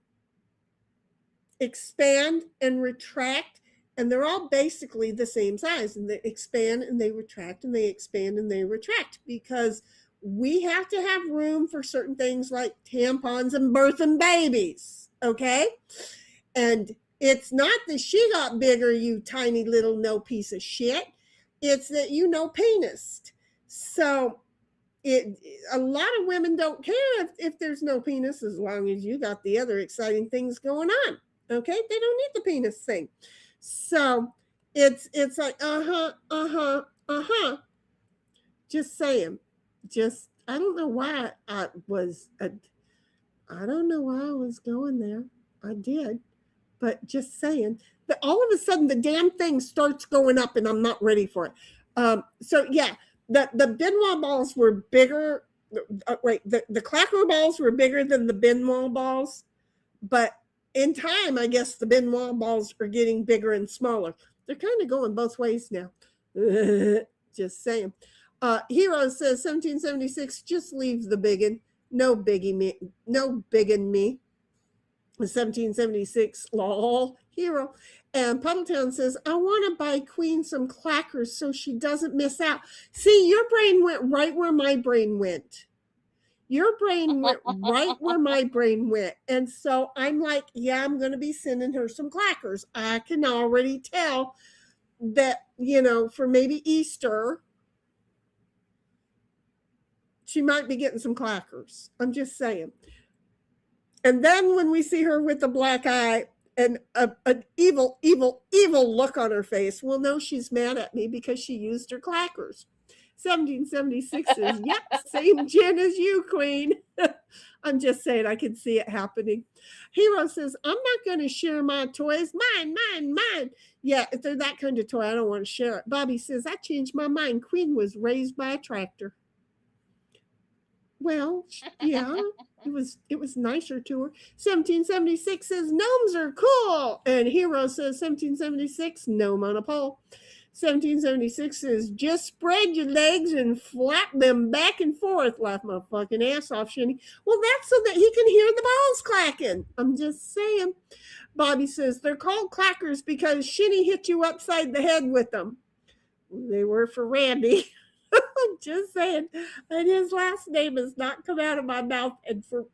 expand and retract, and they're all basically the same size, and they expand and they retract and they expand and they retract because we have to have room for certain things like tampons and birthing babies. Okay. And it's not that she got bigger, you tiny little no piece of shit. It's that penis. So a lot of women don't care if there's no penis as long as you got the other exciting things going on. Okay, they don't need the penis thing. So it's like Just saying. I don't know why I was going there. I did, but just saying. But all of a sudden the damn thing starts going up and I'm not ready for it. So yeah, the Benoit balls were bigger. The clacker balls were bigger than the Benoit balls, but in time, I guess the Benoit balls are getting bigger and smaller. They're kind of going both ways now. Just saying. Hero says 1776, just leave the biggin. No biggin me. 1776, lol, Hero. And Puddletown says, I want to buy Queen some clackers so she doesn't miss out. See, your brain went right where my brain went. Your brain went right where my brain went. And so I'm like, yeah, I'm going to be sending her some clackers. I can already tell that, for maybe Easter, she might be getting some clackers. I'm just saying. And then when we see her with the black eye and an evil, evil, evil look on her face, we'll know she's mad at me because she used her clackers. 1776 says, yep, same gin as you, Queen. I'm just saying, I can see it happening. Hero says, I'm not going to share my toys. Mine. Yeah, if they're that kind of toy, I don't want to share it. Bobby says, I changed my mind. Queen was raised by a tractor. Well, yeah, it was nicer to her. 1776 says gnomes are cool, and Hero says 1776 gnome on a pole. 1776 says just spread your legs and flap them back and forth. Laugh my fucking ass off, Shinny. Well, that's so that he can hear the balls clacking. I'm just saying. Bobby says they're called clackers because Shinny hit you upside the head with them. They were for Randy. I'm just saying. And his last name has not come out of my mouth. And for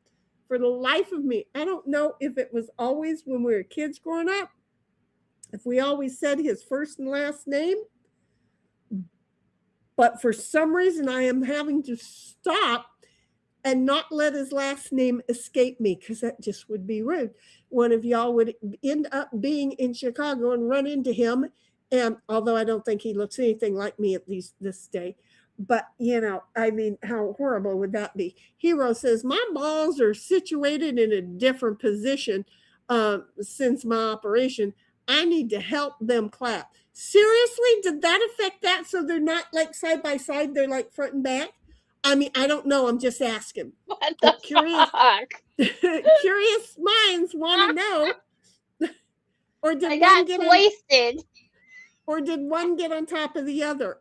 the life of me, I don't know if it was always when we were kids growing up, if we always said his first and last name. But for some reason, I am having to stop and not let his last name escape me because that just would be rude. One of y'all would end up being in Chicago and run into him. And although I don't think he looks anything like me, at least this day. But, you know, I mean, how horrible would that be? Hero says, my balls are situated in a different position since my operation. I need to help them clap. Seriously? Did that affect that? So they're not like side by side, they're like front and back? I mean, I don't know. I'm just asking. What the fuck? Curious minds want to know. Or did I one got get wasted. or did one get on top of the other?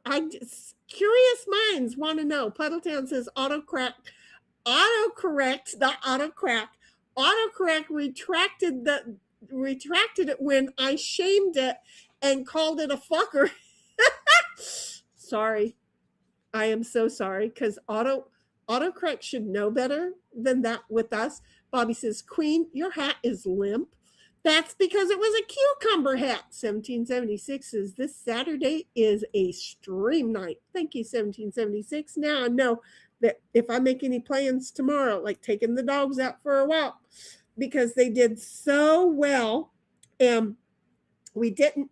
Curious minds want to know. Puddletown says autocorrect, not autocorrect. Autocorrect retracted it when I shamed it and called it a fucker. Sorry. I am so sorry because autocorrect should know better than that with us. Bobby says, Queen, your hat is limp. That's because it was a cucumber hat. 1776 says, this Saturday is a stream night. Thank you, 1776. Now I know that if I make any plans tomorrow, like taking the dogs out for a walk, because they did so well, and they didn't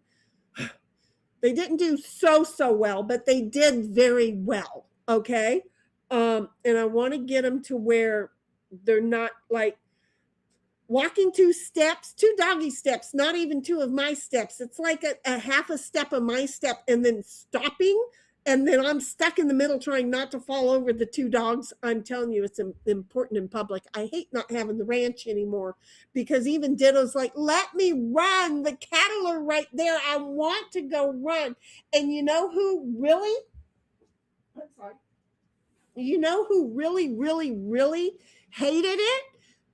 do so well, but they did very well, okay? And I want to get them to where they're not like walking two doggy steps, not even two of my steps. It's like a half a step of my step and then stopping. And then I'm stuck in the middle trying not to fall over the two dogs. I'm telling you, it's important in public. I hate not having the ranch anymore because even Ditto's like, let me run. The cattle are right there. I want to go run. And you know who really, really hated it?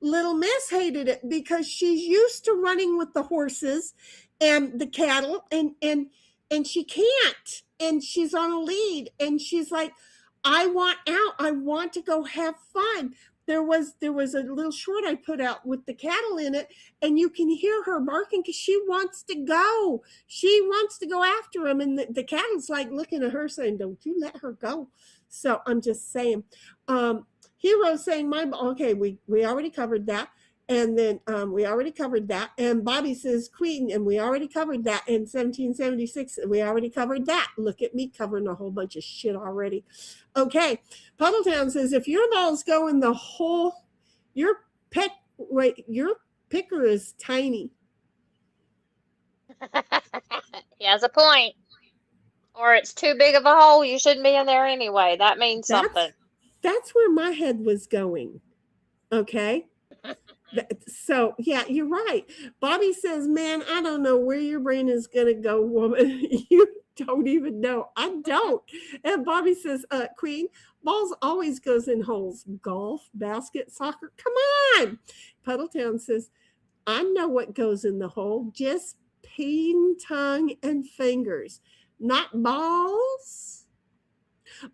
Little Miss hated it because she's used to running with the horses and the cattle and she can't. And she's on a lead and she's like, I want out. I want to go have fun. There was a little short I put out with the cattle in it and you can hear her barking because she wants to go. She wants to go after him. And the cattle's like looking at her saying, don't you let her go. So I'm just saying, Hero saying okay, we already covered that. And then we already covered that. And Bobby says Queen, and we already covered that. And 1776, we already covered that. Look at me covering a whole bunch of shit already. Okay, Puddletown says, if your balls go in the hole, your picker is tiny. He has a point. Or it's too big of a hole. You shouldn't be in there anyway. That means something. That's where my head was going. Okay. So, yeah, you're right. Bobby says, man, I don't know where your brain is going to go, woman. You don't even know. I don't. And Bobby says, Queen, balls always goes in holes. Golf, basket, soccer. Come on. Puddletown says, I know what goes in the hole. Just peen, tongue, and fingers. Not balls.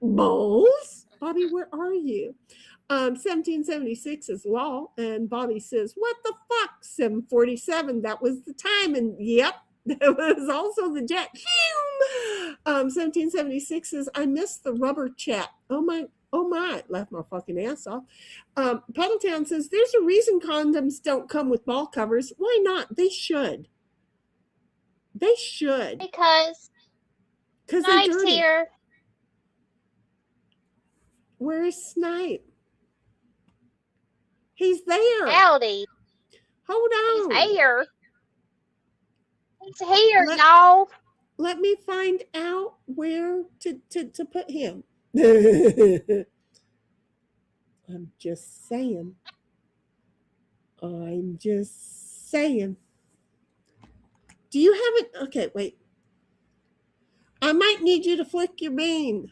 Balls? Bobby, where are you? 1776 is law, and Bobby says, what the fuck? 747, that was the time, and yep, that was also the jet. 1776 says, I missed the rubber chat. Oh my, laughed my fucking ass off. Puddletown says, there's a reason condoms don't come with ball covers. Why not? They should. Because they're Snipe's dirty. here. Where's Snipe? He's there. Howdy. Hold on. He's here. He's here, y'all. Let me find out where to put him. I'm just saying. I'm just saying. Do you have it? Okay, wait. I might need you to flick your bean.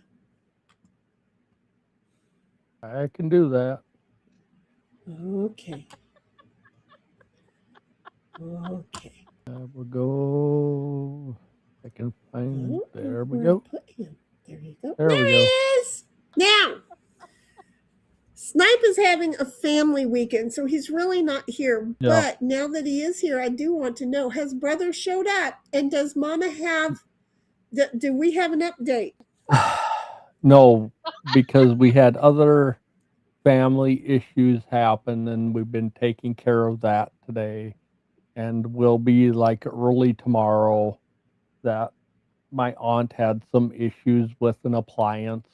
I can do that. Okay. Okay. We'll go. I can find. Oh, There we where go. I put him. There you go. There we he go. is. Now, Snipe is having a family weekend, so he's really not here. Yeah. But now that he is here, I do want to know: has brother showed up? And does Mama have? Do we have an update? No, because we had other family issues happen, and we've been taking care of that today. And we'll be like early tomorrow that my aunt had some issues with an appliance.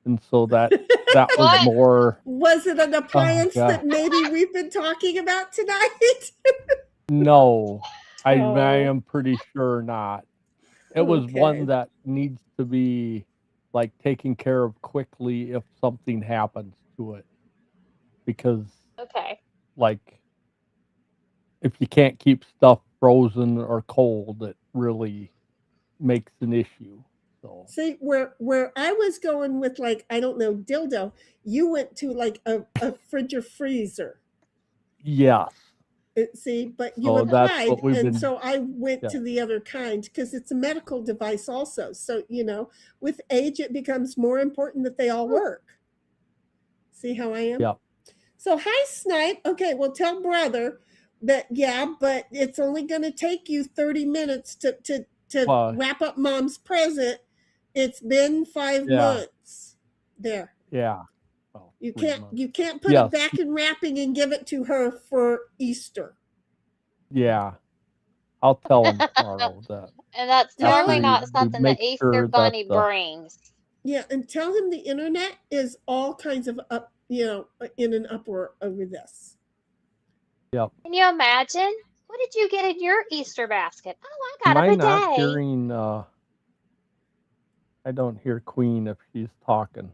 And so that was What? more. Was it an appliance God. that maybe we've been talking about tonight? No, I Oh. am pretty sure not. It was Okay. one that needs to be like taken care of quickly if something happens to it. Because Okay. like if you can't keep stuff frozen or cold, it really makes an issue. So See, where I was going with, like, I don't know, dildo, you went to like a fridge or freezer. yes. See, but you So that's applied, what we've and been. so I went Yeah. to the other kind because it's a medical device also. So, with age, it becomes more important that they all work. See how I am? Yeah. So, hi, Snipe. Okay, well, tell brother that, yeah, but it's only going to take you 30 minutes to Well, wrap up mom's present. It's been 5 Yeah. months. There. Yeah. Well, You 3 can't months. you can't put Yes. it back in wrapping and give it to her for Easter. Yeah. I'll tell him tomorrow that And that's Tell normally him- not we something make the Easter sure that Bunny the brings. Yeah, and tell him the internet is all kinds of up, in an uproar over this. Yep. Can you imagine? What did you get in your Easter basket? Oh, I Am got I a not bidet. hearing? I don't hear Queen if she's talking.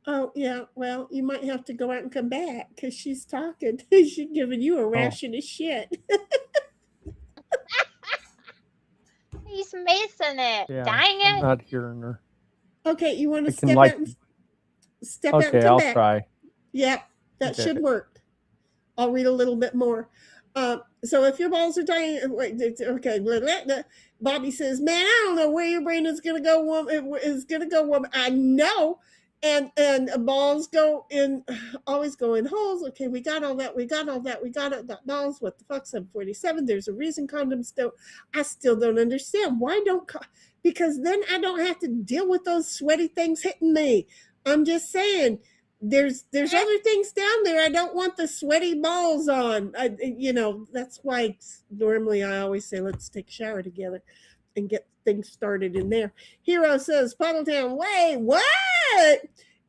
Oh yeah, well, you might have to go out and come back because she's talking. She's giving you a ration of shit. He's missing it. Yeah, Dang I'm it. not hearing her. Okay, you want to I can step like. out and step out and Okay, come I'll back. try. Yep, that Okay. should work. I'll read a little bit more. So if your balls are dying, wait, okay. Bobby says, "Man, I don't know where your brain is gonna go. Woman. I know." And balls go in, always go in holes. Okay, we got all that. We got it. Balls. What the fuck? 747. There's a reason condoms don't. I still don't understand why don't. Because then I don't have to deal with those sweaty things hitting me. I'm just saying. There's other things down there. I don't want the sweaty balls on. That's why normally I always say let's take a shower together and get things started in there. Hero says Puddletown way what?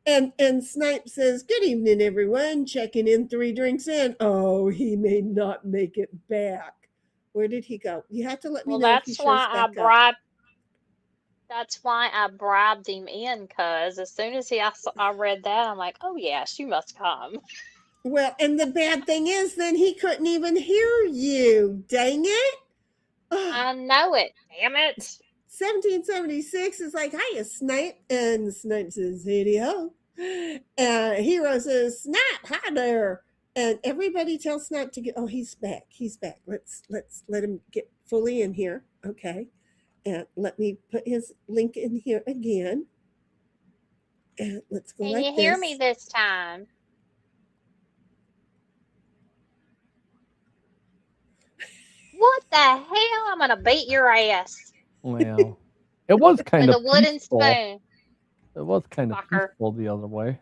And Snipe says good evening everyone. Checking in 3 drinks in. Oh, he may not make it back. Where did he go? You have to let me Well, know if he that's shows why I back up. bribed. That's why I bribed him in, cause as soon as I read that, I'm like, oh yes, you must come. Well, and the bad thing is, then he couldn't even hear you. Dang it! Ugh. I know it. Damn it. 1776 is like, hiya, Snipe. And Snipe says, hey ho. Hero says, Snipe, hi there. And everybody tells Snipe to get, oh, he's back. He's back. Let's let him get fully in here. Okay. And let me put his link in here again. And let's go Can like you hear this. me this time? What the hell? I'm gonna beat your ass Well, it was kind with of a wooden peaceful. spoon. It was kind of Fucker. peaceful the other way.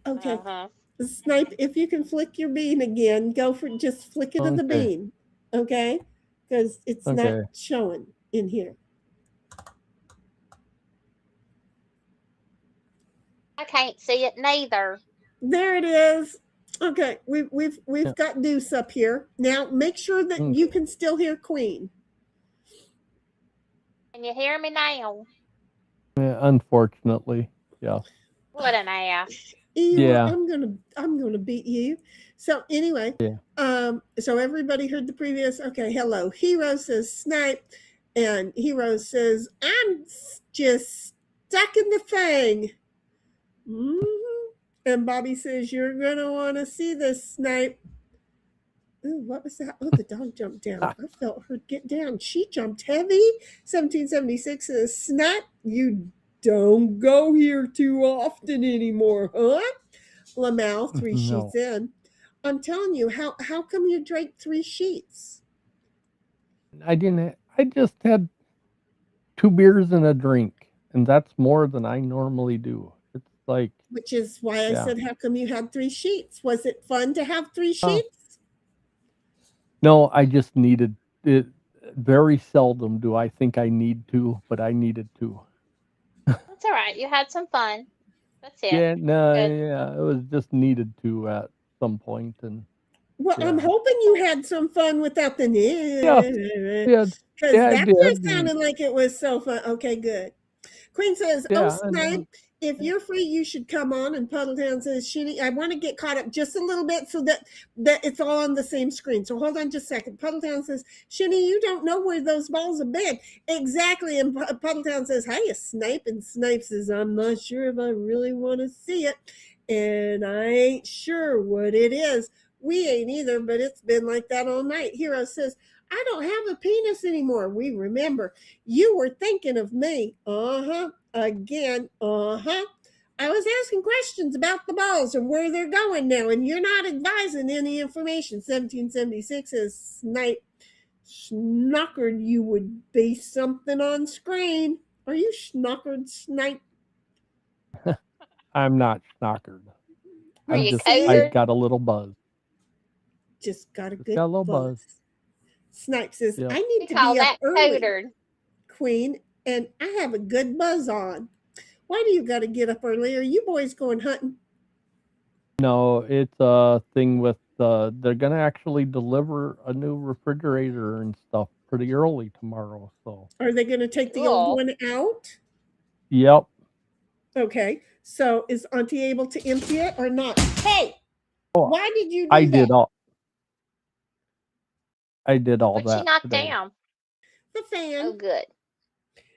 Okay. Uh-huh. Snipe, if you can flick your bean again, go for just flick it of the Okay. bean. Okay? Because it's Okay. not showing in here. I can't see it neither. There it is. Okay, we've Yeah. got Deuce up here. Now make sure that you can still hear Queen. Can you hear me now? Yeah, unfortunately, yeah. What an ass. Yeah. I'm gonna beat you. So anyway, Yeah. so everybody heard the previous. Okay, hello. Hero says snipe, and Hero says just stuck in the thing. And Bobby says you're gonna want to see this snipe. Ooh, what was that? Oh, the dog jumped down. I felt her get down. She jumped heavy. 1776 says, Snap, you don't go here too often anymore, huh? Lamau, 3 No. sheets in. I'm telling you, how come you drank 3 sheets? I didn't. I just had 2 beers and a drink, and that's more than I normally do. It's like, Which is why I yeah. said, how come you had 3 sheets? Was it fun to have 3 sheets? No, I just needed it. Very seldom do I think I need to, but I needed to. That's all right. You had some fun. That's it. Yeah, no, Good. yeah, it was just needed to at some point, and Well, I'm yeah. hoping you had some fun without the Yeah, because yeah, I that's what did. sounded like it was so fun. Okay, good. Queen says, "Oh, Yeah, Snipe, if you're free, you should come on." And Puddletown says, "Sheenie, I want to get caught up just a little bit so that it's all on the same screen. So hold on just a second." Puddletown says, "Sheenie, you don't know where those balls have been." Exactly. And Puddletown says, "Hiya, Snipe." And Snipe says, "I'm not sure if I really want to see it. And I ain't sure what it is. We ain't either, but it's been like that all night." Hero says, "I don't have a penis anymore. We remember. You were thinking of me." Again. I was asking questions about the balls and where they're going now, and you're not advising any information. 1776 is Snipe. Schnockered you would be something on screen. Are you schnockered, Snipe? I'm not schnockered. Are you I coated? got a little buzz. Just got a Just good got a little buzz. buzz. Snipe says, Yeah. "I need We to call be up that early, coated. Queen, and I have a good buzz on. Why do you got to get up early? Are you boys going hunting?" No, it's a thing with they're gonna actually deliver a new refrigerator and stuff pretty early tomorrow. So, Are they going to take the old Cool. one out? yep. Okay. So is Auntie able to empty it or not? Hey, Oh, why did you do I that? did all. I did all What'd she that knock today. down? The fan. Oh, good.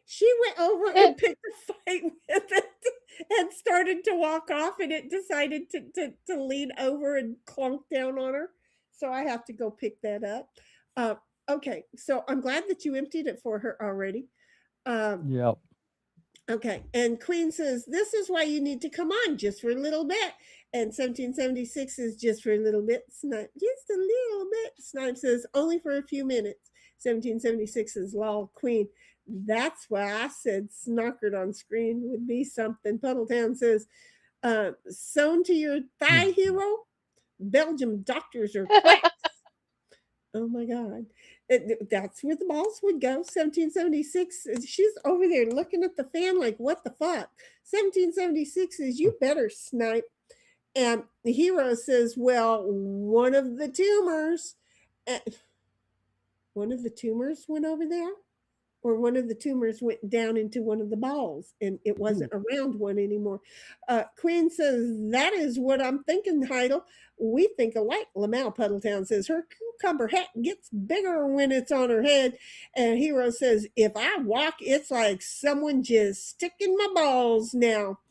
She went over and picked a fight with it and started to walk off, and it decided to lean over and clunk down on her. So I have to go pick that up. Okay. So I'm glad that you emptied it for her already. Yep. Okay. And Queen says, "This is why you need to come on just for a little bit." And 1776 is just for a little bit. Snipe, just a little bit. Snipe says, "Only for a few minutes." 1776 is lol. Queen, "That's why I said snockered on screen would be something." Puddletown says, "Sewn to your thigh, Hero? Belgium doctors are quacks." Oh my God. That's where the balls would go. 1776, she's over there looking at the fan like, what the fuck? 1776 is, "You better Snipe." And the Hero says, "Well, one of the tumors went over there, or one of the tumors went down into one of the balls and it wasn't around one anymore." Queen says, "That is what I'm thinking, Heidel. We think alike." Lamau, Puddletown says, "Her cucumber hat gets bigger when it's on her head." And Hero says, "If I walk, it's like someone just sticking my balls now."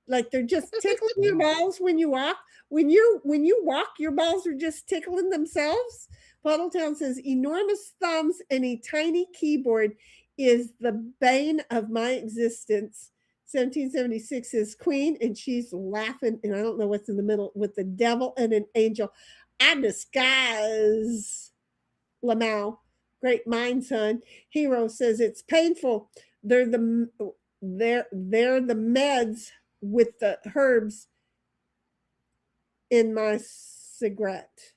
Like they're just tickling your balls when you walk. When you walk, your balls are just tickling themselves. Puddletown says, "Enormous thumbs and a tiny keyboard is the bane of my existence." 1776 is Queen, and she's laughing, and I don't know what's in the middle with the devil and an angel. "I disguise." Lamau, "Great mind, son." Hero says, "It's painful. They're the they're the meds with the herbs in my cigarette."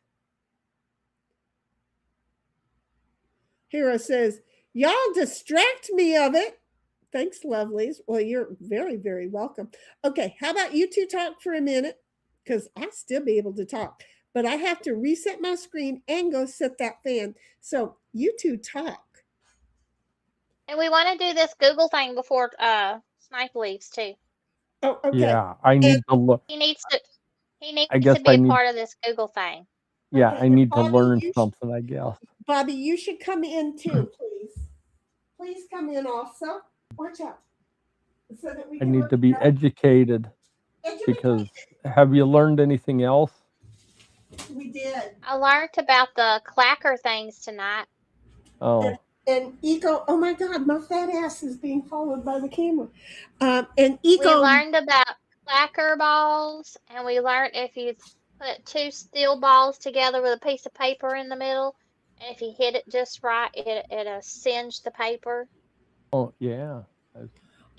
Hero says, "Y'all distract me of it." Thanks, lovelies. Well, you're very, very welcome. Okay, how about you two talk for a minute? Because I'll still be able to talk, but I have to reset my screen and go set that fan. So you two talk. And we want to do this Google thing before Snipe leaves too. Oh, okay. Yeah, I need to look. He needs to. He needs I guess to be I a need. part of this Google thing. Yeah, Okay, I and need to Bobby, learn you something. I guess. Bobby, you should come in too, please. Please come in also. Watch out. So that we I can need look to be at educated because have you learned anything else? we did. I learned about the clacker things tonight. Oh, And Eco, oh my God, my fat ass is being followed by the camera. And We Eco, learned about clacker balls, and we learned if you put two steel balls together with a piece of paper in the middle, and if you hit it just right, it'll singe the paper. oh yeah.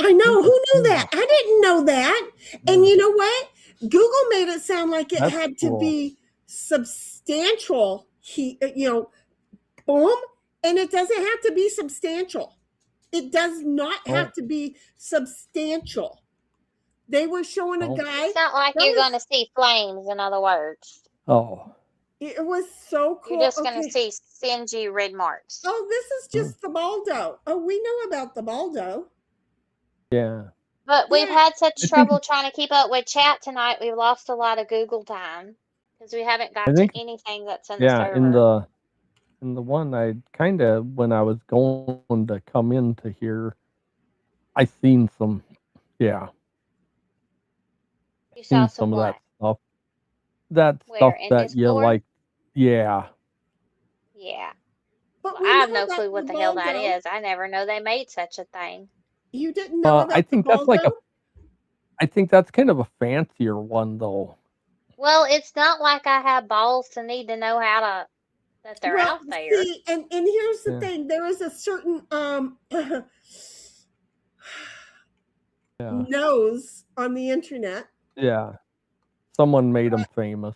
I know, who knew Yeah. that? I didn't know that. And Yeah. you know what? Google made it sound like it That's had to cool. be substantial. Boom. And it doesn't have to be substantial. It does not have to be substantial. They were showing a guy. It's not like that you're was- going to see flames, in other words. Oh, It was so cool. You're just going Okay. to see singy red marks. Oh, this is just the Baldo. Oh, we know about the Baldo. yeah. But we've Yeah. had such trouble trying to keep up with chat tonight. We've lost a lot of Google time because we haven't got think- to anything that's in the Yeah, server. in the one I kind of when I was going to come into here, I seen some. Yeah, You saw seen some of what? that stuff. That Where, stuff in that you Discord? like. Yeah. Yeah. But Well, we I have know no about clue what the the hell that Baldo. is. I never know they made such a thing. You didn't know about I think the that's like Baldo? I think that's kind of a fancier one though. Well, it's not like I have balls to need to know that they're Well, out there. see, and here's the Yeah. thing. There is a certain Yeah. nose on the internet, Yeah. Someone made them famous.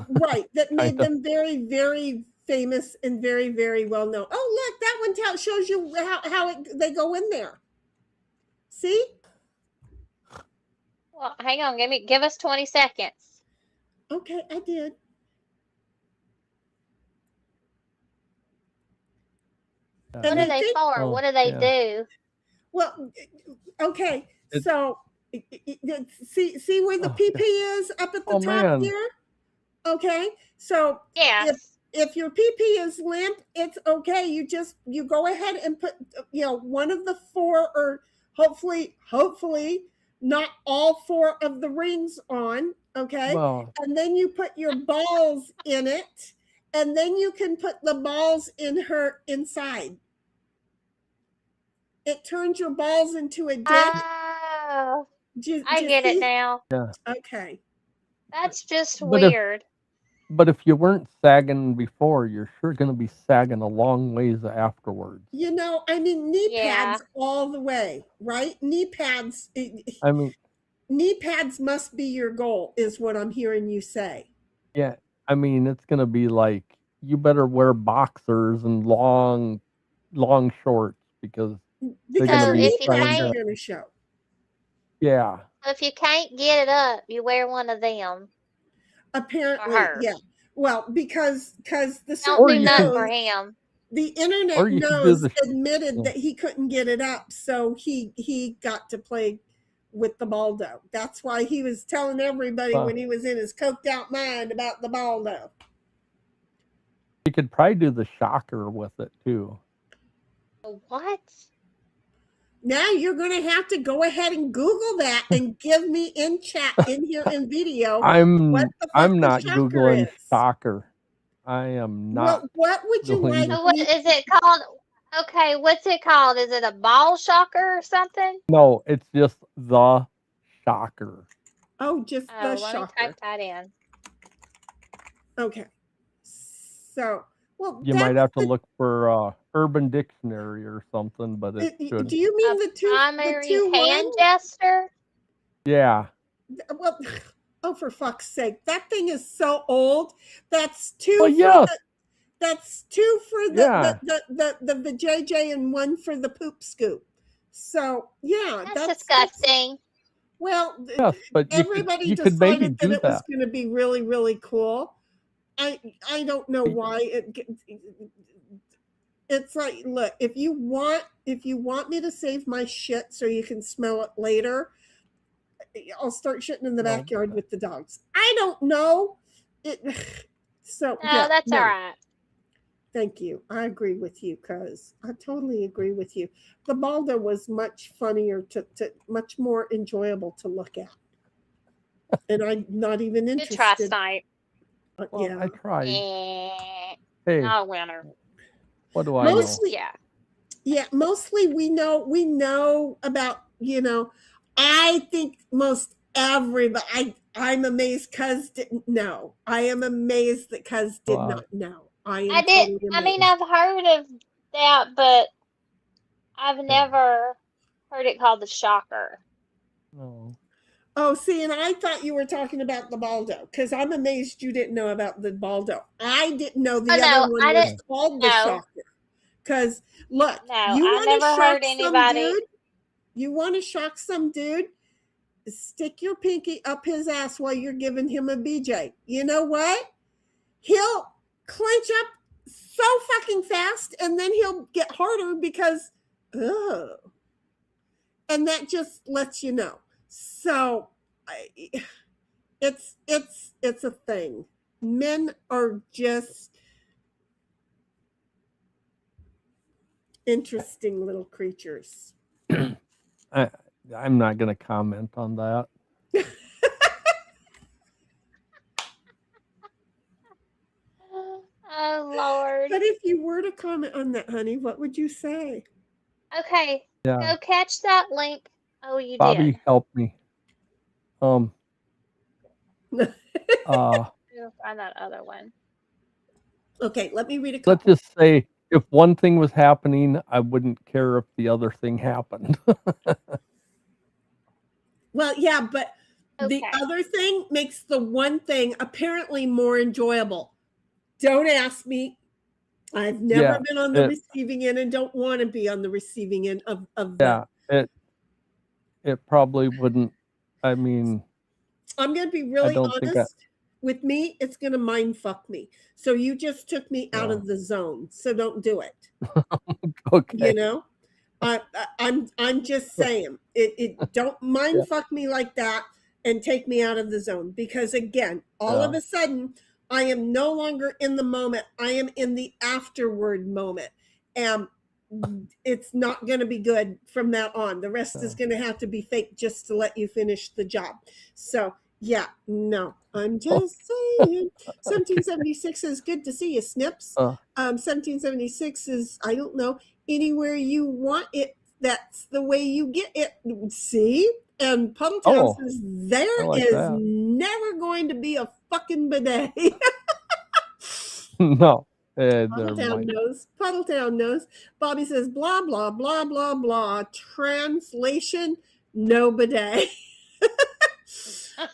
right, that made Kinda. them very, very famous and very, very well known. Oh, look, that one shows you how they go in there. See? Well, hang on. Give us 20 seconds. Okay, I did. Yeah. What And are you they think- for? Oh, What do they yeah. do? Well, okay, It- so see where the Oh, PP is up at the Oh, top man. here? Okay, so Yes. if your PP is limp, it's okay. You go ahead and put one of the four, or hopefully not all four of the rings on. Okay, Well, and then you put your balls in it, and then you can put the balls in her inside. It turns your balls into a disc. Oh, Do I you get it see? now. Okay. That's just But if- weird. but if you weren't sagging before, you're sure going to be sagging a long ways afterwards. I mean, knee Yeah. pads all the way, right? Knee pads. I mean, Knee pads must be your goal, is what I'm hearing you say. yeah. I mean, it's going to be like you better wear boxers and long shorts because Because gonna your be knee trying pads to- are going to show. yeah. If you can't get it up, you wear one of them. Apparently, her. yeah. Well, because the Don't certain do nothing nose, for him. the internet Or you could do nose the- admitted yeah. that he couldn't get it up, so he got to play with the Baldo. That's why he was telling everybody Huh. when he was in his coked out mind about the Baldo. You could probably do the shocker with it too. What? Now you're going to have to go ahead and Google that and give me in chat in here in video. I'm what the fuck I'm the not shocker googling is. shocker. I am not. Well, what would you doing like? the- So what me- is it called? Okay, what's it called? Is it a ball shocker or something? No, it's just the shocker. Oh, just Oh, the let me shocker. type that in. Okay. So, well, You might that's have to the- look for Urban Dictionary or something, but it should. Do you mean A the two? primary the two hand one? gesture? Yeah. Well, oh, for fuck's sake! That thing is so old. That's two. Well, for yes. that's two for the, Yeah. the vajayjay and one for the poop scoop. So yeah, That's disgusting. Well, Yes, but everybody you could maybe decided do that it was that. going to be really, really cool. I don't know why it's like, look, if you want me to save my shit so you can smell it later, I'll start shitting in the No. backyard with the dogs. I don't know. So No, yeah, that's no. all right. Thank you. I agree with you, cuz I totally agree with you. The Baldo was much funnier to much more enjoyable to look at. And I'm not even Good try, interested. Snipe. Well, Yeah. I tried. Eh, Hey, not a winner. what do I know? Mostly, Yeah. mostly we know about, I think most everybody, I'm amazed cuz didn't know. I am amazed that cuz did Wow. not know. I am I did. totally I mean, amazed. I've heard of that, but I've Yeah. never heard it called the shocker. No. Oh, see, and I thought you were talking about the Baldo because I'm amazed you didn't know about the Baldo. I didn't know the Oh other no, one I was didn't. called the No, Shocker. Because look, no, you I want to never shock heard some anybody. dude? You want to shock some dude? Stick your pinky up his ass while you're giving him a BJ. You know what? He'll clench up so fucking fast, and then he'll get harder because, oh, and that just lets you know. So, it's a thing. Men are just interesting little creatures. I'm not going to comment on that. Oh Lord. But if you were to comment on that, honey, what would you say? Okay, Yeah. go catch that link. Oh, you Bobby did. helped me. Go find that other one. Okay, let me read a couple. Let's just say if one thing was happening, I wouldn't care if the other thing happened. Well, yeah, but the Okay. other thing makes the one thing apparently more enjoyable. Don't ask me. I've never Yeah, been on the it- receiving end and don't want to be on the receiving end of yeah, that. it probably wouldn't. I mean, I'm going to be really don't think honest. With me, it's going to mind fuck me. So you just took me out Yeah. of the zone. So don't do it. okay. You know, I'm just saying it don't mind Yeah. fuck me like that and take me out of the zone, because again, all of Yeah. a sudden I am no longer in the moment. I am in the afterward moment, and it's not going to be good from that on. The rest is going to have to be fake just to let you finish the job. So yeah, no, I'm just saying. 1776 is good to see you, Snips. 1776 is, I don't know, anywhere you want it, that's the way you get it. See? And Puddletown says there like is that. never going to be a fucking bidet. No. There Puddletown might. knows. Puddletown knows. Bobby says blah blah blah blah blah. Translation: no bidet.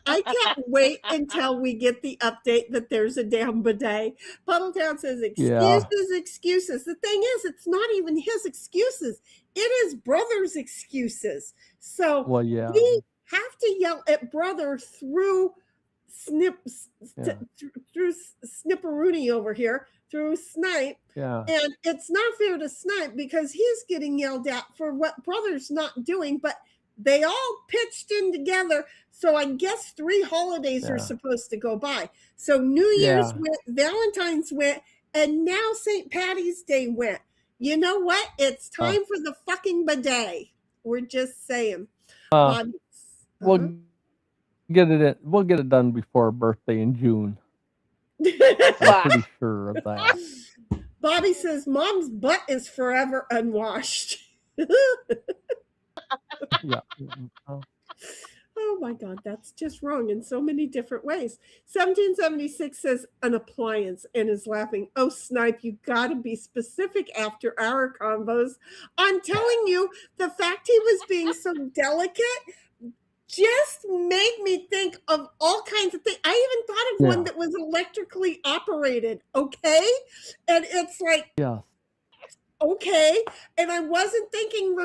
I can't wait until we get the update that there's a damn bidet. Puddletown says excuses, excuses. The thing is, it's not even his excuses. It is Brother's excuses. So Well, yeah. we have to yell at Brother through through Snipperoonie over here, through Snipe. Yeah. And it's not fair to Snipe because he's getting yelled at for what Brother's not doing, but they all pitched in together. So I guess 3 holidays are supposed to go by. So New Year's went, Valentine's went, and now St. Patty's Day went. You know what? It's time for the fucking bidet. We're just saying. We'll get it. We'll get it done before birthday in June. I'm pretty sure of that. Bobby says Mom's butt is forever unwashed. Yeah. Oh my God, that's just wrong in so many different ways. 1776 says an appliance and is laughing. Oh, Snipe, you got to be specific after our combos. I'm telling you, the fact he was being so delicate just made me think of all kinds of things. I even thought of one that was electrically operated, okay? And it's like, okay. And I wasn't thinking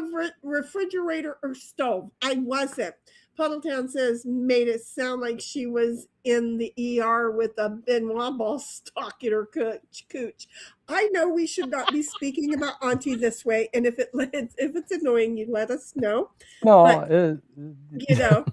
refrigerator or stove. I wasn't. Puddletown says, made it sound like she was in the ER with a Benoit ball stuck in her cooch. I know we should not be speaking about Auntie this way, and if it's annoying you, let us know. No, But you know,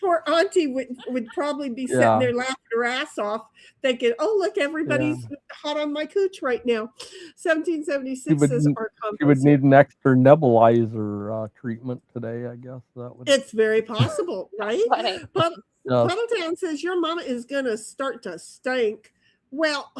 poor Auntie would probably be sitting there laughing her ass off, thinking, "Oh, look, everybody's hot on my cooch right now." 1776 says our she would need an extra nebulizer treatment today. I guess that would. It's very possible, right? Funny. Puddletown says your mama is gonna start to stink. Well,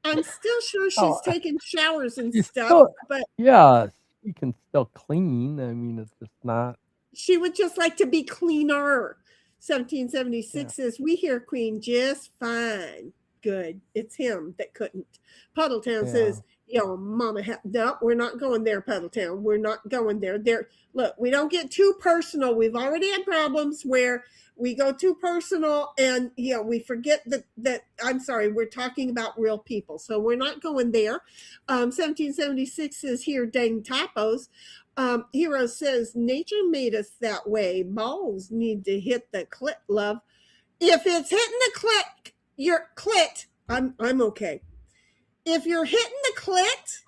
I'm still sure she's taking showers and stuff, but yeah, she can still clean. I mean, it's just not. She would just like to be cleaner. 1776 says, we hear Queen just fine. Good. It's him that couldn't. Puddletown says, yo, mama, no, we're not going there, Puddletown. We're not going there. Look, we don't get too personal. We've already had problems where we go too personal and, we forget that I'm sorry, we're talking about real people. So we're not going there. 1776 says, here, dang typos. Hero says, nature made us that way. Balls need to hit the clit, love. If it's hitting the clit, I'm okay. If you're hitting the clit,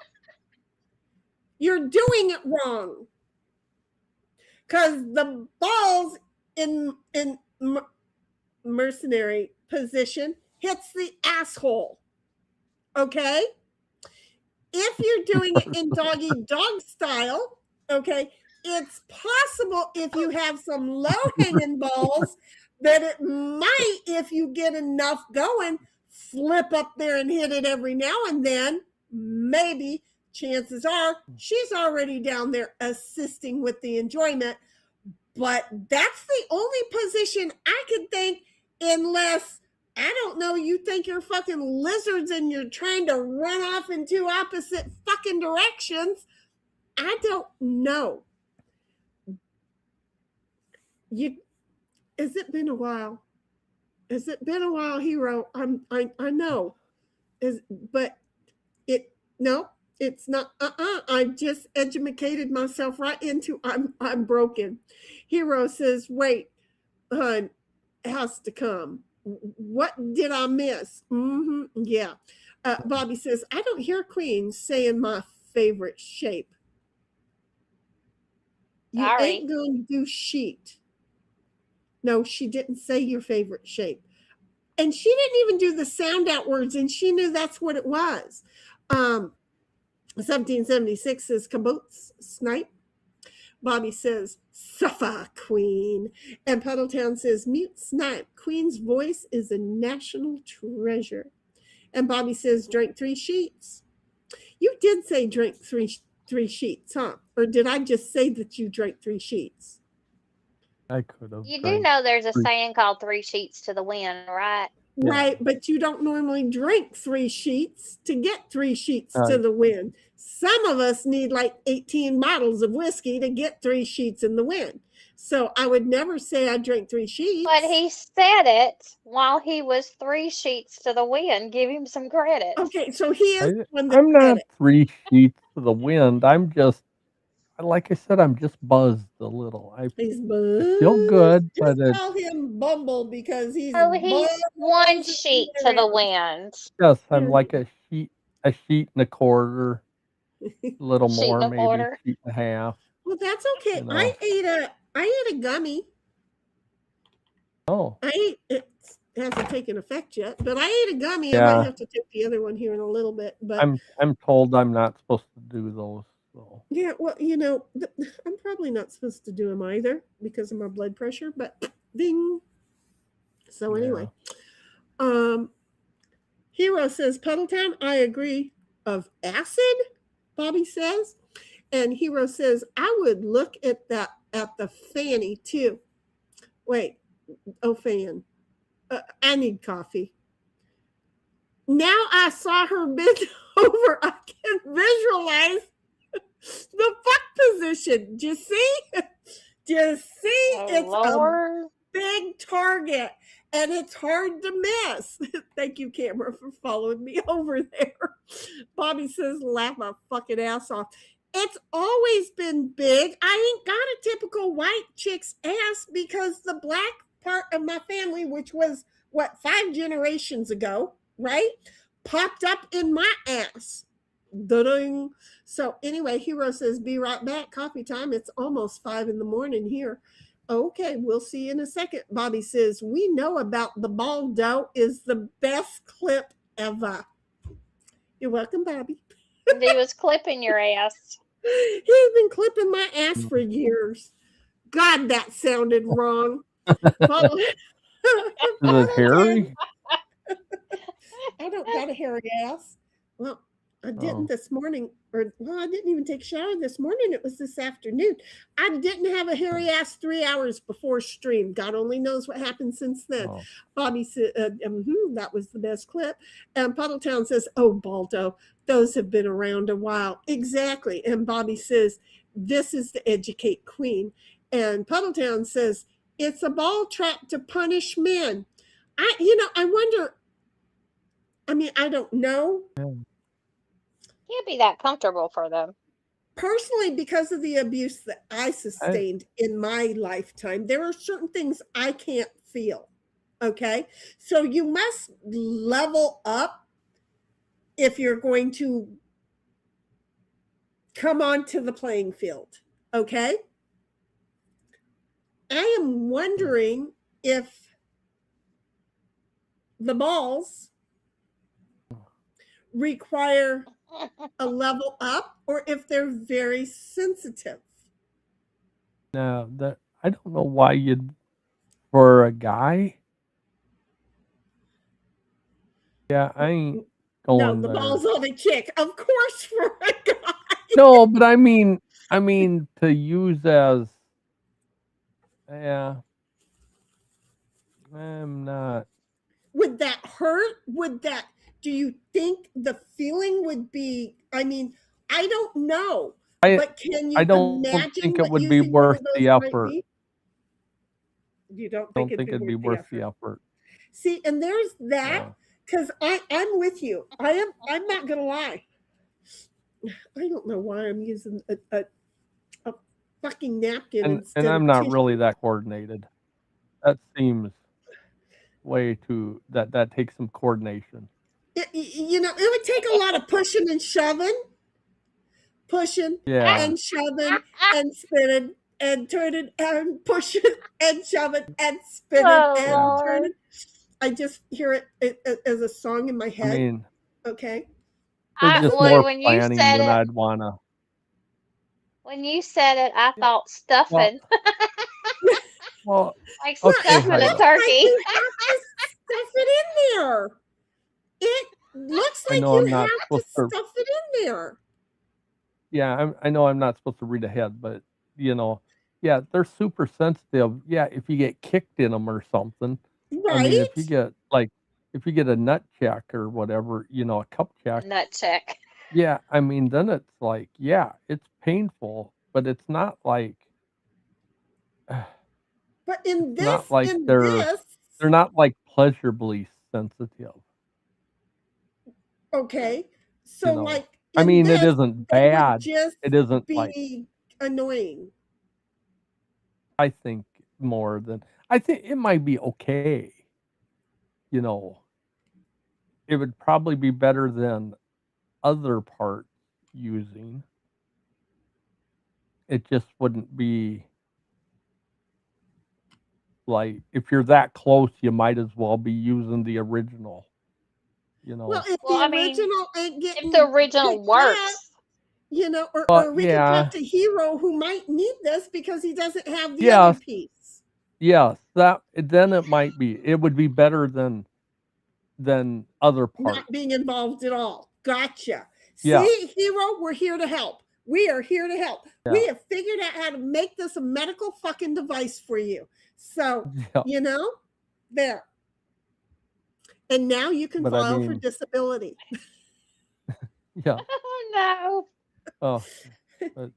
you're doing it wrong. Because the balls in mercenary position hits the asshole. Okay? If you're doing it in doggy dog style, okay, it's possible if you have some low-hanging balls that it might, if you get enough going, flip up there and hit it every now and then. Maybe, chances are, she's already down there assisting with the enjoyment. But that's the only position I can think, unless, I don't know, you think you're fucking lizards and you're trying to run off in two opposite fucking directions. I don't know. Has it been a while? Has it been a while, Hero? I know. It's not. I just educated myself right into I'm broken. Hero says, wait, hun, has to come. What did I miss? Yeah. Bobby says, I don't hear Queen saying my favorite shape. You ain't going to do sheet. No, she didn't say your favorite shape. And she didn't even do the sound out words, and she knew that's what it was. 1776 says, Caboots, snipe. Bobby says, suffer, Queen. And Puddletown says, mute snipe. Queen's voice is a national treasure. And Bobby says, drink 3 sheets. You did say drink three sheets, huh? Or did I just say that you drank 3 sheets? I could have. You do know there's a saying called 3 sheets to the wind, right? Right, but you don't normally drink 3 sheets to get 3 sheets to the wind. Some of us need like 18 bottles of whiskey to get 3 sheets in the wind. So I would never say I drank 3 sheets. But he said it while he was 3 sheets to the wind. Give him some credit. Okay, so he is one that I'm said not it. 3 sheets to the wind. I'm just, like I said, I'm just buzzed a little. He's I buzzed. feel good, Just but call him Bumble because he's He's 1 sheet to the wind. yes, I'm like a sheet and a quarter, a little Sheet more, and a maybe quarter. sheet and a half. Well, that's okay. You know. I ate a gummy. Oh, It hasn't taken effect yet, but I ate a gummy. I Yeah. might have to take the other one here in a little bit. But I'm told I'm not supposed to do those. So yeah, well, I'm probably not supposed to do them either because of my blood pressure. But ding. So anyway, Hero says, Puddletown, I agree. Of acid, Bobby says. And Hero says, I would look at the fanny too. Wait, fan. I need coffee. Now I saw her bend over. I can visualize the fuck position. Do you see? Do you see? It's Lord. a big target. And it's hard to miss. Thank you, camera, for following me over there. Bobby says, laugh my fucking ass off. It's always been big. I ain't got a typical white chick's ass because the black part of my family, which was what, 5 generations ago, right? Popped up in my ass. Da-ding. So anyway, Hero says, be right back. Coffee time. It's almost 5 in the morning here. Okay, we'll see you in a second. Bobby says, we know about the Baldo is the best clip ever. You're welcome, Bobby. He was clipping your ass. He's been clipping my ass for years. God, that sounded wrong. Bottle- Is it hairy? I don't got a hairy ass. Well, I didn't this morning, or well, I didn't even take a shower this morning. It was this afternoon. I didn't have a hairy ass 3 hours before stream. God only knows what happened since then. Oh. Bobby said, that was the best clip. And Puddletown says, oh, Baldo, those have been around a while. Exactly. And Bobby says, this is the educate queen. And Puddletown says, it's a ball trap to punish men. I wonder, I don't know. Can't be that comfortable for them. Personally, because of the abuse that I sustained in my lifetime, there are certain things I can't feel. Okay. So you must level up if you're going to come onto the playing field. Okay. I am wondering if the balls require a level up or if they're very sensitive. No, that I don't know why you'd for a guy. Yeah, I ain't going No, the there. ball's on a chick, of course, for a guy. No, but I mean to use as yeah. I'm not. Would that hurt? Do you think the feeling would be, I don't know. But can you I don't imagine think it what would be using one worth of those the might effort. be? You don't I don't think think it'd be worth the effort. See, and there's that, Yeah. because I'm with you. I'm not gonna lie. I don't know why I'm using a fucking napkin instead And I'm of not tissue. really that coordinated. That seems way too that takes some coordination. It would take a lot of pushing and shoving, Yeah. and shoving and spinning and turning and pushing and shoving and spinning Oh, and Lord. turning. I just hear it as a song in my I head. mean, Okay. there's just Well, more when you planning said than it, I'd wanna. when you said it, I Yeah. thought stuffing, Well, like Well, okay, stuffing it a looks Hyla. like turkey. you have to stuff it in there. It looks I like know you I'm not have to supposed to. stuff it in there. Yeah, I know I'm not supposed to read ahead, but yeah, they're super sensitive. Yeah, if you get kicked in them or something. I mean, if you Right? get a nut check or whatever, a cup check. Nut check. Yeah, I mean, then it's like, yeah, it's painful, but it's not like But in not this, like they're not like pleasurably sensitive. okay. So You know, like I in mean, it this, isn't they would bad. just It isn't like be annoying. I think more than I think it might be okay. You know, it would probably be better than other parts using. It just wouldn't be like if you're that close, you might as well be using the original. Well, if Well, the I mean, original ain't if the getting original picked up, works, or we can Yeah, talk to Hero who might need this because he doesn't have the yes, other piece. yes. Then it might be. It would be better than other Not parts. being involved at all. Gotcha. Yeah, See, Hero, we're here to help. We are here to help. We yeah, have figured out how to make this a medical fucking device for you. So, yeah. there. And now you can But I file for mean, disability. yeah. oh no. Oh, but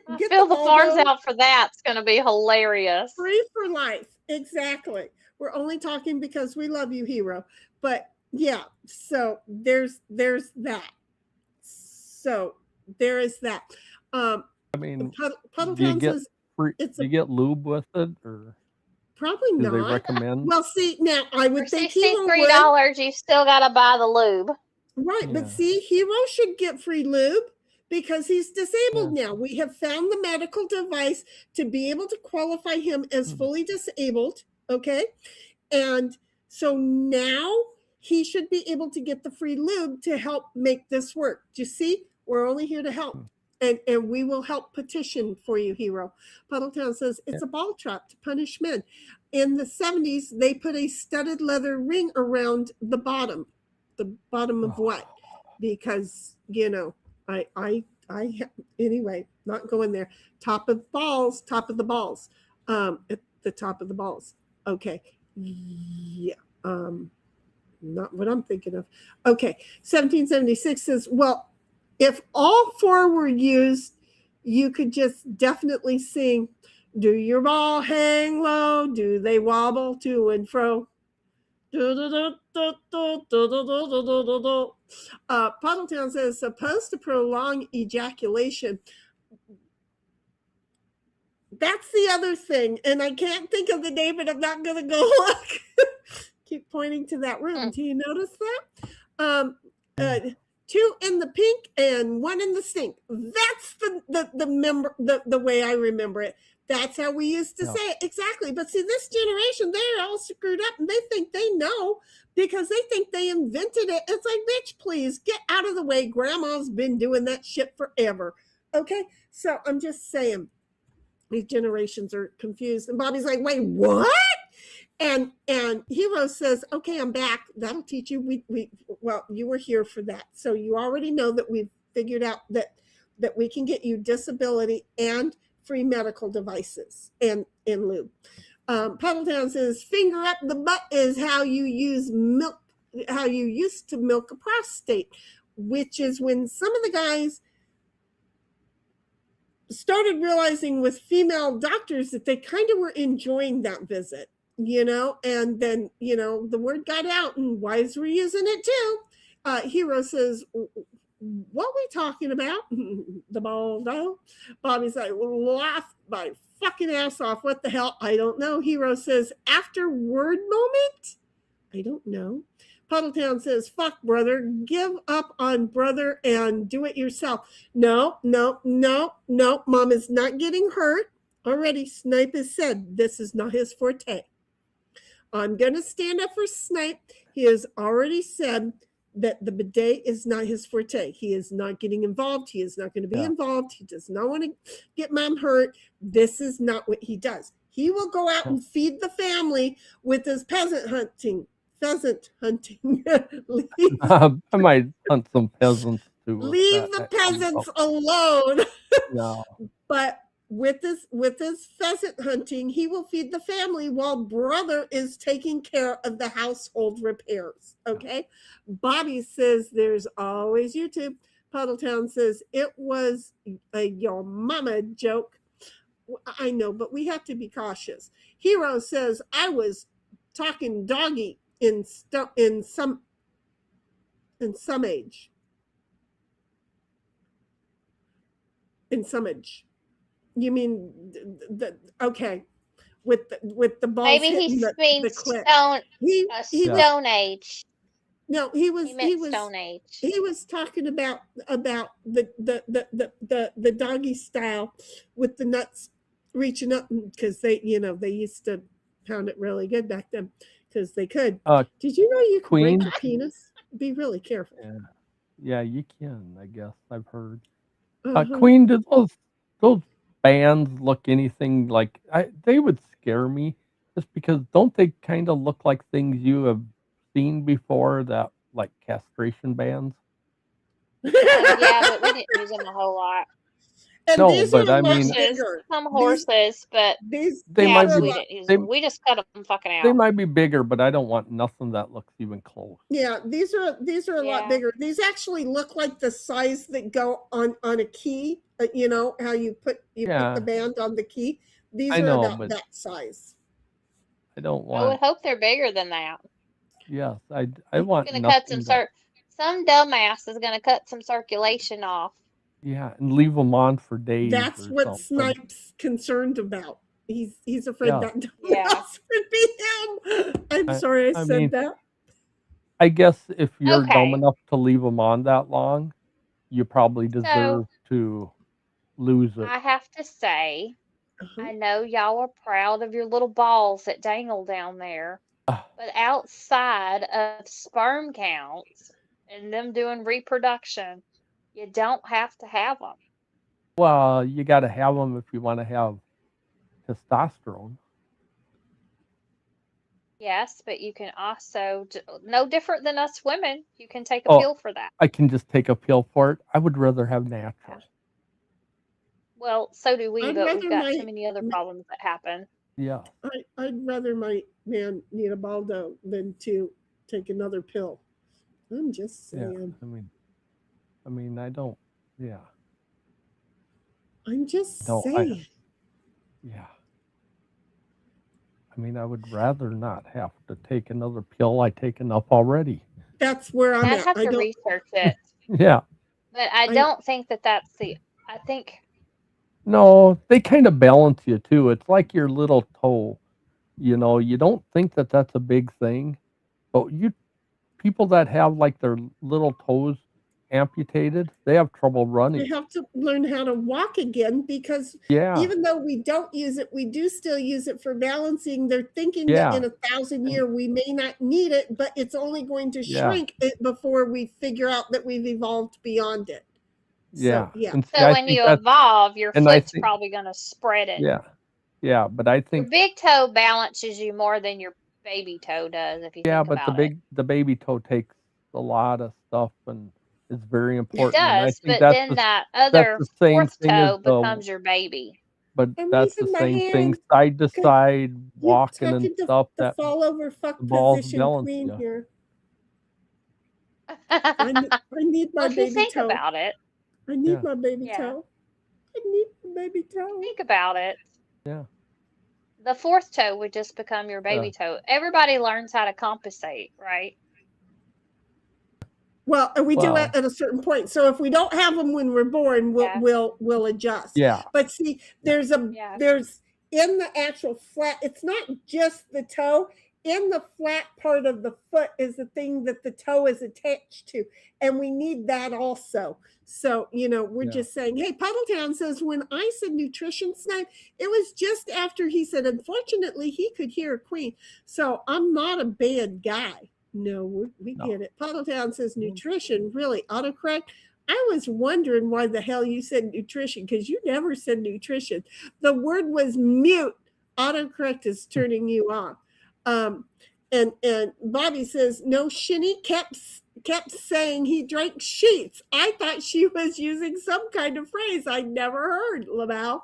I Get feel the the farms Baldo out for that. It's going to be hilarious. free for life. Exactly. We're only talking because we love you, Hero. But yeah, so there's that. So there is that. Um, I mean, do you Puddletown get says free? it's Do a you get lube with it, or probably do they not. recommend? Well, see, now I For would think Hero would. $63, you still gotta buy the lube. Right, Yeah. but see, Hero should get free lube because he's disabled now. We have found the medical device to be able to qualify him as fully disabled. Okay. And so now he should be able to get the free lube to help make this work. Do you see? We're only here to help. And we will help petition for you, Hero. Puddletown says it's a ball trap to punish men. In the 70s, they put a studded leather ring around the bottom of what? Because, you know, I anyway, not going there. Top of the balls. At the top of the balls. Okay. Yeah. Not what I'm thinking of. Okay. 1776 says, well, if all four were used, you could just definitely sing, do your ball hang low? Do they wobble to and fro? Puddletown says, supposed to prolong ejaculation. That's the other thing. And I can't think of the name, but I'm not going to go look. Keep pointing to that room. Do you notice that? Two in the pink and one in the stink. That's the way I remember it. That's how we used to say it. Exactly. But see, this generation, they're all screwed up and they think they know because they think they invented it. It's like, bitch, please get out of the way. Grandma's been doing that shit forever. Okay. So I'm just saying these generations are confused. And Bobby's like, wait, what? And Hero says, okay, I'm back. That'll teach you. Well, you were here for that. So you already know that we've figured out that we can get you disability and free medical devices and lube. Puddletown says, finger up the butt is how you used to milk a prostate, which is when some of the guys started realizing with female doctors that they kind of were enjoying that visit. You know, and then, you know, the word got out and wives were using it too. Hero says, what we talking about? The ball, no? Bobby's like, laugh my fucking ass off. What the hell? I don't know. Hero says, after word moment? I don't know. Puddletown says, fuck, brother. Give up on brother and do it yourself. No. Mom is not getting hurt. Already, Snipe has said this is not his forte. I'm going to stand up for Snipe. He has already said that the bidet is not his forte. He is not getting involved. He is not going to be involved. He does not want to get mom hurt. This is not what he does. He will go out and feed the family with his pheasant hunting. I might hunt some peasants too. Leave the peasants alone. No. But with his pheasant hunting, he will feed the family while brother is taking care of the household repairs. Okay. Bobby says there's always YouTube. Puddletown says it was a your mama joke. I know, but we have to be cautious. Hero says I was talking doggy in some age. In some age. You mean okay? With the balls Maybe hitting he the means clip. Stone Age. No, he was Stone Age. He was talking about the doggy style with the nuts reaching up because they used to pound it really good back then because they could. Did you know you could break your penis? Be really careful. Yeah, you can. I guess I've heard. Uh-huh. Queen, do those bands look anything like? They would scare me just because don't they kind of look like things you have seen before? That like castration bands. Yeah, but we didn't use them a whole lot. And No, these but are I much mean, bigger. Some horses, but they might cows be. we didn't use them. We just cut them fucking out. They might be bigger, but I don't want nothing that looks even close. Yeah, these are a lot bigger. These actually look like the size that go on a key. You know how you put the band on the key. These are about that size. I don't want. I would hope they're bigger than that. Yes, I want Gonna nothing. cut some dumbass is gonna cut some circulation off. Yeah, and leave them on for days That's or what something. Snipe's concerned about. He's afraid Yeah. that no one Yeah. else would be him. I'm I- sorry I I said mean- that. I guess if you're dumb Okay. enough to leave them on that long, you probably deserve to lose it. I have to say, Uh-huh. I know y'all are proud of your little balls that dangle down there, Ah, but outside of sperm counts and them doing reproduction, you don't have to have them. well, you got to have them if you want to have testosterone. Yes, but you can also, no different than us women, you can take a Oh. pill for that. I can just take a pill for it. I would rather have natural. Well, so do we, I'd but we've rather got my- so many other problems that happen. Yeah. I'd rather my man need a baldo than to take another pill. I'm just Yeah. saying. I mean, I don't. Yeah. I'm just No, saying. Yeah. I mean, I would rather not have to take another pill. I take enough already. That's where I'm I'd at. have I to don't. research it, Yeah. but I don't think that that's I think, No, they kind of balance you too. It's like your little toe. You know, you don't think that that's a big thing, but people that have like their little toes amputated, they have trouble We running. have to learn how to walk again because Yeah. even though we don't use it, we do still use it for balancing. They're thinking Yeah. that in 1,000 years we may not need it, but it's only going to Yeah. shrink it before we figure out that we've evolved beyond it. Yeah. So, yeah. And see, so I when think you that's- evolve, your and I foot's think- probably going to spread it. Yeah. Yeah, but I Your think big toe balances you more than your baby toe does, if you yeah, think but about it. the baby toe takes a lot of stuff and is very It important. And I does, think but then that other the same fourth thing as toe becomes your baby. but I'm that's the using my same thing hand. side to Could side You walking and talking to stuff the that fall over fuck the balls position balance queen you. here. I need my Well, if you baby think toe. about it, I need Yeah. my baby Yeah. toe. I need my baby toe. think about it. Yeah. The fourth toe would just become your baby toe. Everybody learns how to compensate, right? Well, and we do Well- it at a certain point. So if we don't have them when we're born, Yeah. we'll adjust. Yeah. But see, there's in the actual flat, it's not just the toe. In the flat part of the foot is the thing that the toe is attached to. And we need that also. So, we're Yeah. just saying, hey, Puddletown says, when I said nutrition Snipe, it was just after he said, unfortunately, he could hear a queen. So I'm not a bad guy. No, we No. get it. Puddletown says nutrition, really, autocorrect. I was wondering why the hell you said nutrition, because you never said nutrition. The word was mute. Autocorrect is turning you off. And Bobby says, no, Shinny kept saying he drank sheets. I thought she was using some kind of phrase I never heard, Lamau,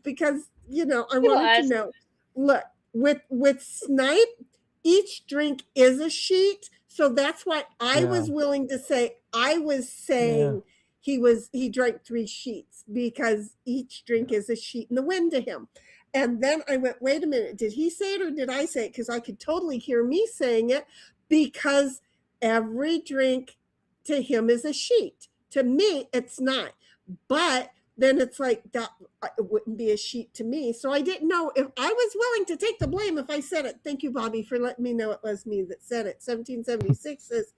because, I wanted to know. Look, with Snipe, each drink is a sheet. So that's why I was willing to say, I was saying he drank 3 sheets because each drink is a sheet in the wind to him. And then I went, wait a minute, did he say it or did I say it? Because I could totally hear me saying it because every drink to him is a sheet. To me, it's not. But then it's like that it wouldn't be a sheet to me. So I didn't know if I was willing to take the blame if I said it. Thank you, Bobby, for letting me know it was me that said it. 1776 says,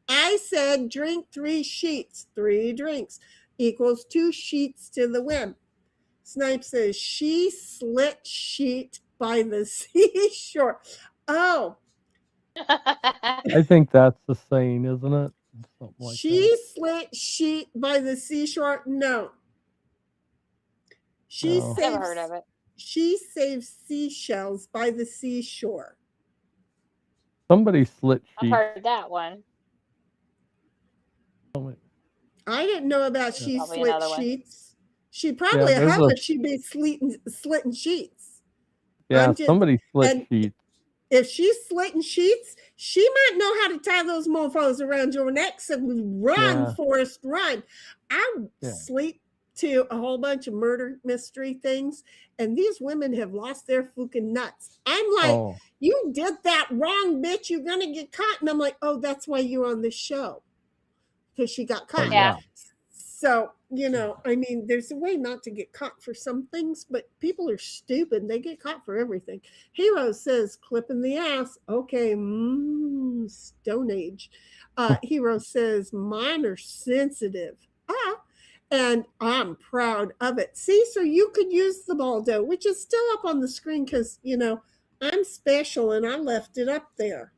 I said drink 3 sheets, 3 drinks equals 2 sheets to the whim. Snipe says, she slit sheet by the seashore. Oh, I think that's the saying, isn't it? Something like she slit sheet by the seashore. No. She No. Never heard of it. She saves seashells by the seashore. Somebody slit I've sheets. heard that one. I didn't know about she Probably slit another one. sheets. She probably there's have a- if she'd be slitting sheets. Yeah, I'm just- somebody slit and- sheets. If she's slitting sheets, she might know how to tie those mofos around your neck. So run, Yeah. Forrest, run. I Yeah. sleep to a whole bunch of murder mystery things, and these women have lost their fucking nuts. I'm like, Oh, you did that wrong, bitch. You're gonna get caught. And I'm like, oh, that's why you're on this show. Because she got caught. Yeah. So I mean, there's a way not to get caught for some things, but people are stupid. They get caught for everything. Hero says, clip in the ass. Okay, Stone Age. Hero says, mine are sensitive. And I'm proud of it. See, so you could use the Baldo, which is still up on the screen because, I'm special and I left it up there.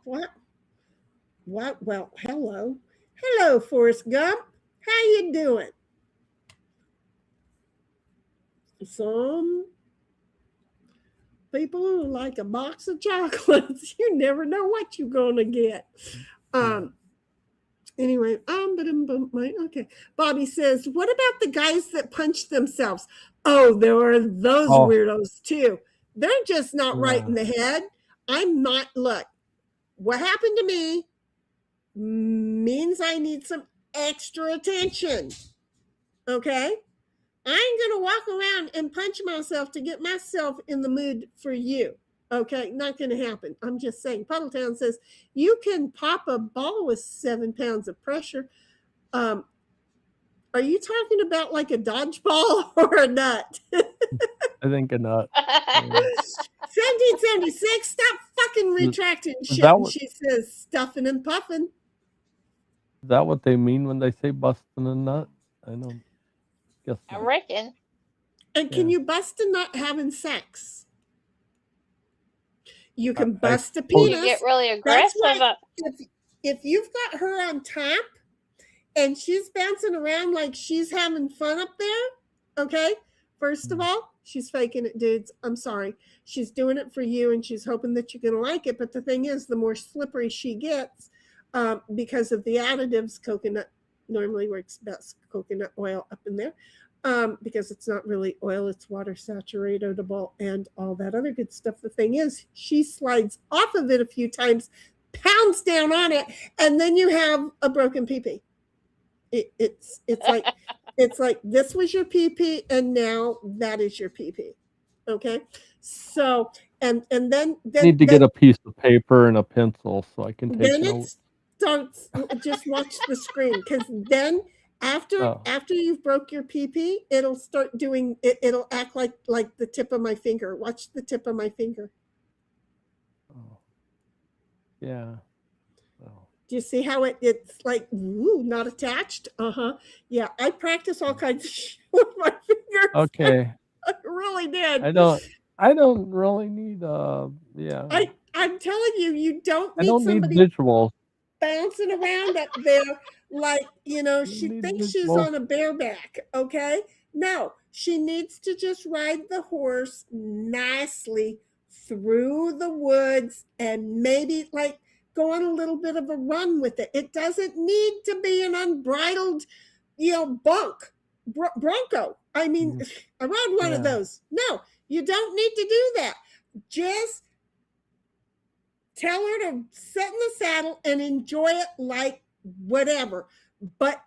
What? What? Well, hello. Hello, Forrest Gump. How you doing? Some people who like a box of chocolates. You never know what you're gonna get. Anyway, okay. Bobby says, what about the guys that punch themselves? Oh, there are those weirdos too. They're just not right in the head. I'm not, look, what happened to me means I need some extra attention. Okay? I ain't gonna walk around and punch myself to get myself in the mood for you. Okay, not gonna happen. I'm just saying. Puddletown says you can pop a ball with 7 pounds of pressure. Are you talking about like a dodgeball or a nut? I think a nut. 1776, stop fucking retracting shit. that And what- she says stuffing and puffing. Is that what they mean when they say busting a nut? I don't guess I not. reckon. And can Yeah. you bust a nut having sex? You can I bust a suppose- You penis. get really That's aggressive. right. If you've got her on top and she's bouncing around like she's having fun up there, okay? First of all, she's faking it, dudes. I'm sorry. She's doing it for you and she's hoping that you're going to like it. But the thing is, the more slippery she gets, because of the additives, coconut normally works best, coconut oil up in there, because it's not really oil, it's water saturatable and all that other good stuff. The thing is, she slides off of it a few times, pounds down on it, and then you have a broken pee-pee. It's like it's like this was your pee-pee and now that is your pee-pee. Okay, so and then I need to get a piece of paper and a pencil so I can take then notes. it starts. Just watch the screen, because then after you've broke your pee-pee, it'll start doing it. It'll act like the tip of my finger. Watch the tip of my finger. Oh. Yeah. Oh. Do you see how it's like, ooh, not attached? Yeah, I practice all kinds of shit with my fingers. Okay. I really did. I don't really need yeah. I'm telling you, you don't I need don't need somebody visuals. bouncing around up there like, she need thinks she's visuals. on a bareback, okay? No, she needs to just ride the horse nicely through the woods and maybe like go on a little bit of a run with it. It doesn't need to be an unbridled, bronco. I mean, I rode one of Yeah. those. No, you don't need to do that. Just tell her to sit in the saddle and enjoy it like whatever. But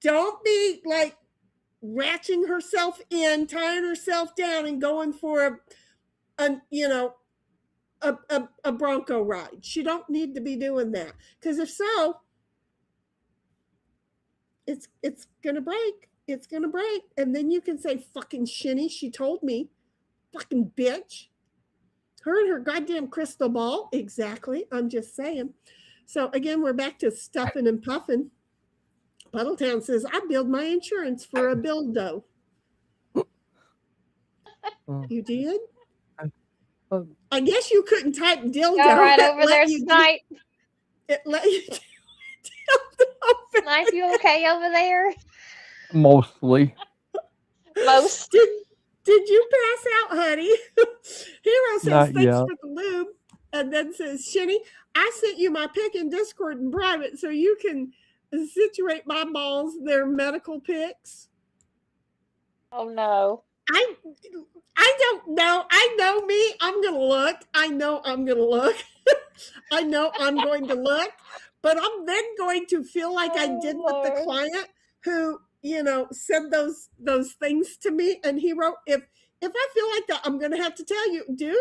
don't be like ratcheting herself in, tying herself down, and going for a bronco ride. She don't need to be doing that, because if so, it's gonna break. It's gonna break, and then you can say, "Fucking shinny, she told me, fucking bitch." Her and her goddamn crystal ball. Exactly. I'm just saying. So again, we're back to stuffing and puffing. Puddletown says, I billed my insurance for a dildo. You did? I guess you couldn't type dildo. Go right It over let there, you do- Snipe. It let you do dildo. Snipe, you okay over there? Mostly. Most. Did you pass out, honey? Hero says, Not thanks yet. for the lube. And then says, Shinny, I sent you my pic in Discord in private so you can situate my balls. They're medical pics. Oh no. I don't know. I know me. I'm going to look. I know I'm going to look. I know I'm going to look. But I'm then going to feel like I did with the client who, said those things to me. And he wrote, if I feel like that, I'm going to have to tell you, dude,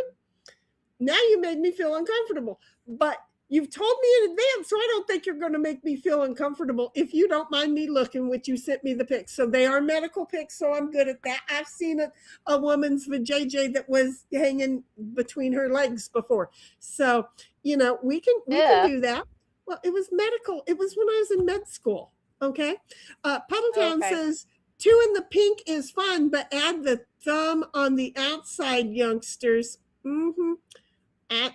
now you made me feel uncomfortable. But You've told me in advance, so I don't think you're going to make me feel uncomfortable if you don't mind me looking, which you sent me the pics. So they are medical pics, so I'm good at that. I've seen a woman's vajayjay that was hanging between her legs before. So, we can do that. Well, it was medical. It was when I was in med school. Okay. Puddletown says 2 in the pink is fun, but add the thumb on the outside, youngsters.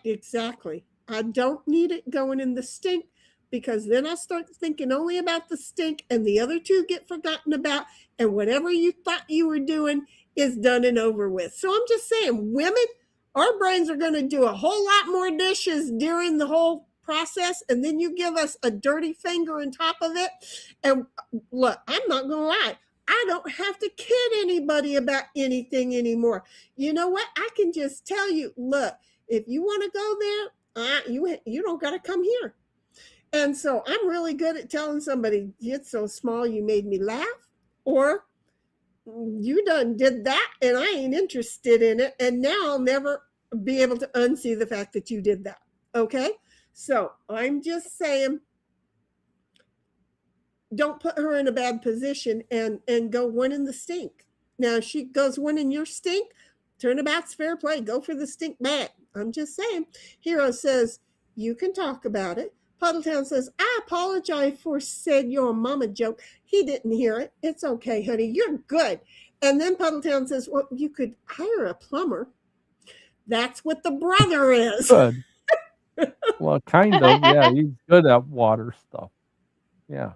Exactly. I don't need it going in the stink, because then I start thinking only about the stink and the other 2 get forgotten about, and whatever you thought you were doing is done and over with. So I'm just saying, women, our brains are going to do a whole lot more dishes during the whole process, and then you give us a dirty finger on top of it. And look, I'm not going to lie, I don't have to kid anybody about anything anymore. You know what? I can just tell you, look, if you want to go there, you don't got to come here. And so I'm really good at telling somebody, it's so small you made me laugh, or you done did that and I ain't interested in it, and now I'll never be able to unsee the fact that you did that. Okay? So I'm just saying, don't put her in a bad position and go 1 in the stink. Now, if she goes 1 in your stink, turnabout's fair play. Go for the stink back. I'm just saying. Hero says, you can talk about it. Puddletown says, I apologize for said your mama joke. He didn't hear it. It's okay, honey. You're good. And then Puddletown says, well, you could hire a plumber. That's what the brother is. Good. Well, kind of. Yeah, he's good at water stuff. Yeah.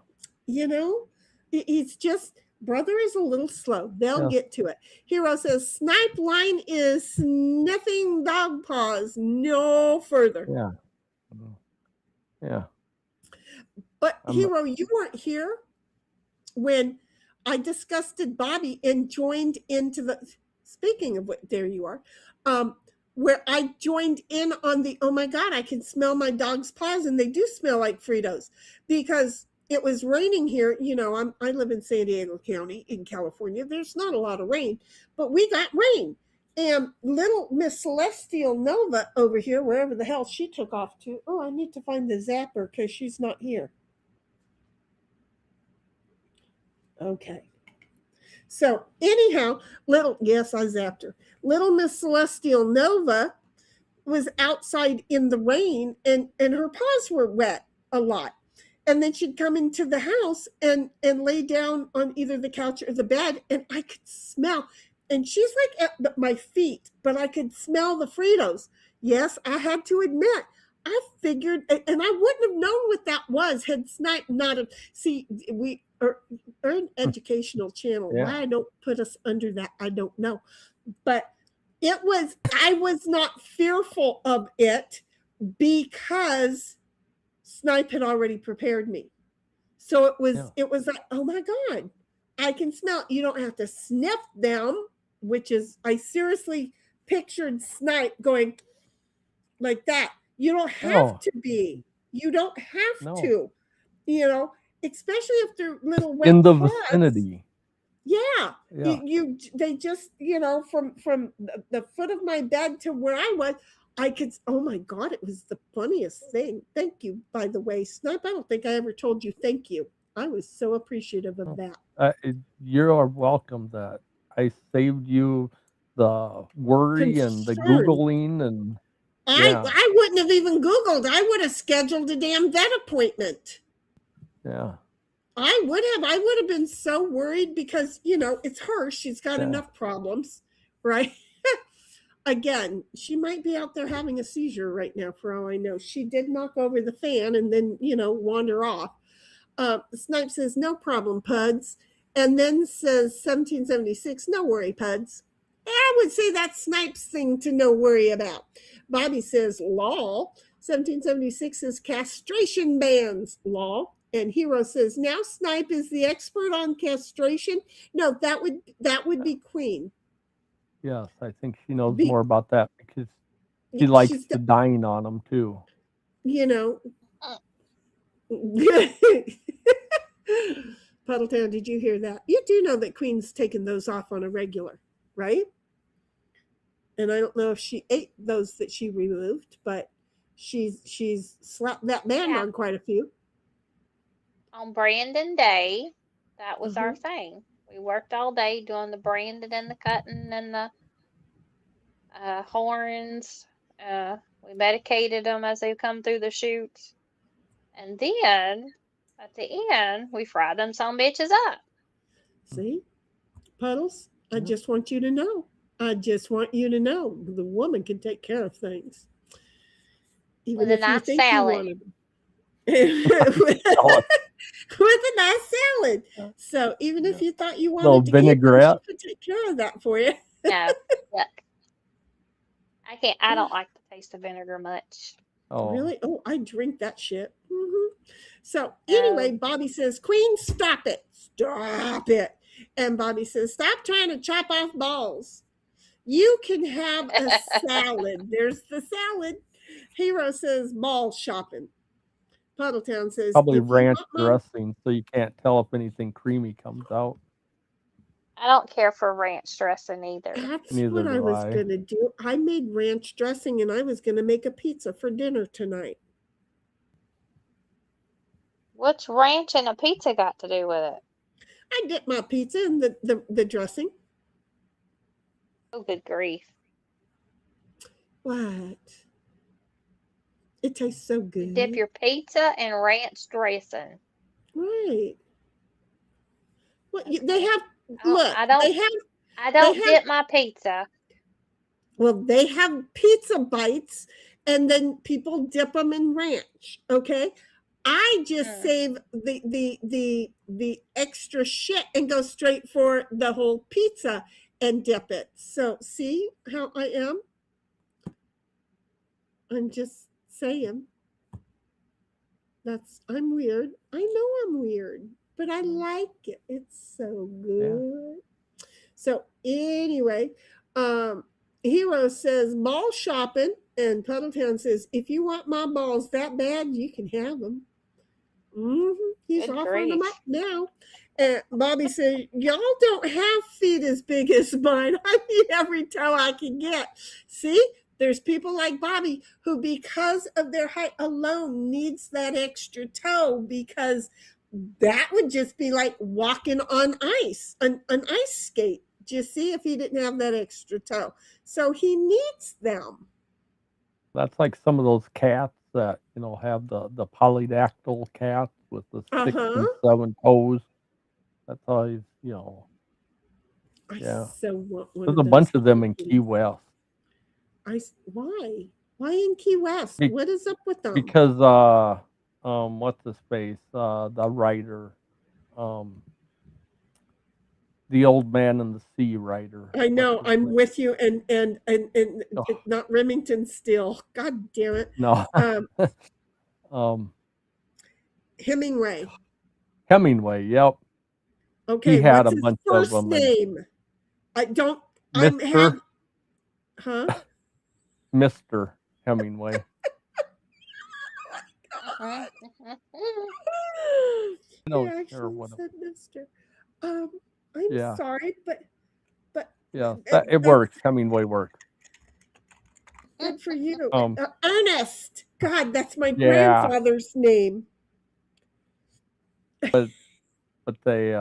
He's just, brother is a little slow. They'll get to it. Hero says, snipe line is sniffing dog paws. No further. Yeah. Yeah. But Hero, you weren't here when I disgusted Bobby and joined into the, speaking of what, there you are, where I joined in on the, oh my God, I can smell my dog's paws, and they do smell like Fritos, because it was raining here. I live in San Diego County in California. There's not a lot of rain, but we got rain. And little Miss Celestial Nova over here, wherever the hell she took off to. Oh, I need to find the zapper because she's not here. Okay. So anyhow, yes, I zapped her. Little Miss Celestial Nova was outside in the rain, and her paws were wet a lot. And then she'd come into the house and lay down on either the couch or the bed, and I could smell. And she's like at my feet, but I could smell the Fritos. Yes, I had to admit, I figured, and I wouldn't have known what that was had Snipe not have. See, we are an educational channel. Yeah. Why I don't put us under that, I don't know. But I was not fearful of it because Snipe had already prepared me. So it was like, oh my God, I can smell. You don't have to sniff them, which is, I seriously pictured Snipe going like that. You don't have to be. You don't have to, especially if they're little wet in the paws. vicinity. Yeah. They just, from the foot of my bed to where I was, I could, oh my God, it was the funniest thing. Thank you, by the way, Snipe. I don't think I ever told you thank you. I was so appreciative of that. You're welcome. That I saved you the worry and the Googling, and I wouldn't have even Googled. I would have scheduled a damn vet appointment. Yeah. I would have been so worried because, it's her. She's got enough problems, right? Again, she might be out there having a seizure right now for all I know. She did knock over the fan and then, wander off. Snipe says, no problem, Puds. And then says 1776, no worry, Puds. I would say that's Snipe's thing to no worry about. Bobby says, lol. 1776 is castration bans, lol. And Hero says, now Snipe is the expert on castration. No, that would be Queen. Yes, I think she knows more about that because she likes to dine on them too. Puddletown, did you hear that? You do know that Queen's taking those off on a regular, right? And I don't know if she ate those that she removed, but she's slapped that band Yeah. on quite a few. On Brandon Day, that was our Mhm. thing. We worked all day doing the branding and the cutting and the horns. We medicated them as they come through the chutes. And then at the end, we fried them some bitches up. See, Puddles, I Mhm. just want you to know. I just want you to know the woman can take care of things, even With a if you nice think you salad. wanted them. with Oh, a nice salad. So even if yeah. you thought you Little wanted to keep them, she vinaigrette. could take care of that for you. No, yuck. I Oh, don't like the taste of vinegar much. Oh, really? Oh, I drink that shit. So anyway, No. Bobby says, Queen, stop it. Stop it. And Bobby says, stop trying to chop off balls. You can have a salad. There's the salad. Hero says, ball shopping. Puddletown says, probably if you ranch want my dressing, so you can't tell if anything creamy comes out. I don't care for ranch dressing either. That's Neither what I do was I. going to do. I made ranch dressing and I was going to make a pizza for dinner tonight. What's ranch and a pizza got to do with it? I dip my pizza in the dressing. Oh, good grief. What? It tastes so You dip good. your pizza in ranch dressing. Right. Well, they Okay. have, I don't, look, I don't, they have, I they don't have, dip my pizza. well, they have pizza bites and then people dip them in ranch. Okay. I just Mm. save the extra shit and go straight for the whole pizza and dip it. So see how I am? I'm just saying. I'm weird. I know I'm weird, but I like it. It's so Yeah. good. So anyway, Hero says ball shopping, and Puddletown says if you want my balls that bad, you can have them. He's Good offering them grief. up now. And Bobby says, y'all don't have feet as big as mine. I need every toe I can get. See, there's people like Bobby who, because of their height alone, needs that extra toe because that would just be like walking on ice, an ice skate. Do you see if he didn't have that extra toe? So he needs them. That's like some of those cats that have the polydactyl cats with the 6 and 7 toes. That's always I yeah. so want one There's of a bunch those of them in kitties. Key West Why? Why in Key West? Be- What is up with them? because what's the space the writer the Old Man and the Sea writer. I know What's his I'm name? with you, and Oh, not Remington Steele. God damn it. no. Hemingway. Hemingway. Yep. Okay, He had what's a his bunch of first them. name? I don't. I'm Mr. Huh? Mr. Hemingway. He No, or actually what? said Mister. I'm Yeah. sorry, but Yeah, that- it that's works. Hemingway works. good for you. Um, Ernest. God, that's my Yeah. grandfather's name. but they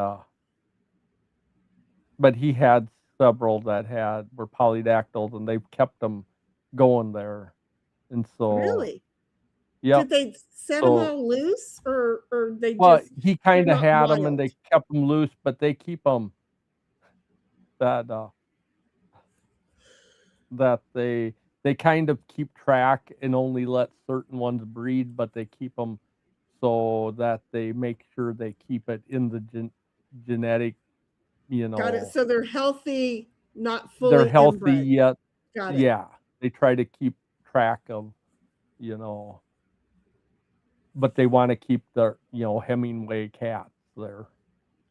but he had several that were polydactyls, and they kept them going there, and so Really? yep. Did they set them So all loose, or they well, just he kind they're of not had them, and wild? they kept them loose, but they keep them that they kind of keep track and only let certain ones breed, but they keep them so that they make sure they keep it in the genetic, Got it. So they're healthy, not they're fully healthy inbred. yet. Got it. Yeah, they try to keep track of, but they want to keep the, Hemingway cats there.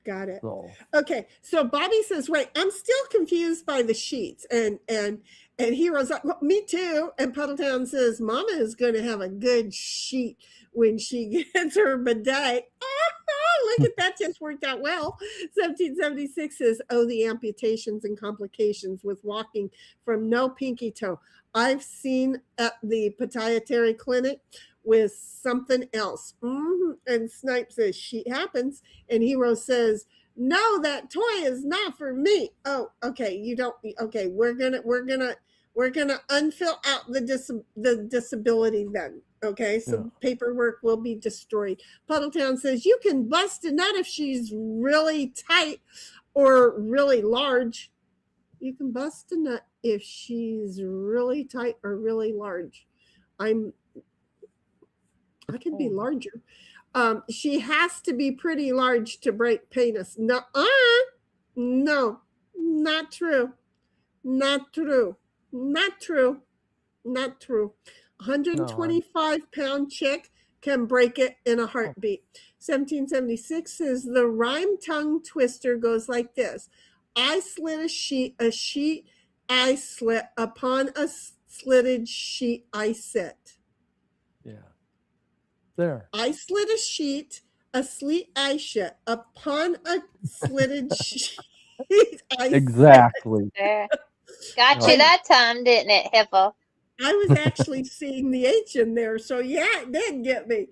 Got it. So Okay. So Bobby says, "Wait, I'm still confused by the sheets." And Hero's like, well, "Me too." And Puddletown says, "Mama is going to have a good sheet when she gets her bidet." Look at that, just worked out well. 1776 says, oh, the amputations and complications with walking from no pinky toe. I've seen at the pituitary clinic with something else. And Snipe says, she happens. And Hero says, no, that toy is not for me. Oh, okay. You don't. Okay, we're gonna unfill out the disability then. Okay, so paperwork will be destroyed. Puddletown says you can bust a nut if she's really tight or really large. You can bust a nut if she's really tight or really large. I can be larger. She has to be pretty large to break penis. No, not true. Not true. Not true. Not true. 125-pound chick can break it in a heartbeat. 1776 says the rhyme tongue twister goes like this. I slit a sheet I slit, upon a slitted sheet I sit. Yeah. There. I slit a sheet, a sleet I shit, upon a slitted sheet I Exactly. There. Got you that time, didn't it, Heifer? I was actually seeing the H in there, so yeah, it did get me.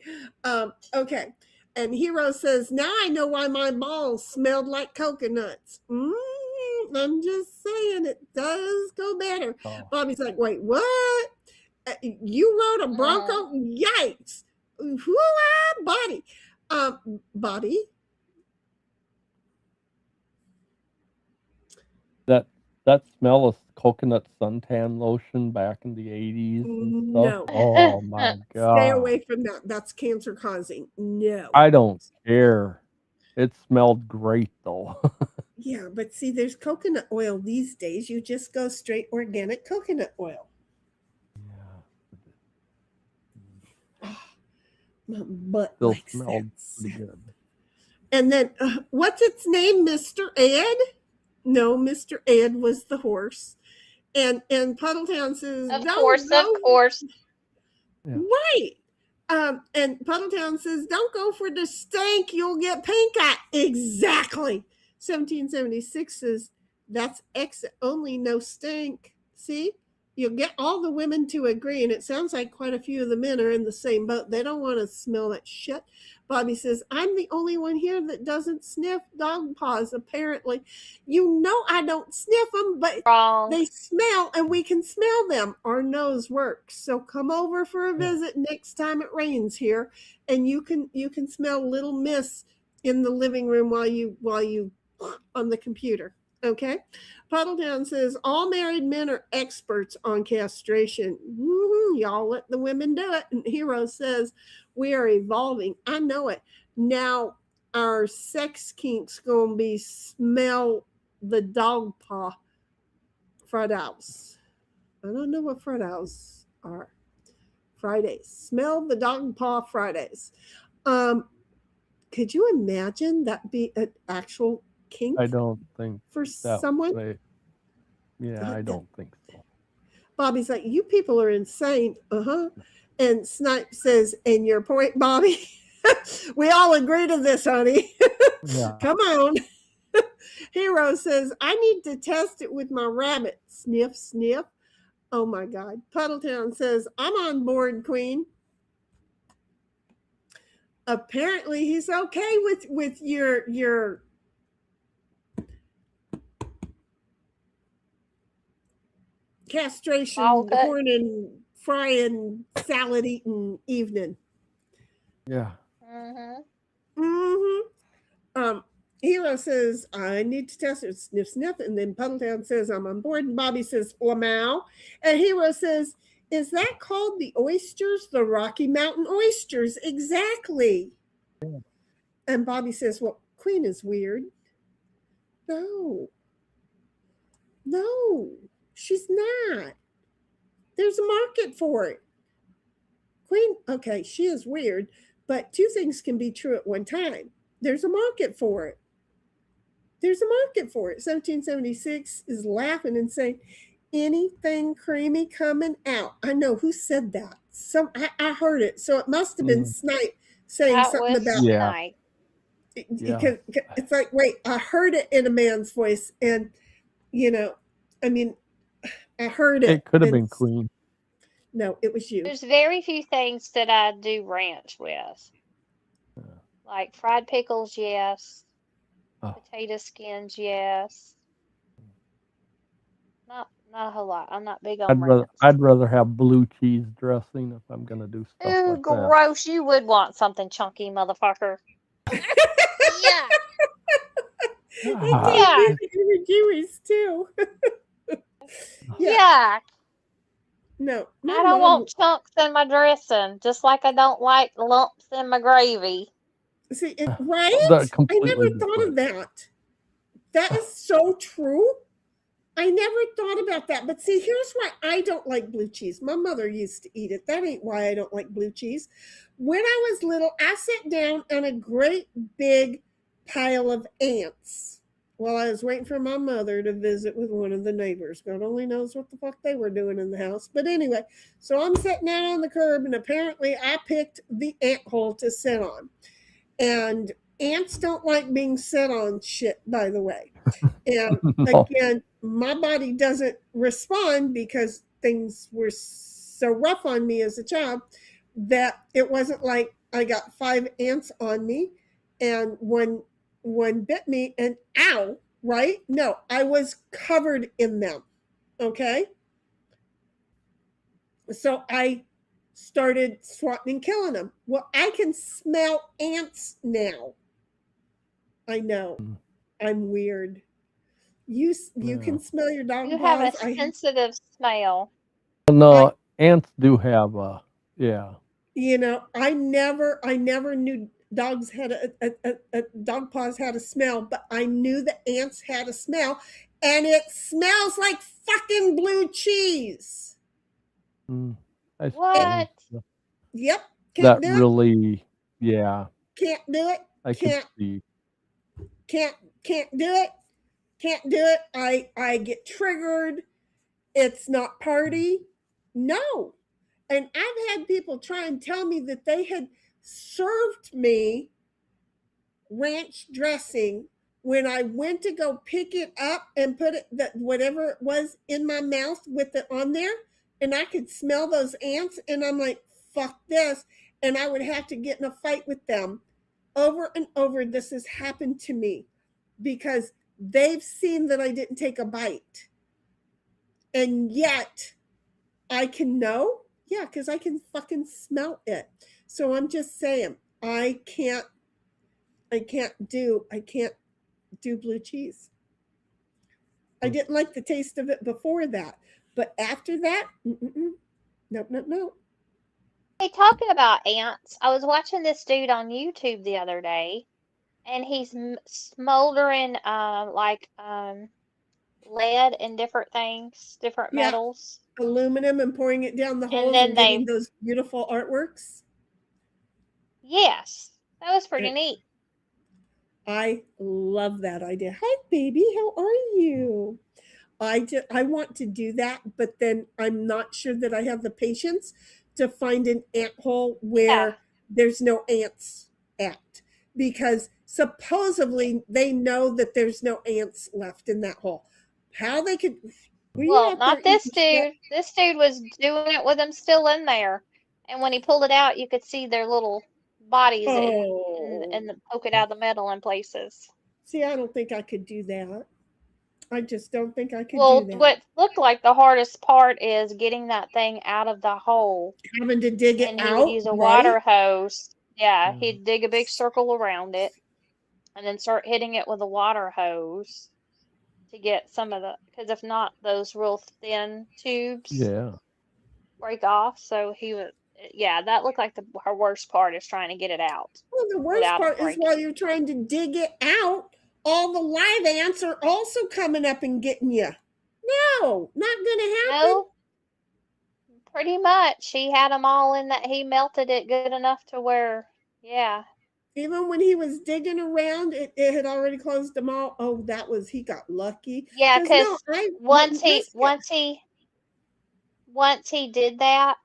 Okay, and Hero says, now I know why my balls smelled like coconuts. I'm just saying, it does go better. Oh. Bobby's like, wait, what? You rode a Bronco? Yikes. Bobby. Bobby? That smell of coconut suntan lotion back in the 80s and No. stuff. Oh my God. Stay away from that. That's cancer causing. No. I don't care. It smelled great though. Yeah, but see, there's coconut oil these days. You just go straight organic coconut oil. My butt Still likes smelled that. pretty good. And then, what's its name, Mr. Ed? No, Mr. Ed was the horse. And Puddletown says, Of no, course, no. of course. Yeah. Right. And Puddletown says, don't go for the stank, you'll get pink eye. Exactly. 1776 says, that's exit only, no stank. See? You'll get all the women to agree, and it sounds like quite a few of the men are in the same boat. They don't want to smell that shit. Bobby says, I'm the only one here that doesn't sniff dog paws, apparently. You know I don't sniff them, but Wrong. they smell, and we can smell them. Our nose works. So come over for a visit next time it rains here, and you can smell little miss in the living room while you on the computer. Okay. Puddletown says all married men are experts on castration. Y'all let the women do it. And Hero says we are evolving. I know it. Now our sex kink's gonna be smell the dog paw Fridays. I don't know what Fridays are. Fridays. Smell the dog paw Fridays. Could you imagine that be an actual kink? I don't think for that someone. way. Yeah, I don't think so. Bobby's like, you people are insane. And Snipe says, and your point, Bobby. We all agree to this, honey. Yeah. Come on. Hero says, I need to test it with my rabbit. Sniff, sniff. Oh my God. Puddletown says, I'm on board, Queen. Apparently he's okay with your castration, Okay. horn and frying, salad eating evening. Yeah. Hero says, I need to test it. Sniff, sniff. And then Puddletown says, I'm on board. And Bobby says, Lamau. And Hero says, is that called the oysters? The Rocky Mountain oysters. Exactly. Yeah. And Bobby says, well, Queen is weird. No, she's not. There's a market for it. Queen, okay, she is weird, but two things can be true at one time. There's a market for it. 1776 is laughing and saying, anything creamy coming out. I know who said that. I heard it. So it must have been Snipe saying That something was about Yeah. Snipe. Yeah. Because it's like, wait, I heard it in a man's voice, and I mean, I heard it. It could have and been Queen. No, it was you. There's very few things that I do ranch with. Like fried pickles, yes. Oh. Potato skins, yes. Not a whole lot. I'm not big on ranch. I'd rather have blue cheese dressing if I'm gonna do stuff Ooh, like that. gross. You would want something chunky, motherfucker. Yeah. Ah, Yeah. Jewies too. Yeah. No, my I don't mom. want chunks in my dressing, just like I don't like lumps in my gravy. See, right? They're I completely never thought of different. that. That is so true. I never thought about that. But see, here's why I don't like blue cheese. My mother used to eat it. That ain't why I don't like blue cheese. When I was little, I sat down on a great big pile of ants while I was waiting for my mother to visit with one of the neighbors. God only knows what the fuck they were doing in the house. But anyway, so I'm sitting out on the curb, and apparently I picked the ant hole to sit on. And ants don't like being set on shit, by the way. And No. again, my body doesn't respond because things were so rough on me as a child that it wasn't like I got 5 ants on me and one bit me and ow, right? No, I was covered in them. Okay. So I started swatting and killing them. Well, I can smell ants now. I know. I'm weird. You can smell your dog You have a paws. sensitive smell. No, ants do have a yeah. I never knew dogs had a dog paws had a smell, but I knew the ants had a smell, and it smells like fucking blue cheese. I What? suppose Yep. that Can't do really, yeah, it. Can't do it. I Can't could see. can't do it. Can't do it. I get triggered. It's not party. No. And I've had people try and tell me that they had served me ranch dressing when I went to go pick it up and put it that whatever it was in my mouth with it on there, and I could smell those ants, and I'm like, fuck this. And I would have to get in a fight with them over and over. This has happened to me because they've seen that I didn't take a bite. And yet I can know, yeah, because I can fucking smell it. So I'm just saying, I can't do blue cheese. I didn't like the taste of it before that, but after that, no. Hey, talking about ants, I was watching this dude on YouTube the other day, and he's smoldering lead and different things, different Yeah. metals. Aluminum and pouring it down the holes then and getting those beautiful artworks. Yes, that was pretty neat. I love that idea. Hi, baby. How are you? I want to do that, but then I'm not sure that I have the patience to find an ant hole where there's no ants at, because supposedly they know that there's no ants left in that hole. How they could? Well, not this dude. This dude was doing it with them still in there, and when he pulled it out, you could see their little bodies and poke it out of the metal in places. See, I don't think I could do that. I just don't think I could Well, do that. what looked like the hardest part is getting that thing out of the hole. Having to dig it and out. he would use a water hose. Yeah, he'd dig a big circle around it and then start hitting it with a water hose to get some of the, because if not, those real thin tubes break off. So he would, that looked like her worst part is trying to get it out. Well, the worst part is while you're trying to dig it out, all the live ants are also coming up and getting you. No, not gonna happen. No, pretty much. He had them all in that. He melted it good enough to where, Even when he was digging around, it had already closed them all. Oh, he got lucky. Yeah, because once he did that,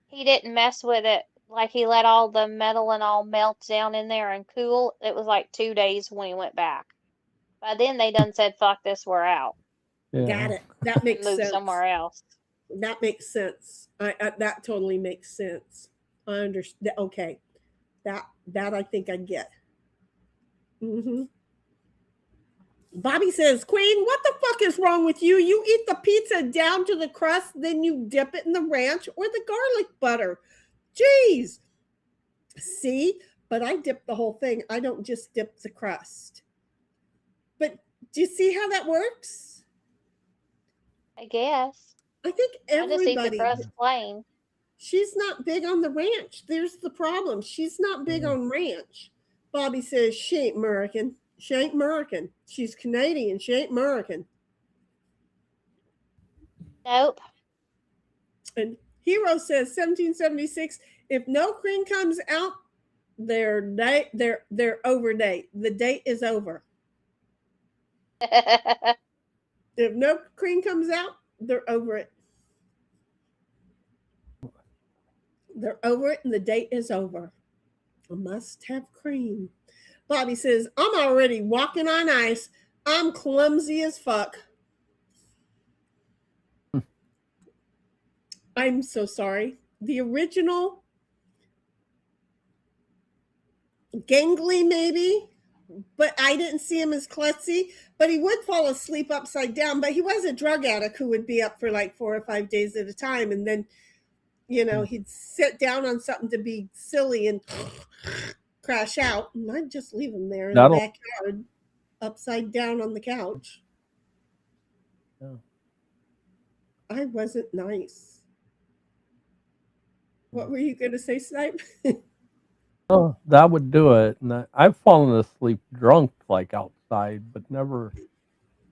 he didn't mess with it like he let all the metal and all melt down in there and cool. It was like 2 days when he went back. By then they done said, "Fuck this, we're out," Got Yeah. it. That and makes moved sense. somewhere else. That makes sense. That totally makes sense. I understand. Okay, that I think I get. hmm Bobby says, Queen, what the fuck is wrong with you? You eat the pizza down to the crust, then you dip it in the ranch or the garlic butter. Jeez. See, but I dip the whole thing. I don't just dip the crust. But do you see how that works? I guess. I think I just eat the everybody, crust plain. she's not big on the ranch. There's the problem. She's not big Mm. on ranch. Bobby says, she ain't American. She ain't American. She's Canadian. She ain't American. Nope. And Hero says 1776. If no cream comes out, they're over date. The date is over. If no cream comes out, they're over it. They're over it, and the date is over. I must have cream. Bobby says, I'm already walking on ice. I'm clumsy as fuck. I'm so sorry. The original gangly, maybe, but I didn't see him as klutzy. But he would fall asleep upside down. But he was a drug addict who would be up for like 4 or 5 days at a time. And then, he'd sit down on something to be silly and crash out. And I'd just leave him there in the backyard, upside down on the couch. Yeah. I wasn't nice. What were you going to say, Snipe? Oh, that would do it. And I've fallen asleep drunk, like outside, but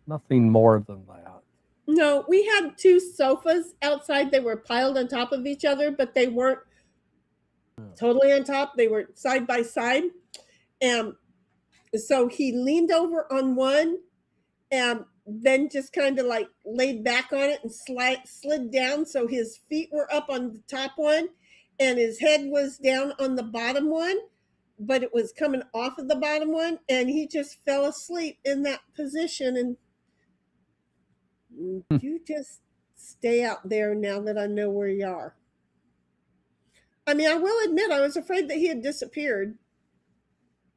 nothing more than that. No, we had 2 sofas outside. They were piled on top of each other, but they weren't totally on top. They were side by side. And so he leaned over on one and then just kind of like laid back on it and slid down. So his feet were up on the top one and his head was down on the bottom one, but it was coming off of the bottom one. And he just fell asleep in that position. And you just stay out there now that I know where you are. I mean, I will admit I was afraid that he had disappeared.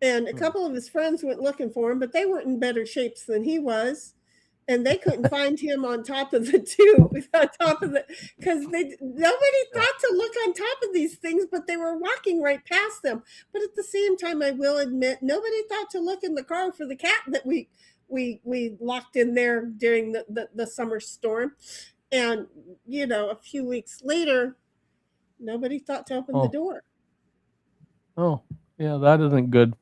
And a couple of his friends went looking for him, but they weren't in better shapes than he was. And they couldn't find him on top of the because nobody thought to look on top of these things, but they were walking right past them. But at the same time, I will admit, nobody thought to look in the car for the cat that we locked in there during the summer storm. And, a few weeks later, nobody thought to open the door. Oh, yeah, that isn't good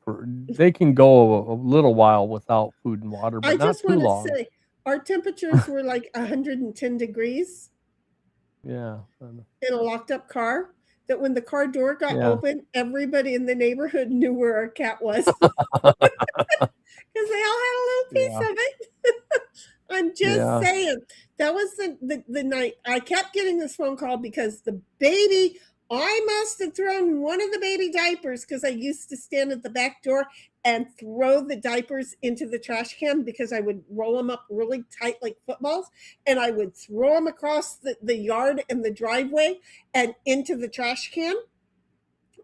they can go a little while without food and water, but not too long. I just want to say, our temperatures were like 110 degrees. Yeah. In a locked up car, that when the car door got open, everybody in the neighborhood knew where our cat was. Because they all had a little piece of it. I'm just saying. That was the night I kept getting this phone call because the baby, I must have thrown one of the baby diapers because I used to stand at the back door and throw the diapers into the trash can because I would roll them up really tight like footballs and I would throw them across the yard and the driveway and into the trash can.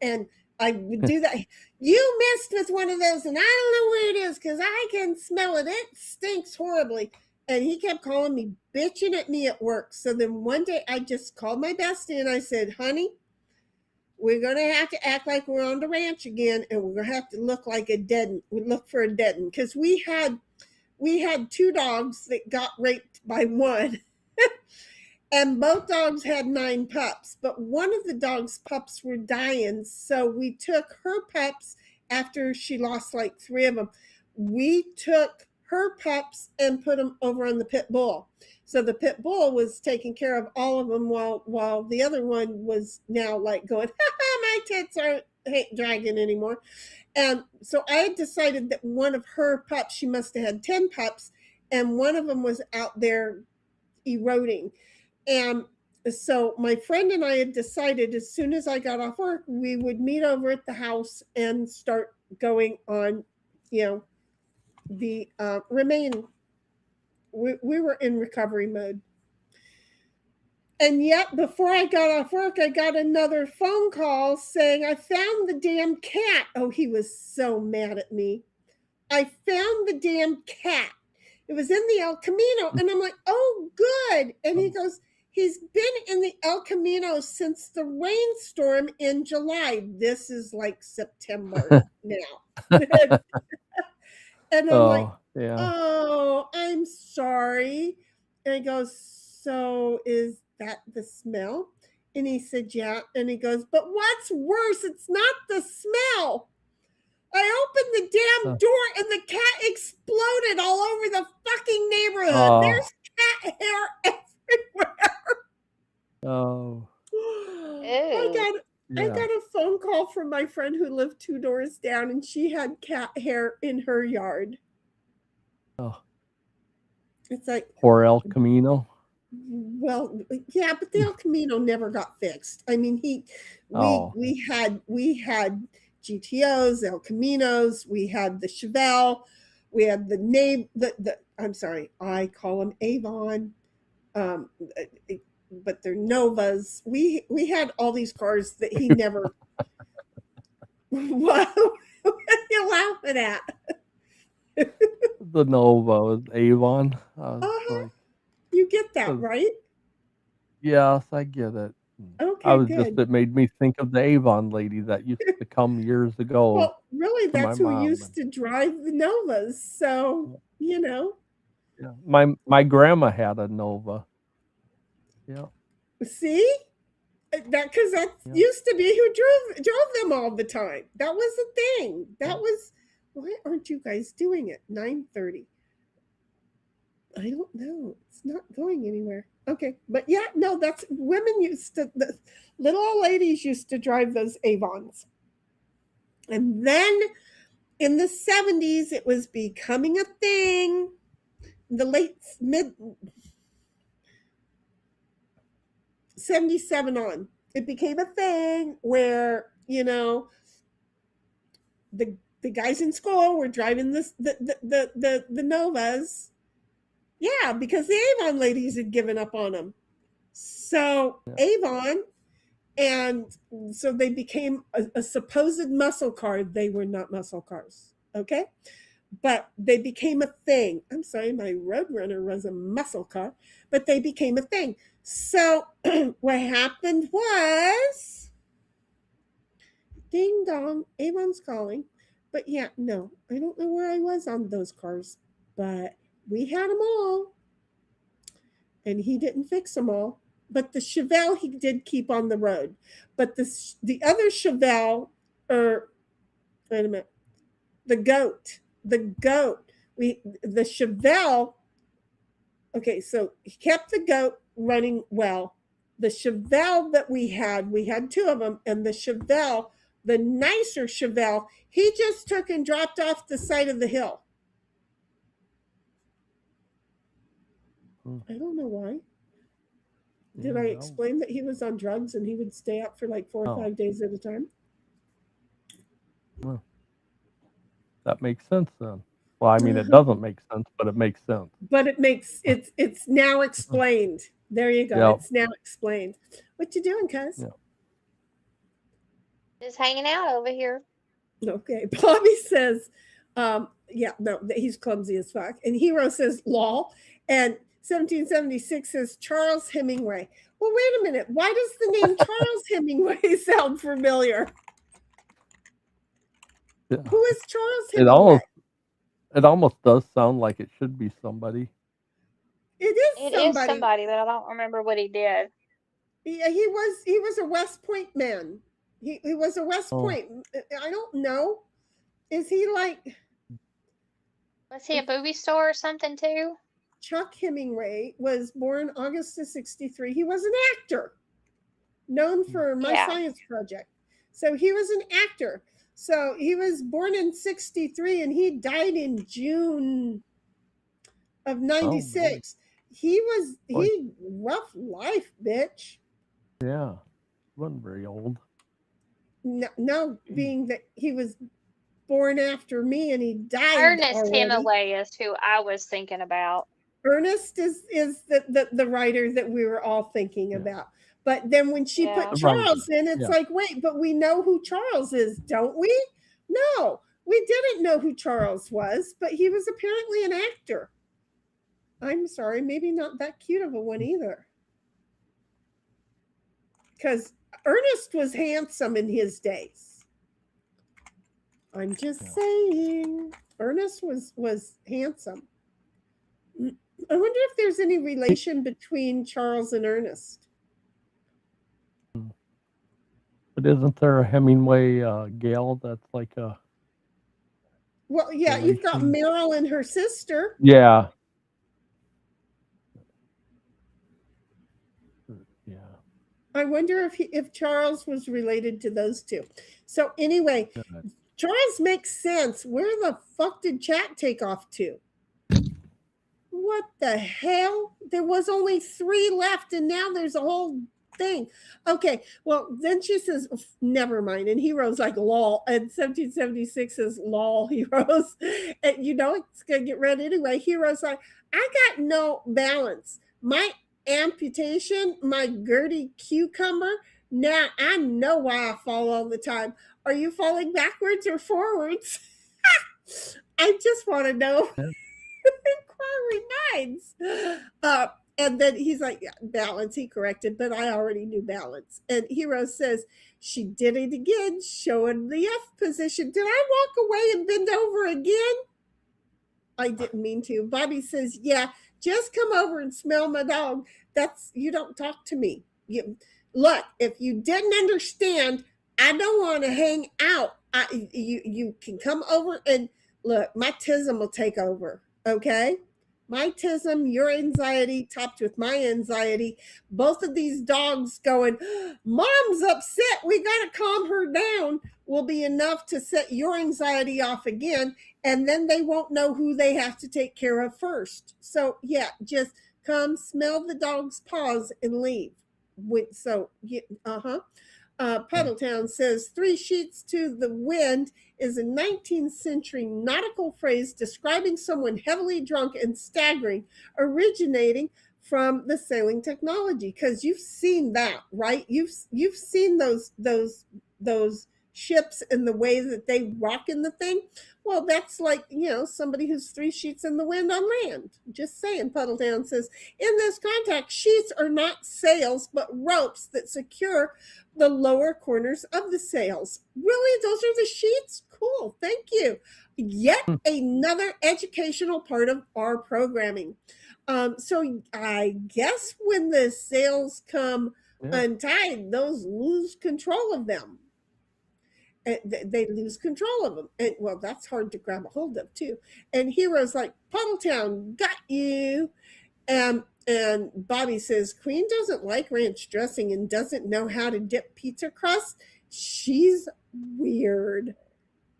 And I would do that. You messed with one of those and I don't know where it is because I can smell it. It stinks horribly. And he kept calling me, bitching at me at work. So then one day I just called my bestie and I said, honey, we're going to have to act like we're on the ranch again, and we're going to have to look like a dead. We look for a dead one because we had 2 dogs that got raped by one, and both dogs had 9 pups. But one of the dog's pups were dying, so we took her pups after she lost like 3 of them. We took her pups and put them over on the pit bull. So the pit bull was taking care of all of them while the other one was now like going, my tits aren't dragging anymore. And so I had decided that one of her pups, she must have had 10 pups, and one of them was out there eroding. And so my friend and I had decided as soon as I got off work, we would meet over at the house and start going on, the remain. We were in recovery mode. And yet, before I got off work, I got another phone call saying, I found the damn cat. Oh, he was so mad at me. I found the damn cat. It was in the El Camino. And I'm like, oh, good. And he goes, he's been in the El Camino since the rainstorm in July. This is like September now. And I'm like, yeah. oh, I'm sorry. And he goes, so is that the smell? And he said, yeah. And he goes, but what's worse? It's not the smell. I opened the damn door and the cat exploded all over the fucking neighborhood. There's cat hair everywhere. Oh. I got a phone call from my friend who lived 2 doors down, and she had cat hair in her yard. Oh. It's like Poor El Camino. Well, yeah, but the El Camino never got fixed. I mean, we had GTOs, El Caminos, we had the Chevelle, we had the I'm sorry, I call them Avon, but they're Novas. We had all these cars that he never. What are you laughing at? The Nova was Avon. Like, you get that, right? Yes, I get it. Okay, good. It made me think of the Avon lady that used to come years ago. Well, really, that's who used to drive the Novas. So, Yeah. My grandma had a Nova. Yeah. See? Because that used to be who drove them all the time. That was the thing. That was, why aren't you guys doing it? 9:30. I don't know. It's not going anywhere. Okay. But yeah, no, that's women the little old ladies used to drive those Avons. And then in the 70s, it was becoming a thing. The mid 77 on, it became a thing where, the guys in school were driving the Novas. Yeah, because the Avon ladies had given up on them. So Avon, and so they became a supposed muscle car. They were not muscle cars, okay? But they became a thing. I'm sorry, my Roadrunner was a muscle car, but they became a thing. So what happened was, ding dong, Avon's calling. But yeah, no, I don't know where I was on those cars, but we had them all, and he didn't fix them all. But the Chevelle he did keep on the road. But the other Chevelle, wait a minute, the goat, the Chevelle. Okay, so he kept the goat running well. The Chevelle that we had 2 of them, and the Chevelle, the nicer Chevelle, he just took and dropped off the side of the hill. I don't know why. Did I explain that he was on drugs and he would stay up for like 4 or 5 days at a time? Well, that makes sense then. Well, I mean, it doesn't make sense, but it makes sense. But it's now explained. There you go. Yep. It's now explained. What you doing, cuz? Yep. Just hanging out over here. Okay. Bobby says, he's clumsy as fuck. And Hero says, lol. And 1776 says Charles Hemingway. Well, wait a minute. Why does the name Charles Hemingway sound familiar? Yeah. Who is Charles Hemingway? It almost does sound like it should be somebody. It is somebody, but I don't remember what he did. Yeah, he was a West Point man. He was a West Point. I don't know. Is he like? Was he a movie star or something too? Chuck Hemingway was born August of 1963. He was an actor, known for My Science Project. So he was an actor. So he was born in 1963 and he died in June of 1996. he rough life, bitch. Yeah. Wasn't very old. No, being that he was born after me and he died Ernest already. Hemingway is who I was thinking about. Ernest is the writer that we were all thinking about. But then when she Yeah. put Charles in, it's Yeah. like, wait, but we know who Charles is, don't we? No, we didn't know who Charles was, but he was apparently an actor. I'm sorry, maybe not that cute of a one either. Because Ernest was handsome in his days. I'm just saying, Ernest was handsome. I wonder if there's any relation between Charles and Ernest. But isn't there a Hemingway gal that's like a Well, yeah, you've got relation? Meryl and her sister. Yeah. Yeah. I wonder if Charles was related to those two. So anyway, Good. Charles makes sense. Where the fuck did chat take off to? What the hell? There was only 3 left, and now there's a whole thing. Okay, well, then she says, never mind. And Hero's like, lol. And 1776 says, lol, Heroes. And you know, it's going to get read anyway. Hero's like, I got no balance. My amputation, my Gertie cucumber. Now I know why I fall all the time. Are you falling backwards or forwards? I just want to know. Inquiry minds. And then he's like, yeah, balance. He corrected, but I already knew balance. And Hero says, she did it again, showing the F position. Did I walk away and bend over again? I didn't mean to. Bobby says, yeah, just come over and smell my dog. You don't talk to me. Look, if you didn't understand, I don't want to hang out. You can come over and look, my tism will take over. Okay? My tism, your anxiety, topped with my anxiety. Both of these dogs going, Mom's upset. We got to calm her down will be enough to set your anxiety off again. And then they won't know who they have to take care of first. So, yeah, just come smell the dog's paws and leave. Puddletown says 3 sheets to the wind is a 19th century nautical phrase describing someone heavily drunk and staggering, originating from the sailing technology. Because you've seen that, right? You've seen those ships and the way that they rock in the thing. Well, that's like, somebody who's 3 sheets in the wind on land. Just saying. Puddletown says, in this context, sheets are not sails, but ropes that secure the lower corners of the sails. Really? Those are the sheets? Cool. Thank you. Yet another educational part of our programming. So I guess when the sails come untied, those lose control of them. They lose control of them. And well, that's hard to grab a hold of too. And Hero's like, Puddletown, got you. And Bobby says, Queen doesn't like ranch dressing and doesn't know how to dip pizza crust. She's weird.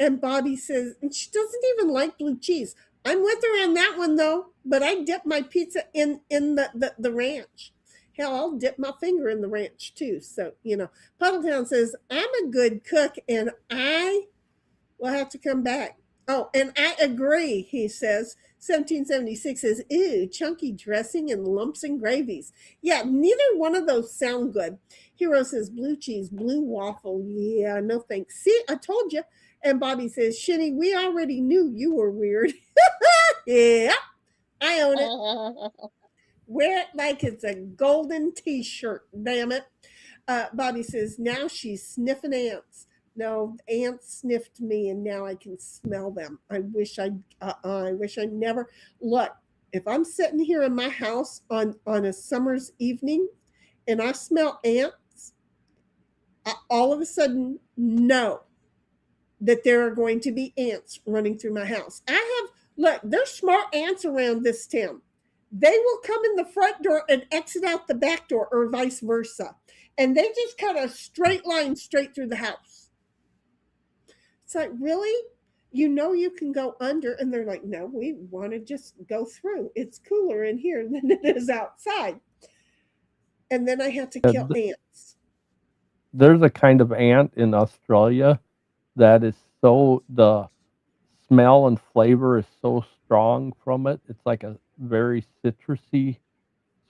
And Bobby says, and she doesn't even like blue cheese. I'm with her on that one though, but I dip my pizza in the ranch. Hell, I'll dip my finger in the ranch too. So, Puddletown says, I'm a good cook and I will have to come back. Oh, and I agree, he says. 1776 says, ew, chunky dressing and lumps and gravies. Yeah, neither one of those sound good. Hero says, blue cheese, blue waffle. Yeah, no thanks. See, I told you. And Bobby says, Shinny, we already knew you were weird. Yeah, I own it. Wear it like it's a golden t-shirt, damn it. Bobby says, now she's sniffing ants. No, ants sniffed me and now I can smell them. I wish I never. Look, if I'm sitting here in my house on a summer's evening and I smell ants, I all of a sudden know that there are going to be ants running through my house. Look, there's smart ants around this town. They will come in the front door and exit out the back door or vice versa. And they just cut a straight line straight through the house. It's like, really? you can go under, and they're like, no, we want to just go through. It's cooler in here than it is outside. And then I had to kill ants. There's a kind of ant in Australia that is so the smell and flavor is so strong from it. It's like a very citrusy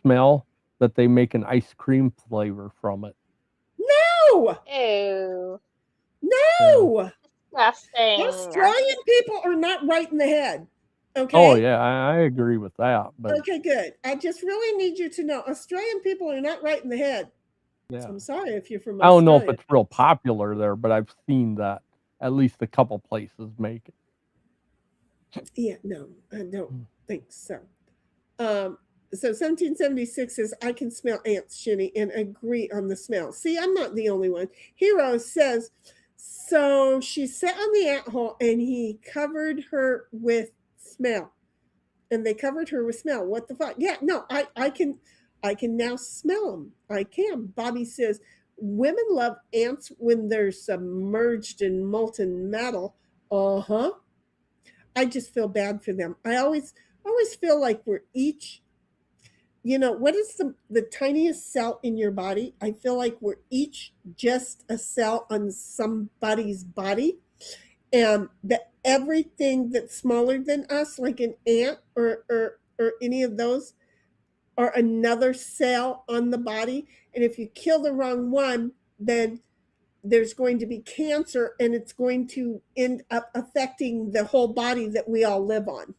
smell that they make an ice cream flavor from it. No, Ew. no. Disgusting. Australian people are not right in the head. Okay. Oh yeah, I agree with that. But Okay, good. I just really need you to know Australian people are not right in the head. yeah, I'm sorry if you're from I don't know if Australia. it's real popular there, but I've seen that at least a couple places make it. Yeah, no, I don't think so. So 1776 says, I can smell ants, Shinny, and agree on the smell. See, I'm not the only one. Hero says, so she sat on the ant hole and he covered her with smell. And they covered her with smell. What the fuck? Yeah, no, I can now smell them. I can. Bobby says, women love ants when they're submerged in molten metal. Uh-huh. I just feel bad for them. I always feel like we're each, what is the tiniest cell in your body? I feel like we're each just a cell on somebody's body. And that everything that's smaller than us, like an ant or any of those, are another cell on the body. And if you kill the wrong one, then there's going to be cancer, and it's going to end up affecting the whole body that we all live on.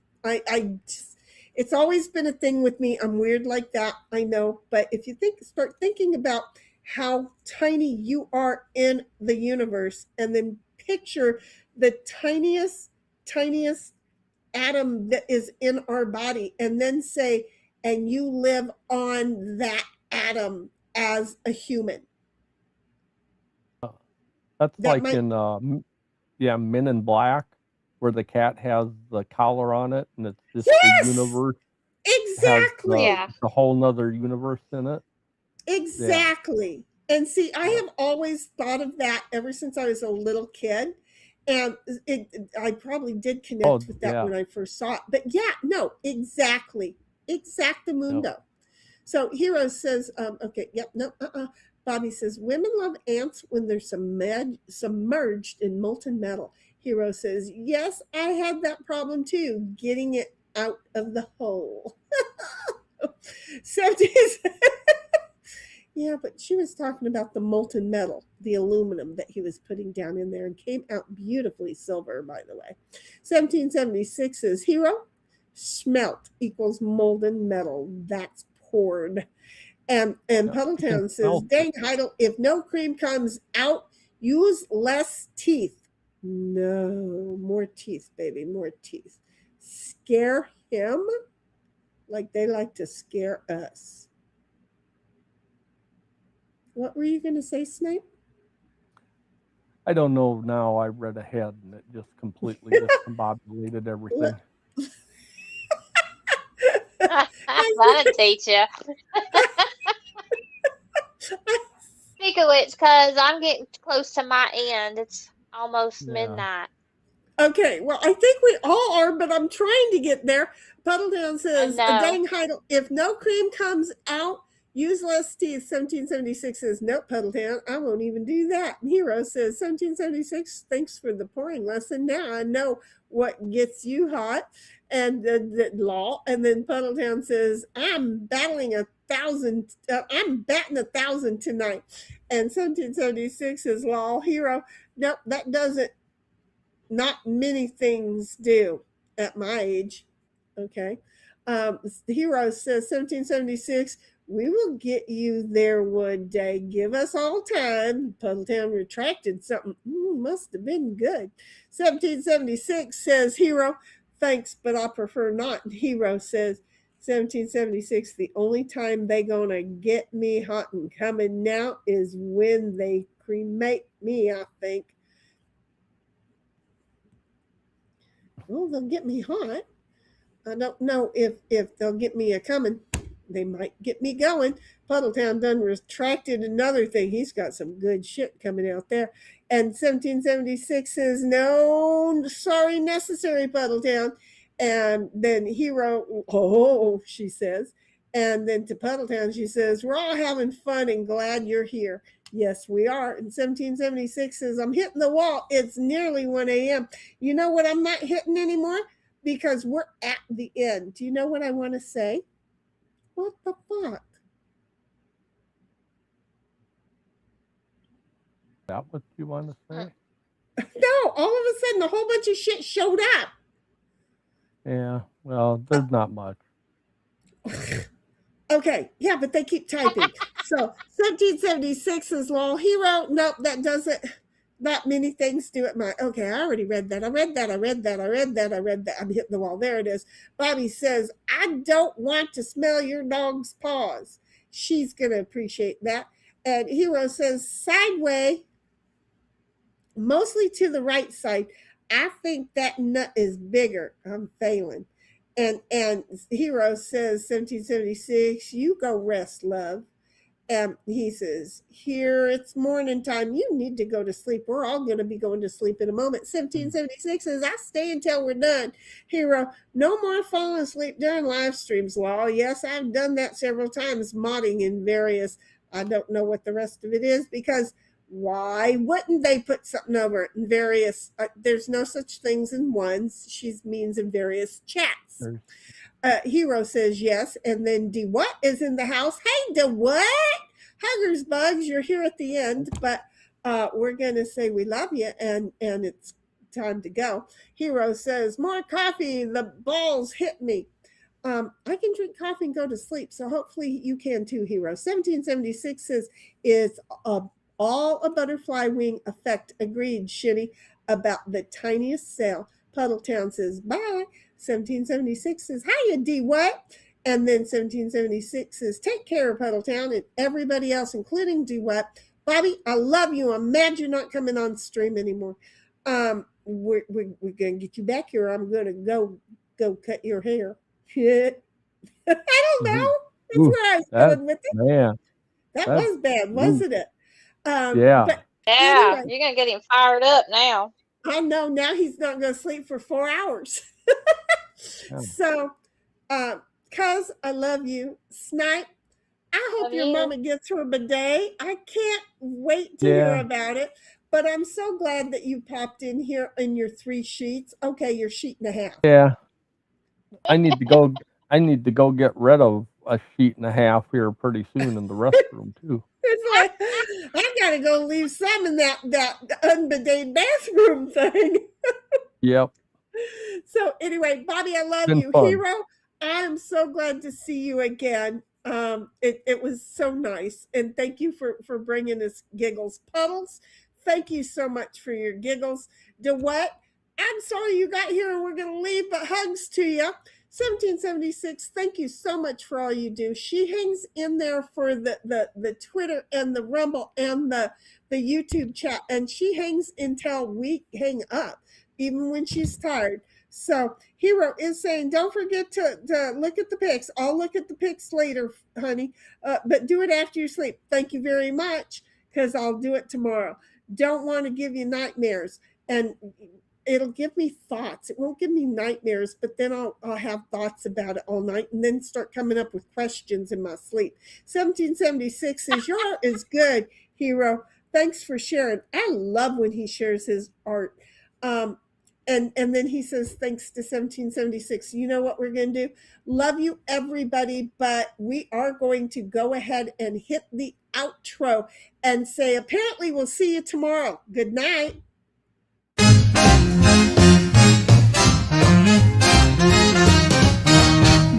It's always been a thing with me. I'm weird like that, I know. But if you start thinking about how tiny you are in the universe, and then picture the tiniest atom that is in our body, and then say, and you live on that atom as a human. That's That like might- in Men in Black, where the cat has the collar on it, and it's just Yes! the universe Exactly. has the whole nother universe in it. Exactly. And see, I have always thought of that ever since I was a little kid. And I probably did connect with that when I first saw it. But yeah, no, exactly. Exactamundo. Yep. So Hero says, okay, yep, no, Bobby says, women love ants when they're submerged in molten metal. Hero says, yes, I had that problem too, getting it out of the hole. So yeah, but she was talking about the molten metal, the aluminum that he was putting down in there, and came out beautifully silver, by the way. 1776 says, Hero, smelt equals molten metal. That's poured. And Puddletown says, dang, Heidel, if no cream comes out, use less teeth. No, more teeth, baby, more teeth. Scare him like they like to scare us. What were you going to say, Snape? I don't know now. I read ahead, and it just completely discombobulated everything. That'll teach you. Speak of which, because I'm getting close to my end. It's almost midnight. Okay, well, I think we all are, but I'm trying to get there. Puddledown says, dang, Heidel, if no cream comes out, use less teeth. 1776 says, nope, Puddledown, I won't even do that. And Hero says, 1776, thanks for the pouring lesson. Now I know what gets you hot. And the law. And then Puddletown says, I'm batting 1,000 tonight. And 1776 says, law. Hero, nope, that doesn't. Not many things do at my age. Okay. The Hero says 1776, we will get you there one day. Give us all time. Puddletown retracted something. Must have been good. 1776 says Hero, thanks, but I prefer not. And Hero says 1776, the only time they gonna get me hot and coming now is when they cremate me, I think. Well, they'll get me hot. I don't know if they'll get me a coming. They might get me going. Puddletown done retracted another thing. He's got some good shit coming out there. And 1776 says, no, sorry, necessary, Puddletown. And then Hero, oh, she says. And then to Puddletown, she says, we're all having fun and glad you're here. Yes, we are. And 1776 says, I'm hitting the wall. It's nearly 1 a.m. You know what I'm not hitting anymore? Because we're at the end. Do you know what I want to say? What the fuck? Is that what you want to say? No, all of a sudden a whole bunch of shit showed up. Yeah, well, there's not much. Okay, yeah, but they keep typing. So 1776 is long. He wrote, nope, that doesn't, not many things do it. Okay, I already read that. I read that. I'm hitting the wall. There it is. Bobby says, I don't want to smell your dog's paws. She's going to appreciate that. And Hero says, sideways, mostly to the right side. I think that nut is bigger. I'm failing. And Hero says, 1776, you go rest, love. And he says, here it's morning time. You need to go to sleep. We're all going to be going to sleep in a moment. 1776 says, I stay until we're done. Hero, no more falling asleep during live streams, Law. Yes, I've done that several times, modding in various, I don't know what the rest of it is, because why wouldn't they put something over it in various, there's no such things in ones. She means in various chats. Sure. Hero says yes. And then DeWhat is in the house. Hey, DeWhat. Huggers Bugs, you're here at the end, but we're going to say we love you and it's time to go. Hero says, more coffee. The balls hit me. I can drink coffee and go to sleep, so hopefully you can too, Hero. 1776 says, is all a butterfly wing effect. Agreed, Shitty, about the tiniest cell. Puddletown says, bye. 1776 says, hiya, DeWhat. And then 1776 says, take care, Puddletown, and everybody else, including DeWhat. Bobby, I love you. I'm mad you're not coming on stream anymore. We're going to get you back here. I'm going to go cut your hair. I don't know. That's where I was going with it. Man, that was bad, wasn't it? Yeah. But Yeah, anyway, you're going to get him fired up now. I know now he's not going to sleep for 4 hours. Yeah. So, cuz I love you, Snipe. I hope Love your you. mama gets her bidet. I can't wait to hear Yeah. about it. But I'm so glad that you popped in here in your 3 sheets. Okay, your sheet and a half. Yeah. I need to go get rid of a sheet and a half here pretty soon in the restroom too. It's like I gotta go leave some in that unbidet bathroom thing. Yep. So anyway, Bobby, I love Been you. fun. Hero, I am so glad to see you again. It was so nice. And thank you for bringing us Giggles. Puddles, thank you so much for your giggles. DeWhat, I'm sorry you got here and we're going to leave, but hugs to you. 1776, thank you so much for all you do. She hangs in there for the Twitter and the Rumble and the YouTube chat, and she hangs until we hang up, even when she's tired. So Hero is saying, don't forget to look at the pics. I'll look at the pics later, honey, but do it after you sleep. Thank you very much, because I'll do it tomorrow. Don't want to give you nightmares. And it'll give me thoughts. It won't give me nightmares, but then I'll have thoughts about it all night and then start coming up with questions in my sleep. 1776 says, your art is good, Hero. Thanks for sharing. I love when he shares his art. And then he says, thanks to 1776. You know what we're going to do? Love you, everybody, but we are going to go ahead and hit the outro and say, apparently we'll see you tomorrow. Good night.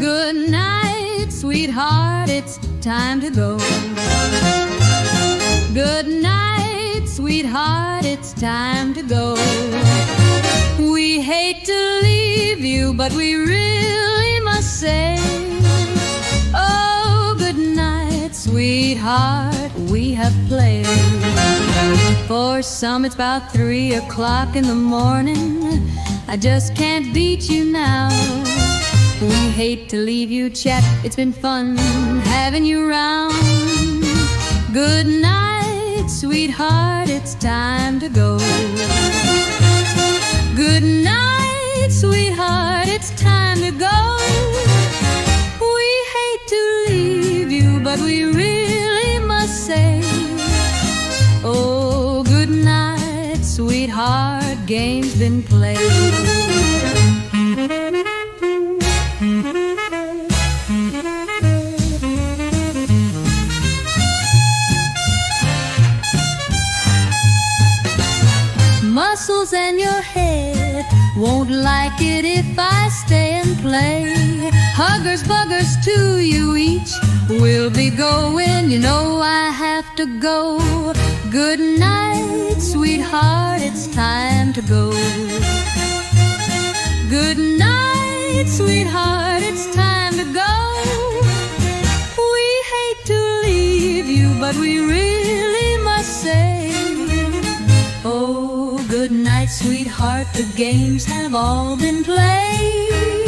Good night, sweetheart, it's time to go. Good night, sweetheart, it's time to go. We hate to leave you, but we really must say, oh, good night, sweetheart, we have played. For some it's about 3 o'clock in the morning, I just can't beat you now. We hate to leave you, chat, it's been fun having you round. Good night, sweetheart, it's time to go. go. Good night, sweetheart, it's time to go. We hate to leave you, but we really must say, oh, good night, sweetheart, game's been played. Muscles in your head won't like it if I stay and play. Huggers, buggers to you each. We'll be going, you know I have to go. Good night, sweetheart, it's time to go. Good night, sweetheart, it's time to go. We hate to leave you, but we really must say, oh, good night, sweetheart, the games have all been played.